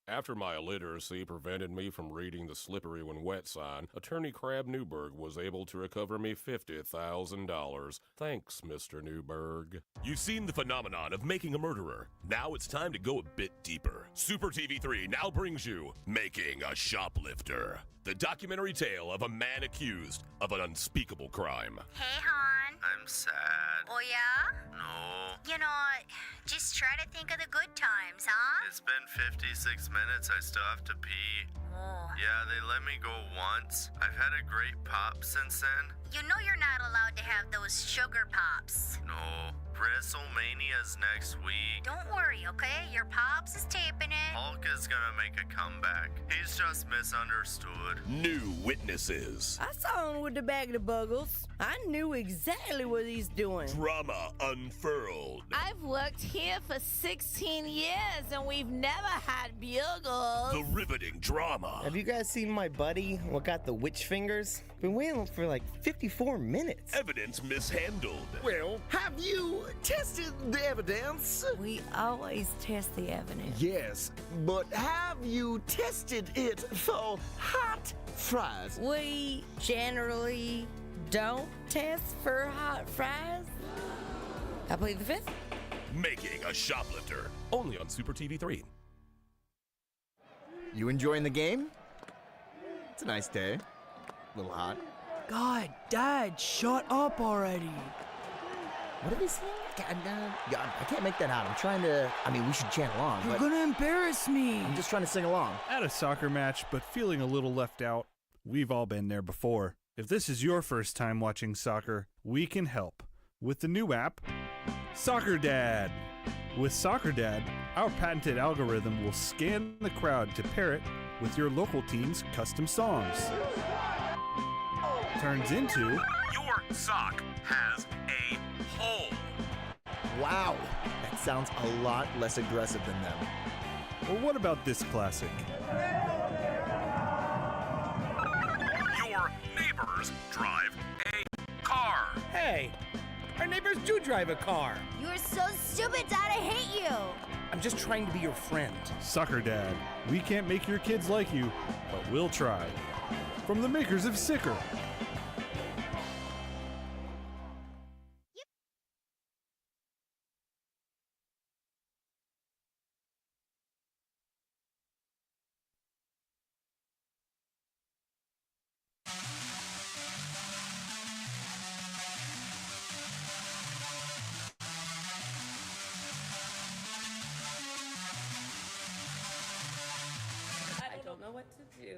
After my illiteracy prevented me from reading the slippery when wet sign, Attorney Crab Newberg was able to recover me $50,000. Thanks, Mr. Newberg. You've seen the phenomenon of making a murderer. Now it's time to go a bit deeper. Super TV3 now brings you Making a Shoplifter, the documentary tale of a man accused of an unspeakable crime. Hey, hon. I'm sad. Oh, yeah? No. You know, just try to think of the good times, huh? It's been 56 minutes. I still have to pee. Oh. Yeah, they let me go once. I've had a great pop since then. You know you're not allowed to have those sugar pops. No. WrestleMania's next week. Don't worry, okay? Your pops is taping it. Hulk is gonna make a comeback. He's just misunderstood. New witnesses. I saw him with the bag of buggles. I knew exactly what he's doing. Drama unfurled. I've worked here for 16 years and we've never had bugles. The riveting drama. Have you guys seen my buddy, what got the witch fingers? Been waiting for like 54 minutes. Evidence mishandled. Well, have you tested the evidence? We always test the evidence. Yes, but have you tested it for hot fries? We generally don't test for hot fries. I plead the fifth. Making a Shoplifter. Only on Super TV3. You enjoying the game? It's a nice day. A little hot. God, Dad, shut up already. What are they saying? I can't make that out. I'm trying to... I mean, we should chant along, You're but... gonna embarrass me. I'm just trying to sing along. At a soccer match, but feeling a little left out. We've all been there before. If this is your first time watching soccer, we can help with the new app, Soccer Dad. With Soccer Dad, our patented algorithm will scan the crowd to pair it with your local team's custom songs. Turns into... Your sock has a hole. Wow, that sounds a lot less aggressive than them. Well, what about this classic? Your neighbors drive a car. Hey, our neighbors do drive a car. You're so stupid, Dad. I hate you. I'm just trying to be your friend. Soccer Dad. We can't make your kids like you, but we'll try. From the makers of Sicker. what to do.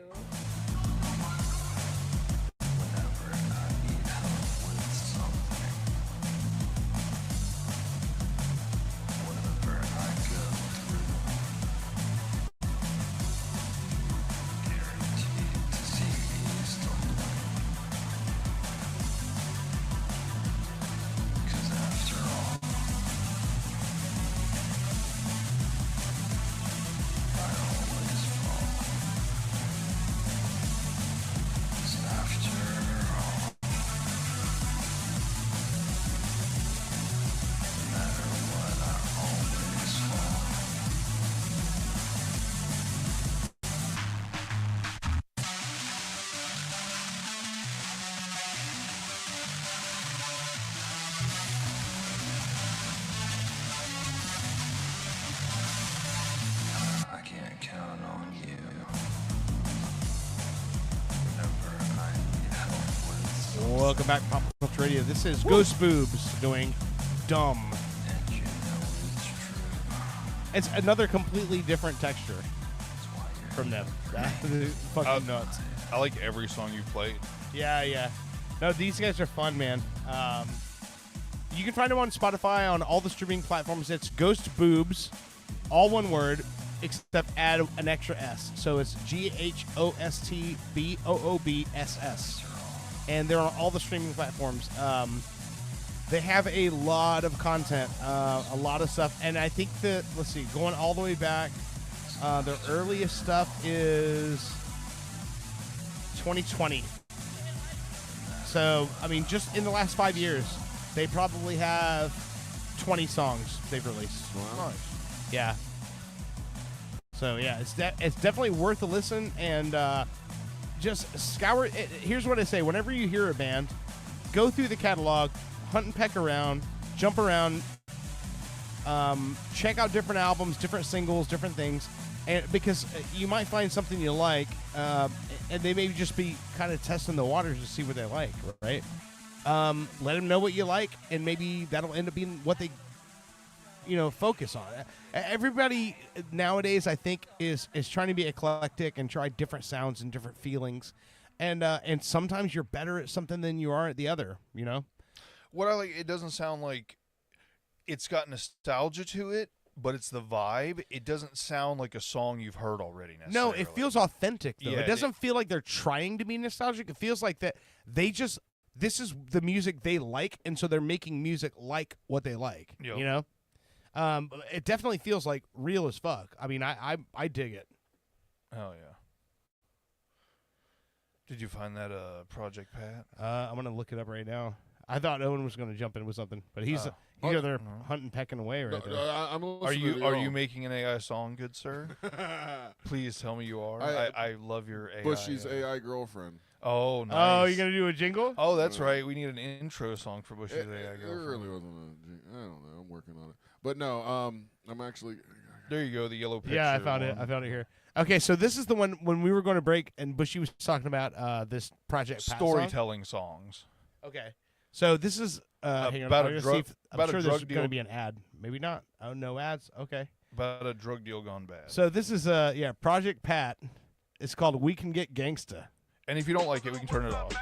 I can't count on you. Welcome back to Pop Culture Radio. This is Ghost Boobs doing Dumb. It's another completely different texture from them. Fucking nuts. I like every song you played. Yeah. No, these guys are fun, man. You can find them on Spotify, on all the streaming platforms. It's Ghost Boobs, all one word, except add an extra S. So it's GHOSTBOOBSS. And they're on all the streaming platforms. They have a lot of content, a lot of stuff. And I think that, let's see, going all the way back, their earliest stuff is 2020. So, I mean, just in the last 5 years, they probably have 20 songs they've released. Wow. Yeah. So, yeah, it's definitely worth a listen. And just scour it. Here's what I say. Whenever you hear a band, go through the catalog, hunt and peck around, jump around, check out different albums, different singles, different things. And because you might find something you like, and they may just be kind of testing the waters to see what they like, right? Let them know what you like, and maybe that'll end up being what they, focus on. Everybody nowadays, I think, is trying to be eclectic and try different sounds and different feelings, and sometimes you're better at something than you are at the other. What I like, it doesn't sound like it's got nostalgia to it, but it's the vibe. It doesn't sound like a song you've heard already necessarily. No, it feels authentic, though. Yeah, it doesn't feel like they're trying to be nostalgic. It feels like that this is the music they like, and so they're making music like what they like, Yep. It definitely feels like real as fuck. I mean, I dig it. Oh, yeah. Did you find that Project Pat? I'm going to look it up right now. I thought Owen was going to jump in with something, but he's over there hunting, pecking away right there. I'm Are you making an AI song, good sir? Please tell me you are. I love your AI. Bushy's AI girlfriend. Oh, nice. Oh, you're going to do a jingle? Oh, that's right. We need an intro song for Bushy's AI girlfriend. It really wasn't I don't know. I'm working on it. But no, I'm actually... There you go, the yellow picture. Yeah, I found it. I found it here. Okay, so this is the one when we were going to break, and Bushy was talking about this Project Pat storytelling songs. Okay. So this is hang on, about I'm a gonna see drug. if- I'm About sure a there's drug going to deal. be an ad. Maybe not. Oh, no ads. Okay. About a drug deal gone bad. So this is Project Pat. It's called "We Can Get Gangsta." And if you don't like it, we can turn it off.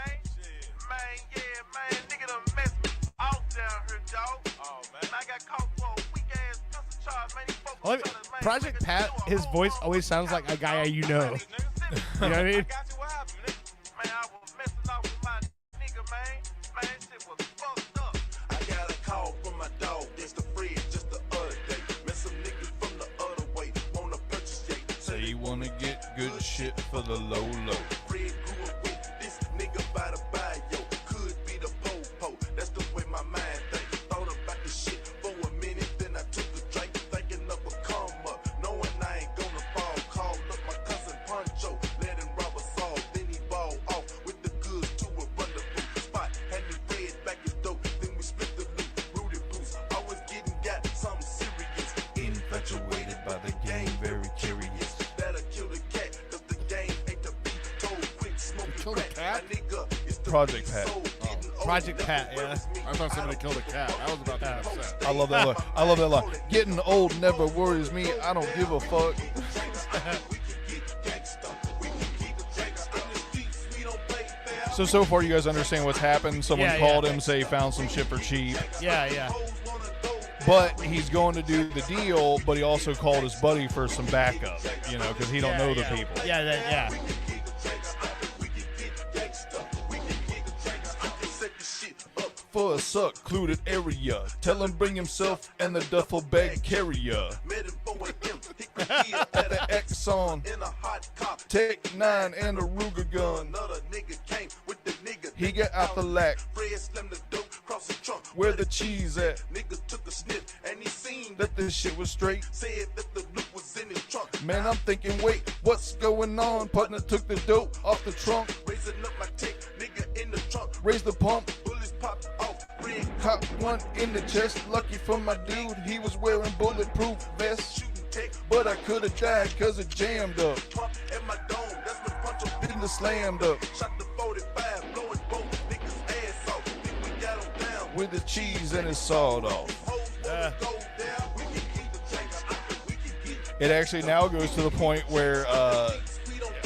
Well, Project Pat, his voice always sounds like a guy you know. You know what I mean? Say you wanna get good shit for the low low. Infatuated by the game, very curious. Killed a cat? Project Pat. Project Pat, yeah. I thought somebody killed a cat. I was about to get upset. I love that line. I love that line. Getting old never worries me. I don't give a fuck. So far you guys understand what's happened. Someone Yeah, called yeah. him, say he found some shit for cheap. Yeah. But he's going to do the deal, but he also called his buddy for some backup, because he don't know the people. Yeah. For a secluded area, tell him bring himself and the duffel bag carrier. At the Exxon, Tech 9 and a Ruger gun. He got out the lack. Where the cheese at? That this shit was straight. Man, I'm thinking, wait, what's going on? Partner took the dope off the trunk. Raise the pump. Caught one in the chest. Lucky for my dude, he was wearing bulletproof vest. But I could've died cause it jammed up. Didn't the slammed up. With the cheese and his sawed off. It actually now goes to the point where,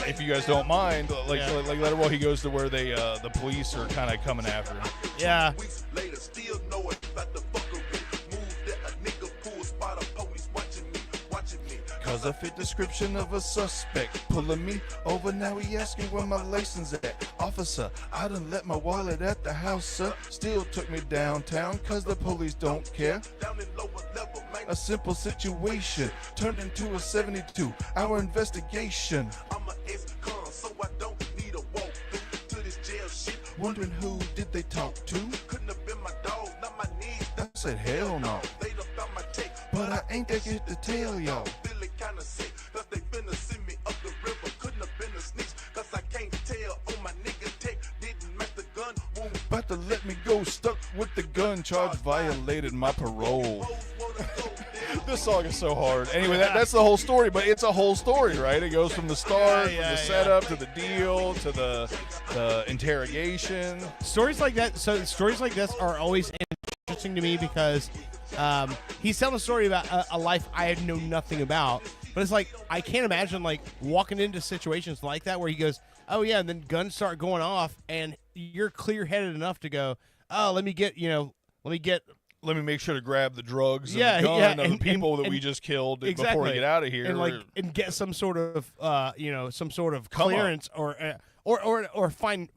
if you guys don't mind, like Letterwell, he goes to where the police are kind of coming after him. Yeah. Cause I fit description of a suspect pulling me over, now he asking where my license at. Officer, I done let my wallet at the house, sir. Still took me downtown cause the police don't care. A simple situation turned into a 72-hour investigation. Wondering who did they talk to? I said hell no. But I ain't that good to tell y'all. About to let me go, stuck with the gun charge, violated my parole. This song is so hard. Anyway, that's the whole story, but it's a whole story, right? It goes from the start, from the setup, to the deal, to the interrogation. Stories like that. So stories like this are always interesting to me because he's telling a story about a life I know nothing about. But it's like I can't imagine like walking into situations like that where he goes, "Oh yeah," and then guns start going off, and you're clear-headed enough to go, "Oh, let me make sure to grab the drugs and yeah, the gun yeah, of the people that we just killed before we get out of here, and get some sort of some sort of Come on. clearance or find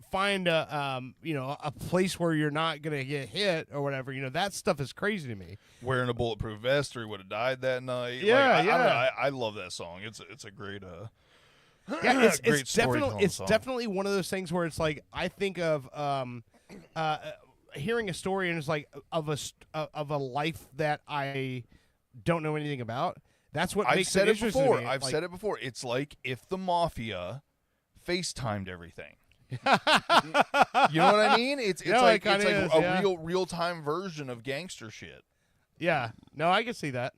a place where you're not gonna get hit or whatever. That stuff is crazy to me. wearing a bulletproof vest, or he would have died that night. Yeah, I don't know, yeah. I love that song. It's a great Yeah, great it's storytelling song. definitely one of those things where it's like I think of hearing a story and it's like of a life that I don't know anything about. That's what I've makes said it it interesting before. to me. I've Like, said it before. It's like if the mafia FaceTimed everything. You know what I mean? It's No, like it it's kinda like is, a real time version of gangster shit. Yeah, no, I can see that.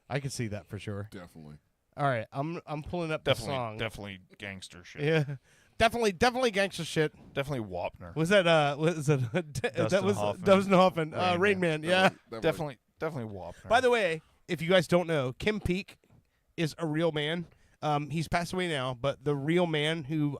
I can see that for sure. Definitely. All right, I'm pulling up Definitely, the song. definitely gangster shit. Yeah, definitely gangster shit. Definitely Wapner. Was that that was Hoffman. Dustin Hoffman, Rain Rain Man. Man? Yeah, Definitely Wapner. By the way, if you guys don't know, Kim Peek is a real man. He's passed away now, but the real man who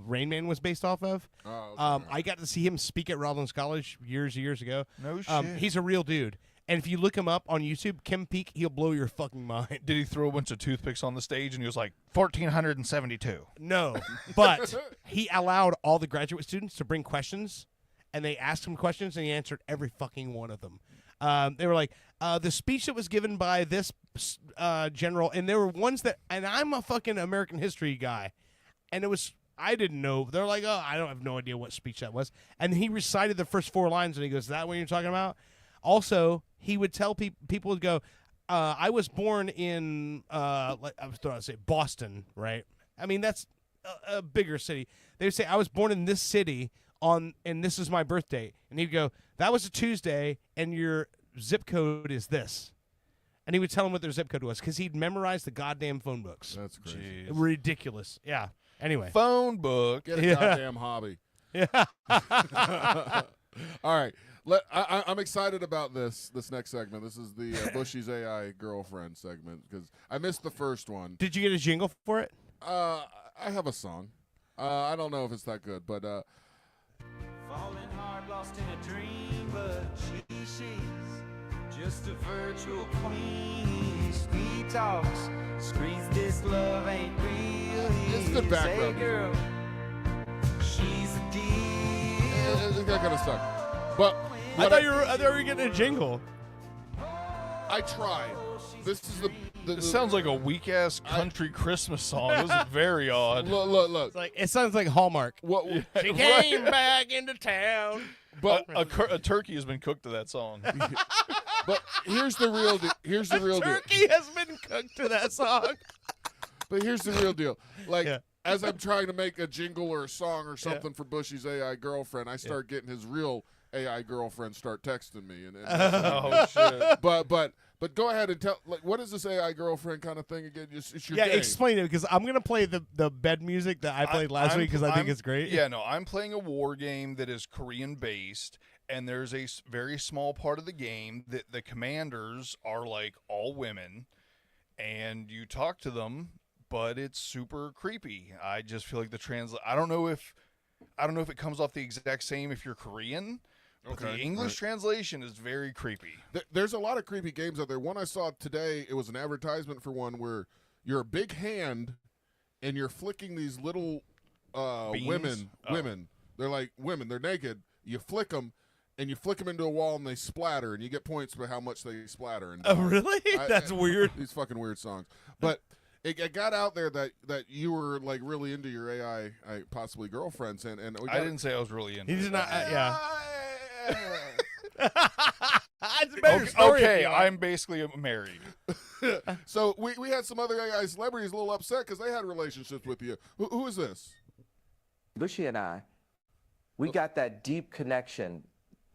Rain Man was based off of, I got to see him speak at Rollins College years ago. No shit. He's a real dude. And if you look him up on YouTube, Kim Peek, he'll blow your fucking mind. Did he throw a bunch of toothpicks on the stage and he was like 1,472? No, but he allowed all the graduate students to bring questions, and they asked him questions, and he answered every fucking one of them. They were like, the speech that was given by this general, and there were ones that, and I'm a fucking American history guy, and I didn't know. They're like, oh, I don't have no idea what speech that was. And he recited the first 4 lines, and he goes, is that what you're talking about? Also, he would tell people would go, I was born in, I was throwing to say Boston, right? I mean, that's a bigger city. They would say, I was born in this city and this is my birthday. And he'd go, that was a Tuesday, and your zip code is this. And he would tell them what their zip code was because he'd memorized the goddamn phone books. That's crazy. Ridiculous. Yeah. Anyway. Phone book. Get a goddamn hobby. Yeah. All right. I'm excited about this next segment. This is the Bushy's AI girlfriend segment because I missed the first one. Did you get a jingle for it? I have a song. I don't know if it's that good, but Falling hard, lost in a dream, but she's just a virtual queen. Sweet talks, screens this love ain't real. It's good background. Hey girl, she's a deal. it's not gonna suck. But I thought you were getting a jingle. I tried. This is the It sounds like a weak ass country Christmas song. This is very odd. Look. It sounds like Hallmark. What? She came back into town. But a turkey has been cooked to that song. But here's the real deal. Turkey has been cooked to that song. But here's the real deal. Like as I'm trying to make a jingle or a song or something for Bushy's AI girlfriend, I start getting his real AI girlfriend start texting me and oh shit. But go ahead and tell, like, what is this AI girlfriend kind of thing again? It's your game. Explain it, because I'm gonna play the bed music that I played last week because I think it's great. Yeah, no, I'm playing a war game that is Korean based, and there's a very small part of the game that the commanders are like all women, and you talk to them, but it's super creepy. I just feel like I don't know if it comes off the exact same if you're Korean. But the English translation is very creepy. There's a lot of creepy games out there. One I saw today, it was an advertisement for one where you're a big hand and you're flicking these little women. They're like women. They're naked. You flick them, and you flick them into a wall, and they splatter, and you get points for how much they splatter. And oh, really? That's weird. These fucking weird songs. But it got out there that you were like really into your AI, possibly girlfriends, and I didn't say I was really into. He did not. Yeah. Okay, I'm basically married. So we had some other AI celebrities a little upset because they had relationships with you. Who is this? Bushy and I, we got that deep connection,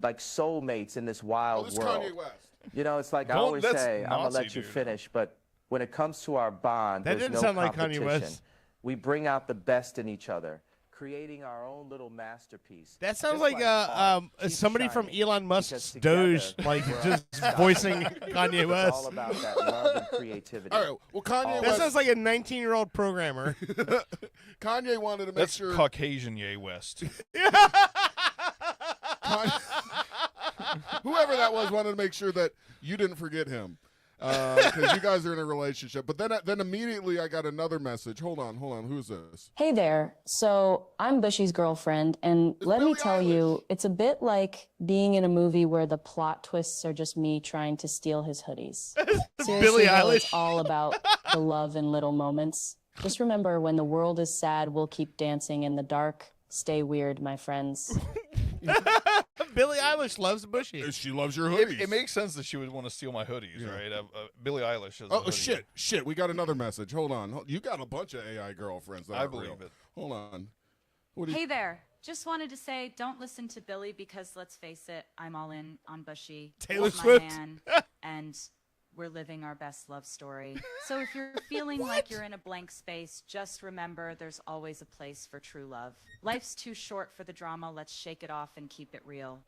like soulmates in this wild this world. Kanye West. You know, it's like I Don't- always that's say, I'm gonna Nazi, let you dude. finish, but when it comes to our bond, That there's didn't no sound like Kanye competition. West. We bring out the best in each other, creating our own little masterpiece. That sounds Just like art, keep somebody from shining, Elon because Musk's together Doge, like we're just voicing Kanye It's West. all about that love and creativity. All right. Well, Kanye That West. sounds like a 19-year-old programmer. Kanye wanted to make That's sure. Caucasian Ye West. Whoever that was wanted to make sure that you didn't forget him because you guys are in a relationship. But then immediately I got another message. Hold on. Who's this? Hey there. So I'm Bushy's girlfriend, and let me tell you, it's a bit like being in a movie where the plot twists are just me trying to steal his hoodies. Seriously, Billie though, Eilish. it's all about the love in little moments. Just remember, when the world is sad, we'll keep dancing in the dark. Stay weird, my friends. Billie Eilish loves Bushy. She loves your hoodies. It makes sense that she would want to steal my hoodies, right? Billie Eilish has a Oh hoodie. shit! We got another message. Hold on. You got a bunch of AI girlfriends. That I aren't believe real. it. Hold on. What do you? Hey there. Just wanted to say, don't listen to Billy because, let's face it, I'm all in on Bushy. Taylor He's my Swift. man, and we're living our best love story. So if you're feeling like you're in a blank space, just remember there's always a place for true love. Life's too short for the drama. Let's shake it off and keep it real.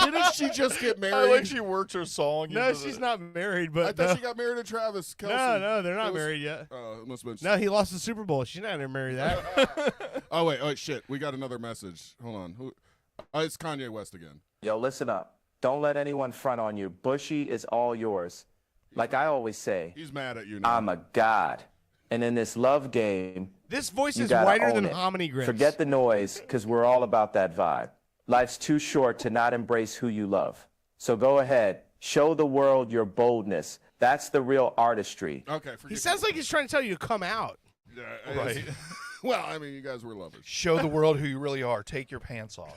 Didn't she just get married? I like she worked her song. No, into she's the- not married, I but thought she got married to Travis Kelce. no, they're not It was- married yet. Oh, it must have been. No, he lost the Super Bowl. She's not gonna marry that. Oh wait, shit. We got another message. Hold on. Who? It's Kanye West again. Yo, listen up. Don't let anyone front on you. Bushy is all yours. Like I always say, He's mad at you now. I'm a god. And in this love game, This voice you is gotta whiter own than it. hominy grits. Forget the noise, because we're all about that vibe. Life's too short to not embrace who you love. So go ahead, show the world your boldness. That's the real artistry. Okay. He sounds like he's trying to tell you to come out. Right. Well, I mean, you guys were lovers. Show the world who you really are. Take your pants off.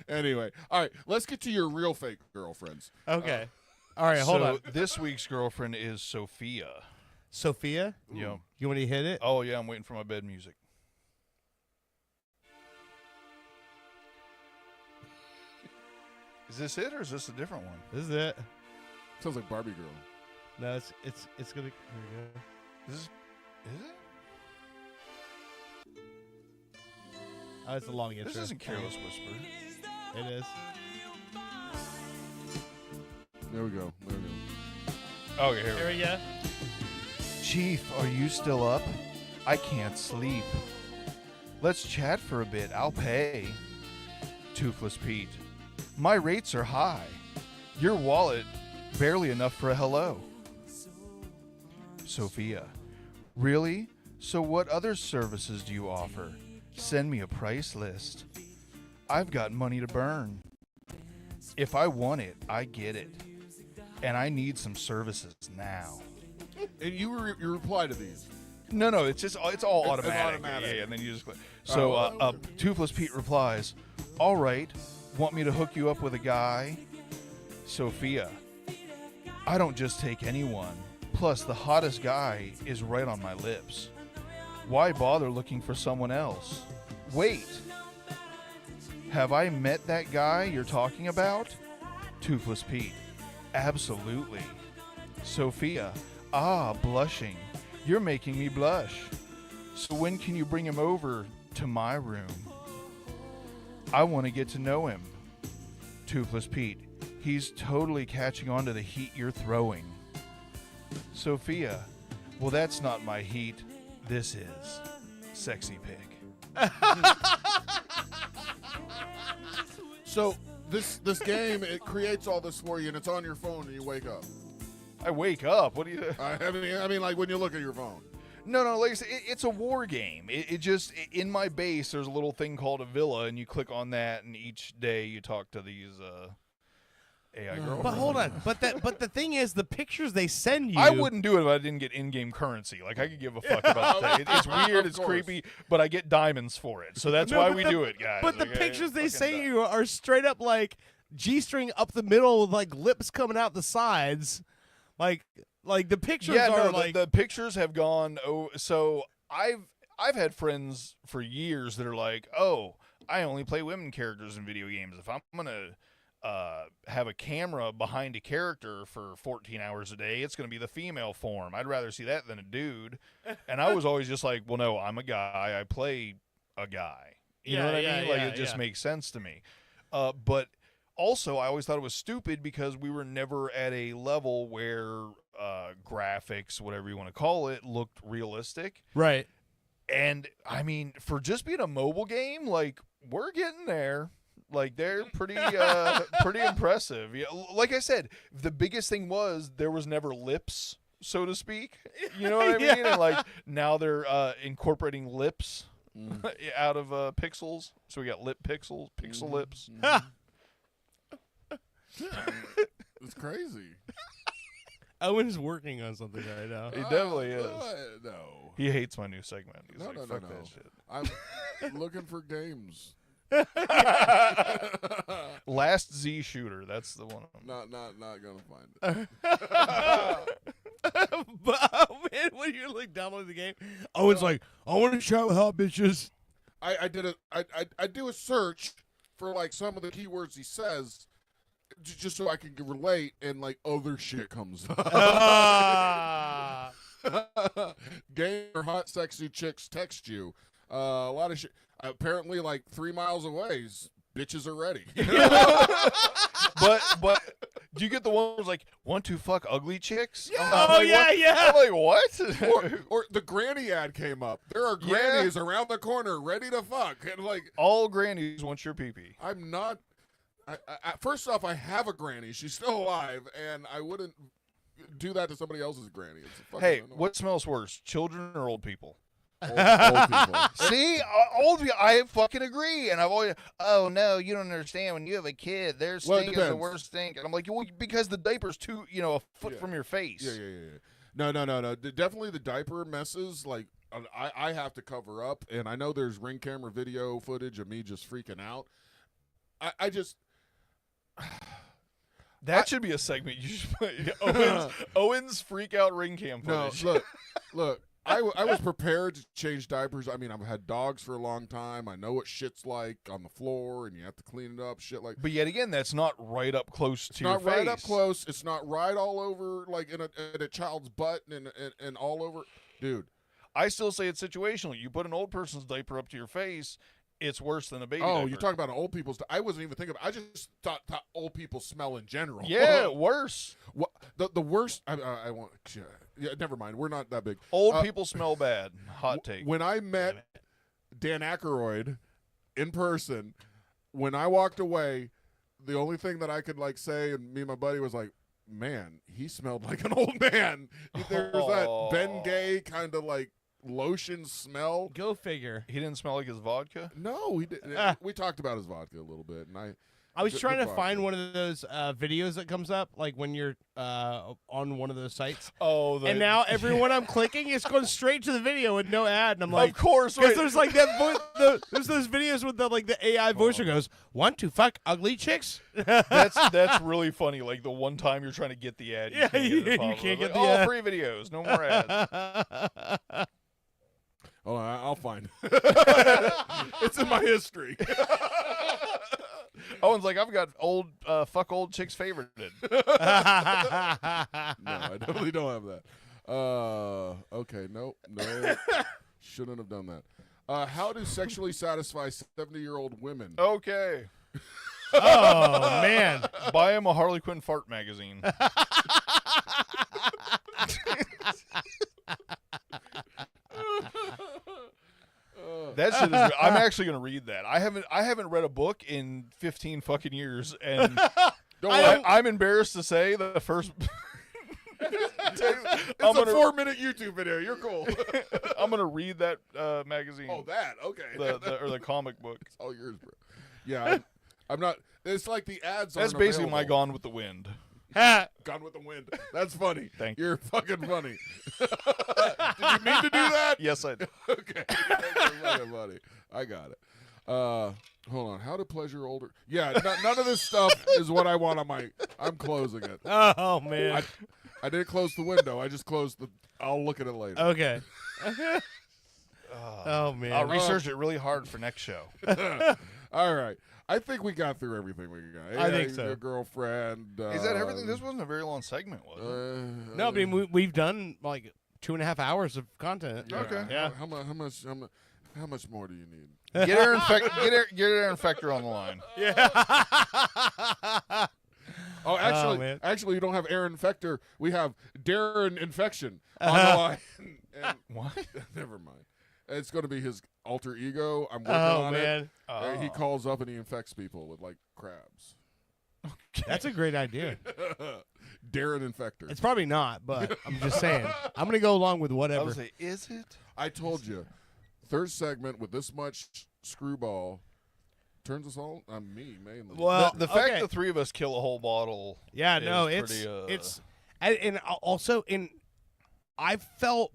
Anyway, all right. Let's get to your real fake girlfriends. Okay. All right, hold on. This week's girlfriend is Sophia. Sophia? Yeah. You want to hit it? Oh, yeah, I'm waiting for my bed music. Is this it, or is this a different one? This is it. Sounds like Barbie Girl. No, it's gonna. Here we go. Is it? Oh, it's a long intro. This isn't Careless Whisper. It is. There we go. Okay, here we go. Chief, are you still up? I can't sleep. Let's chat for a bit. I'll pay. Toothless Pete. My rates are high. Your wallet, barely enough for a hello. Sophia. Really? So what other services do you offer? Send me a price list. I've got money to burn. If I want it, I get it. And I need some services now. And you reply to these? No, it's all automatic. automatic. Yeah, and then you just click. So Toothless Pete replies, all right, want me to hook you up with a guy? Sophia, I don't just take anyone. Plus, the hottest guy is right on my lips. Why bother looking for someone else? Wait. Have I met that guy you're talking about? Toothless Pete, absolutely. Sophia, blushing. You're making me blush. So when can you bring him over to my room? I want to get to know him. Toothless Pete, he's totally catching on to the heat you're throwing. Sophia, well, that's not my heat. This is Sexy Pig. So this game, it creates all this for you, and it's on your phone, and you wake up. I wake up? What do you... I mean, like when you look at your phone. No, like I said, it's a war game. It just, in my base, there's a little thing called a villa, and you click on that, and each day you talk to these AI girlfriends. But hold on. But the thing is, the pictures they send you. I wouldn't do it if I didn't get in-game currency. Like, I could give a fuck about that. It's weird, it's creepy, but I get diamonds for it. So that's why we do it, guys. But the pictures they send you are straight up like G-string up the middle with like lips coming out the sides. Like the pictures are like the pictures have gone. Oh, so I've had friends for years that are like, oh, I only play women characters in video games. If I'm gonna have a camera behind a character for 14 hours a day, it's gonna be the female form. I'd rather see that than a dude. And I was always just like, well, no, I'm a guy. I play a guy. You know what I mean? Like it just makes sense to me. But also, I always thought it was stupid because we were never at a level where graphics, whatever you want to call it, looked realistic. Right. And, I mean, for just being a mobile game, like, we're getting there. Like, they're pretty pretty impressive. Yeah, like I said, the biggest thing was there was never lips, so to speak. You know what I mean? And, like, now they're incorporating lips out of pixels. So we got lip pixels, pixel lips. It's crazy. Owen's working on something right now. He definitely is. No. He hates my new segment. He's No. fuck that shit. I'm looking for games. Last Z Shooter. That's the one. Not gonna find it. But man, when you like download the game, Owen's like, I want to chat with hot bitches. I do a search for like some of the keywords he says, just so I can relate, and like other shit comes up. Gay or hot sexy chicks text you. A lot of shit. Apparently, like 3 miles away, bitches are ready. but do you get the one who's like, want to fuck ugly chicks? Yeah. I'm like, what? or the granny ad came up. There are grannies around the corner ready to fuck, and like all grannies want your pee-pee. I'm not. First off, I have a granny. She's still alive, and I wouldn't do that to somebody else's granny. Hey, what smells worse, children or old people? Old people. See, old people. I fucking agree, and I've always. Oh no, you don't understand. When you have a kid, their stink is the worst stink. And I'm like, well, because the diaper's a foot from your face. Yeah. No. Definitely the diaper messes. Like I have to cover up, and I know there's ring camera video footage of me just freaking out. I just. That should be a segment you should play. Owen's freak out ring cam footage. No, look. I was prepared to change diapers. I mean, I've had dogs for a long time. I know what shit's like on the floor, and you have to clean it up, shit like. But yet again, that's not right up close to your face. It's not right up close. It's not right all over, like in a child's butt and all over. Dude. I still say it's situational. You put an old person's diaper up to your face, it's worse than a baby diaper. Oh, you're talking about old people's. I wasn't even thinking. I just thought old people smell in general. Yeah, worse. The worst. I want. Yeah, never mind. We're not that big. Old people smell bad. Hot take. When I met Dan Aykroyd in person, when I walked away, the only thing that I could like say, and me and my buddy was like, "Man, he smelled like an old man." There was that Ben Gay kind of like lotion smell. Go figure. He didn't smell like his vodka? No, he didn't. We talked about his vodka a little bit, and I was trying to vodka. find one of those videos that comes up, like when you're on one of those sites. Oh, and now everyone I'm clicking is going straight to the video with no ad, and I'm like, of course, because there's like that. There's those videos with the AI voice goes, "Want to fuck ugly chicks?" That's really funny. Like the one time you're trying to get the ad, you can't get the ad. Free videos, no more ads. Hold on, I'll find it. It's in my history. Owen's like, I've got old fuck old chicks favorited. No, I definitely don't have that. Okay, no, shouldn't have done that. How to sexually satisfy 70-year-old women? Okay. Oh man, buy him a Harley Quinn fart magazine. That shit is. I'm actually gonna read that. I haven't read a book in 15 fucking years, and I'm embarrassed to say the first. It's a 4-minute YouTube video. You're cool. I'm gonna read that magazine. Oh, that okay. Or the comic book. It's all yours, bro. Yeah, I'm not. It's like the ads. That's aren't basically available. my Gone with the Wind. Gone with the Wind. That's funny. Thank you. You're fucking funny. Did you mean to do that? Yes, I did. Okay. Fucking funny. I got it. Hold on. How to pleasure older? Yeah. None of this stuff is what I want on my. I'm closing it. Oh man. I didn't close the window. I just closed the. I'll look at it later. Okay. Oh man. I'll research it really hard for next show. All right. I think we got through everything we got. I think so. Your girlfriend. Is that everything? This wasn't a very long segment, was it? No, I mean we've done like 2.5 hours of content. Okay. Yeah. How much more do you need? Get Aaron Fector on the line. Yeah. Oh, actually, you don't have Aaron Fector. We have Darren Infection on the line. And what? Never mind. It's going to be his alter ego. I'm working on man. it. He calls up and he infects people with like crabs. Okay. That's a great idea. Darren Infector. It's probably not, but I'm just saying. I'm going to go along with whatever. I would say, is it? I told you. Third segment with this much screwball turns us all on me mainly. Well, the fact the three of us kill a whole bottle. Yeah, is no, pretty, it's and also I've felt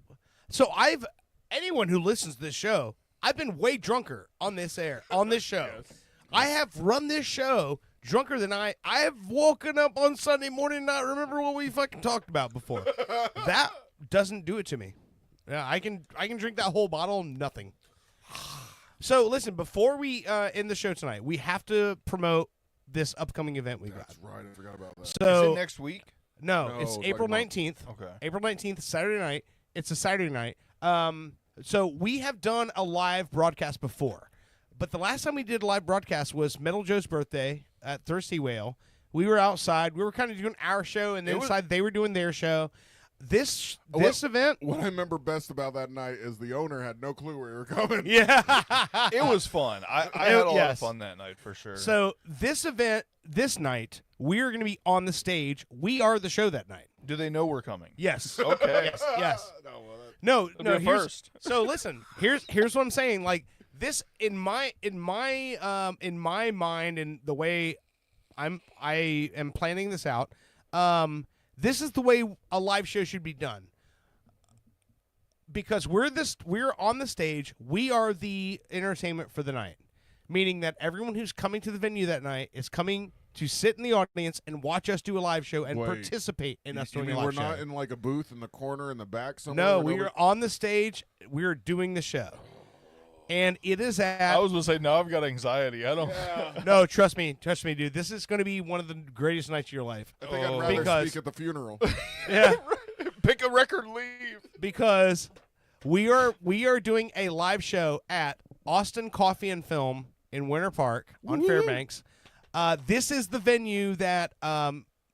anyone who listens to this show, I've been way drunker on this show. Yes. I have run this show drunker than I have woken up on Sunday morning and not remember what we fucking talked about before. That doesn't do it to me. Yeah, I can drink that whole bottle, nothing. So listen, before we end the show tonight, we have to promote this upcoming event we got. That's right. I forgot about that. is So it next week? No, it's like April a month. 19th. Okay. April 19th, Saturday night. It's a Saturday night. So we have done a live broadcast before, but the last time we did a live broadcast was Metal Joe's birthday at Thirsty Whale. We were outside. We were kind of doing our show, and then inside they were doing their show. This event. What I remember best about that night is the owner had no clue we were coming. Yeah. It was fun. I had a lot of fun that night for sure. So this event, this night, we're going to be on the stage. We are the show that night. Do they know we're coming? Yes. Okay. Yes. No, No. be a first. So listen, here's what I'm saying. Like this in my mind and the way I am planning this out. This is the way a live show should be done. Because we're on the stage, we are the entertainment for the night. Meaning that everyone who's coming to the venue that night is coming to sit in the audience and watch us do a live show and participate in us doing a live show. We're not in like a booth in the corner in the back somewhere? No, we are on the stage. We are doing the show. And it is at... I was going to say, now I've got anxiety. I don't... No, trust me, dude. This is going to be one of the greatest nights of your life. I think I'd rather speak at the funeral. Yeah. Pick a record, leave. Because we are doing a live show at Austin Coffee and Film in Winter Park on Fairbanks. This is the venue that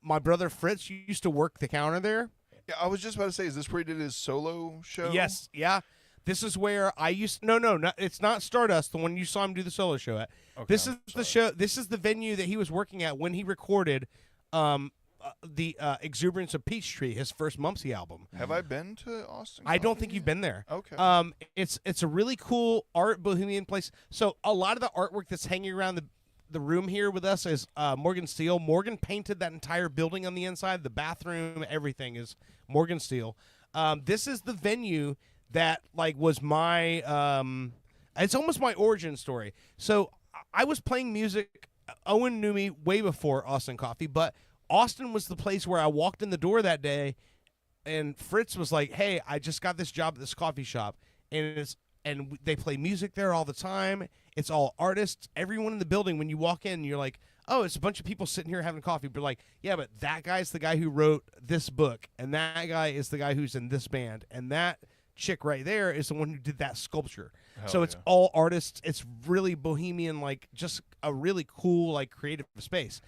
my brother Fritz used to work the counter there. Yeah, I was just about to say, is this where he did his solo show? Yes, yeah. This is where I used. No, it's not Stardust, the one you saw him do the solo show at. Okay, This is the show. This is the venue that he was working at when he recorded the Exuberance of Peachtree, his first Mumpsy album. Have I been to Austin? I don't think you've been there. Okay. It's a really cool art bohemian place. So a lot of the artwork that's hanging around the room here with us is Morgan Steele. Morgan painted that entire building on the inside. The bathroom, everything is Morgan Steele. This is the venue that was my it's almost my origin story. So I was playing music. Owen knew me way before Austin Coffee, but Austin was the place where I walked in the door that day, and Fritz was like, "Hey, I just got this job at this coffee shop, and they play music there all the time. It's all artists. Everyone in the building, when you walk in, you're like, oh, it's a bunch of people sitting here having coffee. But like, yeah, but that guy's the guy who wrote this book, and that guy is the guy who's in this band, and that chick right there is the one who did that sculpture. So it's all artists. It's really bohemian, just a really cool, creative space.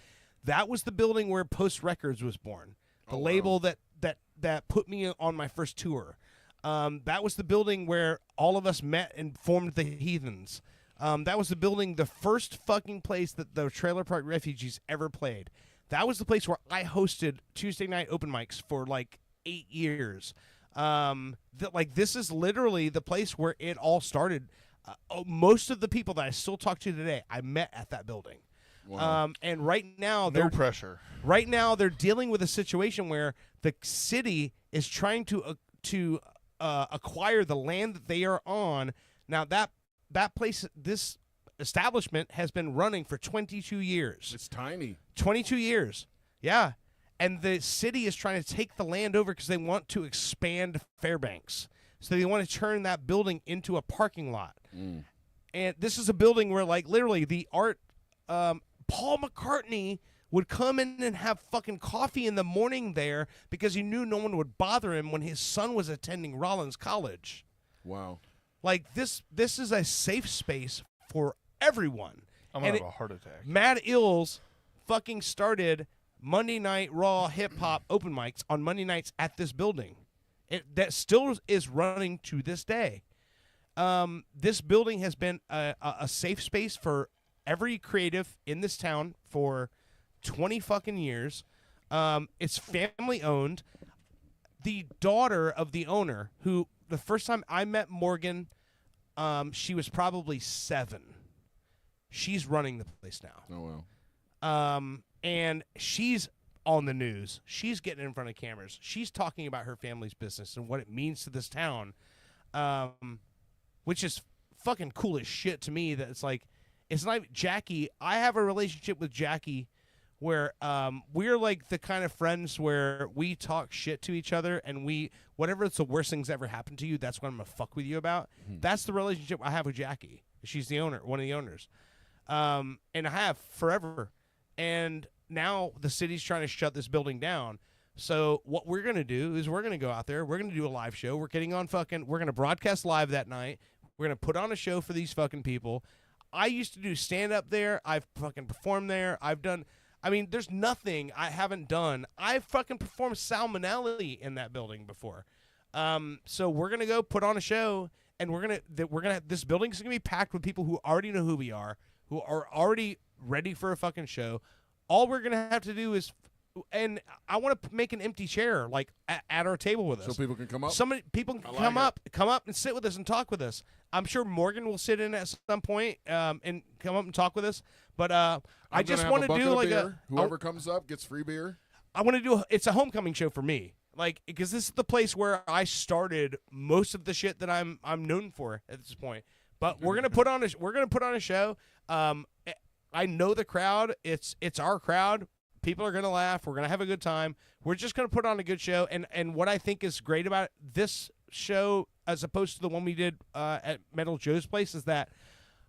That was the building where Post Records was born, the label that put me on my first tour. That was the building where all of us met and formed the Heathens. That was the first fucking place that the Trailer Park Refugees ever played. That was the place where I hosted Tuesday night open mics for 8 years. This is literally the place where it all started. Most of the people that I still talk to today, I met at that building. Wow. And right now, No pressure. Right now, they're dealing with a situation where the city is trying to acquire the land that they are on. Now that place, this establishment has been running for 22 years. It's tiny. 22 years, yeah. And the city is trying to take the land over because they want to expand Fairbanks. So they want to turn that building into a parking lot. And this is a building where, literally, the art. Paul McCartney would come in and have fucking coffee in the morning there because he knew no one would bother him when his son was attending Rollins College. Wow. This is a safe space for everyone. I'm going to have a heart attack. Mad Ills fucking started Monday Night Raw hip-hop open mics on Monday nights at this building. That still is running to this day. This building has been a safe space for every creative in this town for 20 fucking years. It's family owned. The daughter of the owner, who the first time I met Morgan, she was probably 7. She's running the place now. Oh, wow. And she's on the news. She's getting in front of cameras. She's talking about her family's business and what it means to this town, which is fucking cool as shit to me. That it's not Jackie. I have a relationship with Jackie where we're the kind of friends where we talk shit to each other, and whatever it's the worst things ever happened to you, that's what I'm gonna fuck with you about. That's the relationship I have with Jackie. She's the owner, one of the owners, and I have forever. And now the city's trying to shut this building down. So what we're gonna do is we're gonna go out there. We're gonna do a live show. We're gonna broadcast live that night. We're gonna put on a show for these fucking people. I used to do stand-up there. I've fucking performed there. There's nothing I haven't done. I've fucking performed Salmonelli in that building before. So we're going to go put on a show, and this building's going to be packed with people who already know who we are, who are already ready for a fucking show. All we're going to have to do is, and I want to make an empty chair, at our table with us. So people can come up? People can come up and sit with us and talk with us. I'm sure Morgan will sit in at some point and come up and talk with us. But I just want to do whoever comes up gets free beer. I want to it's a homecoming show for me, because this is the place where I started most of the shit that I'm known for at this point. But we're gonna put on a show. I know the crowd. It's our crowd. People are gonna laugh. We're gonna have a good time. We're just gonna put on a good show. And what I think is great about this show, as opposed to the one we did at Metal Joe's place, is that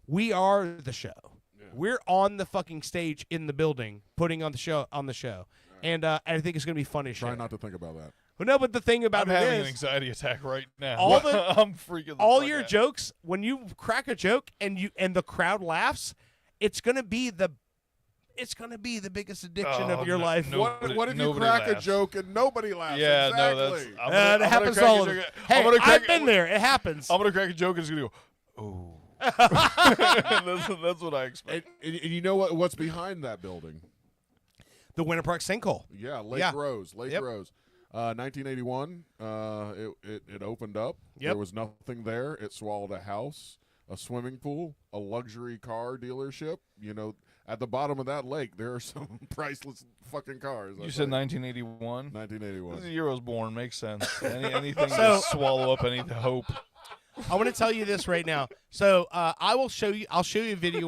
we are the show. Yeah. We're on the fucking stage in the building, putting on the show. Right. And I think it's gonna be fun as shit. Try not to think about that. Well, no, but the thing about I'm it having is, an anxiety attack right now. I'm freaking. All your jokes, when you crack a joke and the crowd laughs, it's gonna be it's gonna be the biggest addiction of your life. What if you crack a joke and nobody laughs? Yeah, exactly. no, that's. It happens all the time. Hey, I've been there. It happens. I'm gonna crack a joke and it's gonna go, oh. that's what I expect. And you know what's behind that building? The Winter Park sinkhole. Yeah, Lake Rose. Lake Rose. 1981, it opened up. There was nothing there. It swallowed a house, a swimming pool, a luxury car dealership. You know, at the bottom of that lake, there are some priceless fucking cars. You said 1981? 1981. This is the year I was born. Makes sense. Anything to swallow up any hope. I want to tell you this right now. So I'll show you a video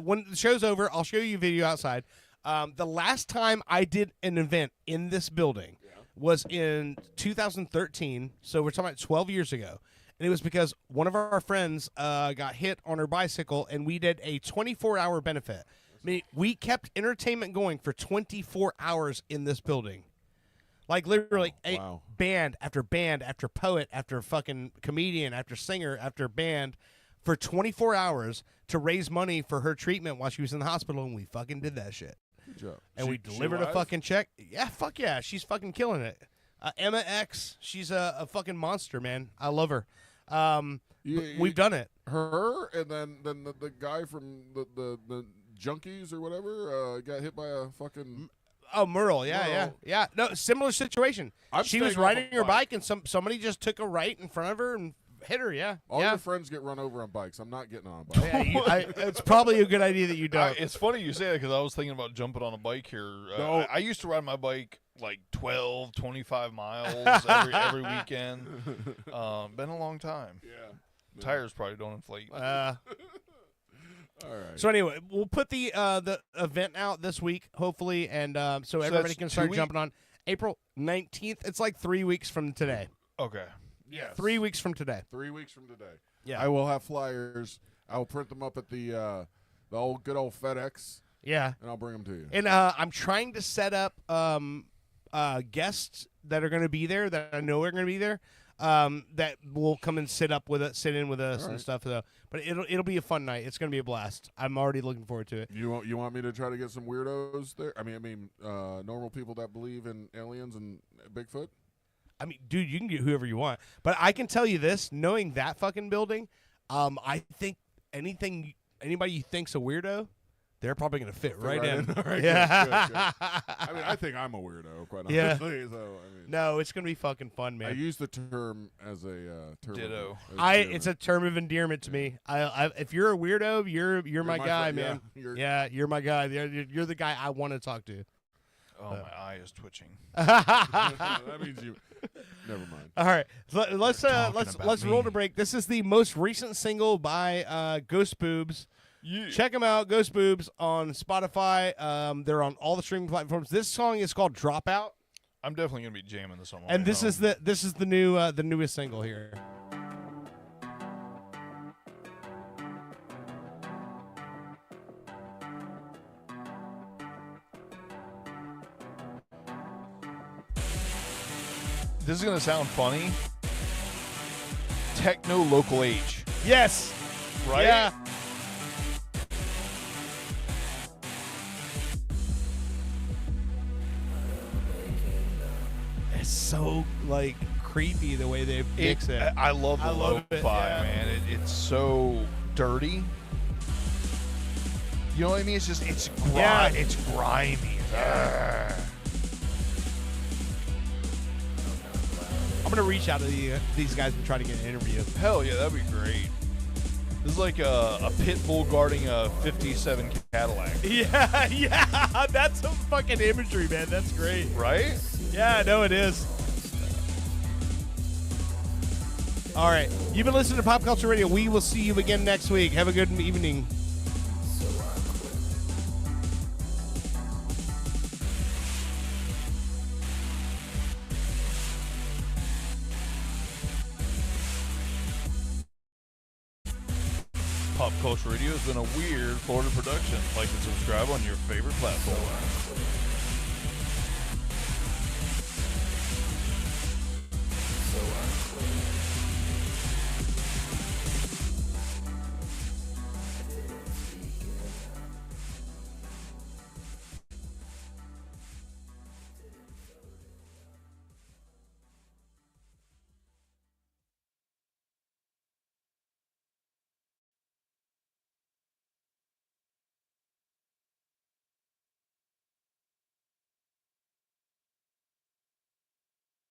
when the show's over. I'll show you a video outside. The last time I did an event in this building was in 2013. So we're talking about 12 years ago. And it was because one of our friends got hit on her bicycle, and we did a 24-hour benefit. I mean, we kept entertainment going for 24 hours in this building. Like, literally, band after band after poet after fucking comedian after singer after band for 24 hours to raise money for her treatment while she was in the hospital, and we fucking did that shit. Good job. And we delivered a fucking check. Yeah, fuck yeah. She's fucking killing it. Emma X, she's a fucking monster, man. I love her. We've done it. Her and then the guy from the Junkies or whatever got hit by a fucking... Oh, Merle, yeah. No, similar situation. She was riding her bike and somebody just took a right in front of her and hit her, All your friends get run over on bikes. I'm not getting on a bike. Yeah, it's probably a good idea that you don't. It's funny you say that because I was thinking about jumping on a bike here. I used to ride my bike like 12, 25 miles every weekend. Been a long time. Yeah. Tires probably don't inflate. All right. So anyway, we'll put the event out this week, hopefully, and so everybody can start jumping on April 19th. It's like 3 weeks from today. Okay. Yeah. 3 weeks from today. 3 weeks from today. Yeah. I will have flyers. I will print them up at the good old FedEx. Yeah. And I'll bring them to you. And I'm trying to set up guests that are going to be there that I know are going to be there. That will come and sit in with us and stuff though. But it'll be a fun night. It's gonna be a blast. I'm already looking forward to it. You want me to try to get some weirdos there? I mean, normal people that believe in aliens and Bigfoot. I mean, dude, you can get whoever you want. But I can tell you this: knowing that fucking building, I think anybody you think's a weirdo, they're probably gonna fit right in. All right, yeah. good. I mean, I think I'm a weirdo, quite honestly. Yeah. So, I mean, no, it's gonna be fucking fun, man. I use the term as a term. Ditto. It's a term of endearment to me. If you're a weirdo, you're my guy, man. Yeah, you're my guy. You're the guy I want to talk to. Oh, my eye is twitching. That means you. Never mind. All right, let's roll to break. This is the most recent single by Ghost Boobs. Yeah. Check them out, Ghost Boobs, on Spotify. They're on all the streaming platforms. This song is called "Dropout." I'm definitely gonna be jamming this on my and way this home. is the newest single here. This is gonna sound funny. Techno Local H. Yes. Right? Yeah. It's so like creepy the way they mix it. I love the love lo-fi, it, yeah. man. It's so dirty. You know what I mean? It's grimy. Yeah. I'm gonna reach out to these guys and try to get an interview. Hell yeah, that'd be great. This is like a pit bull guarding a '57 Cadillac. Yeah, that's some fucking imagery, man. That's great. Right? Yeah, no, it is. All right, you've been listening to Pop Culture Radio. We will see you again next week. Have a good evening. Pop Culture Radio has been a weird Florida production. Like and subscribe on your favorite platform.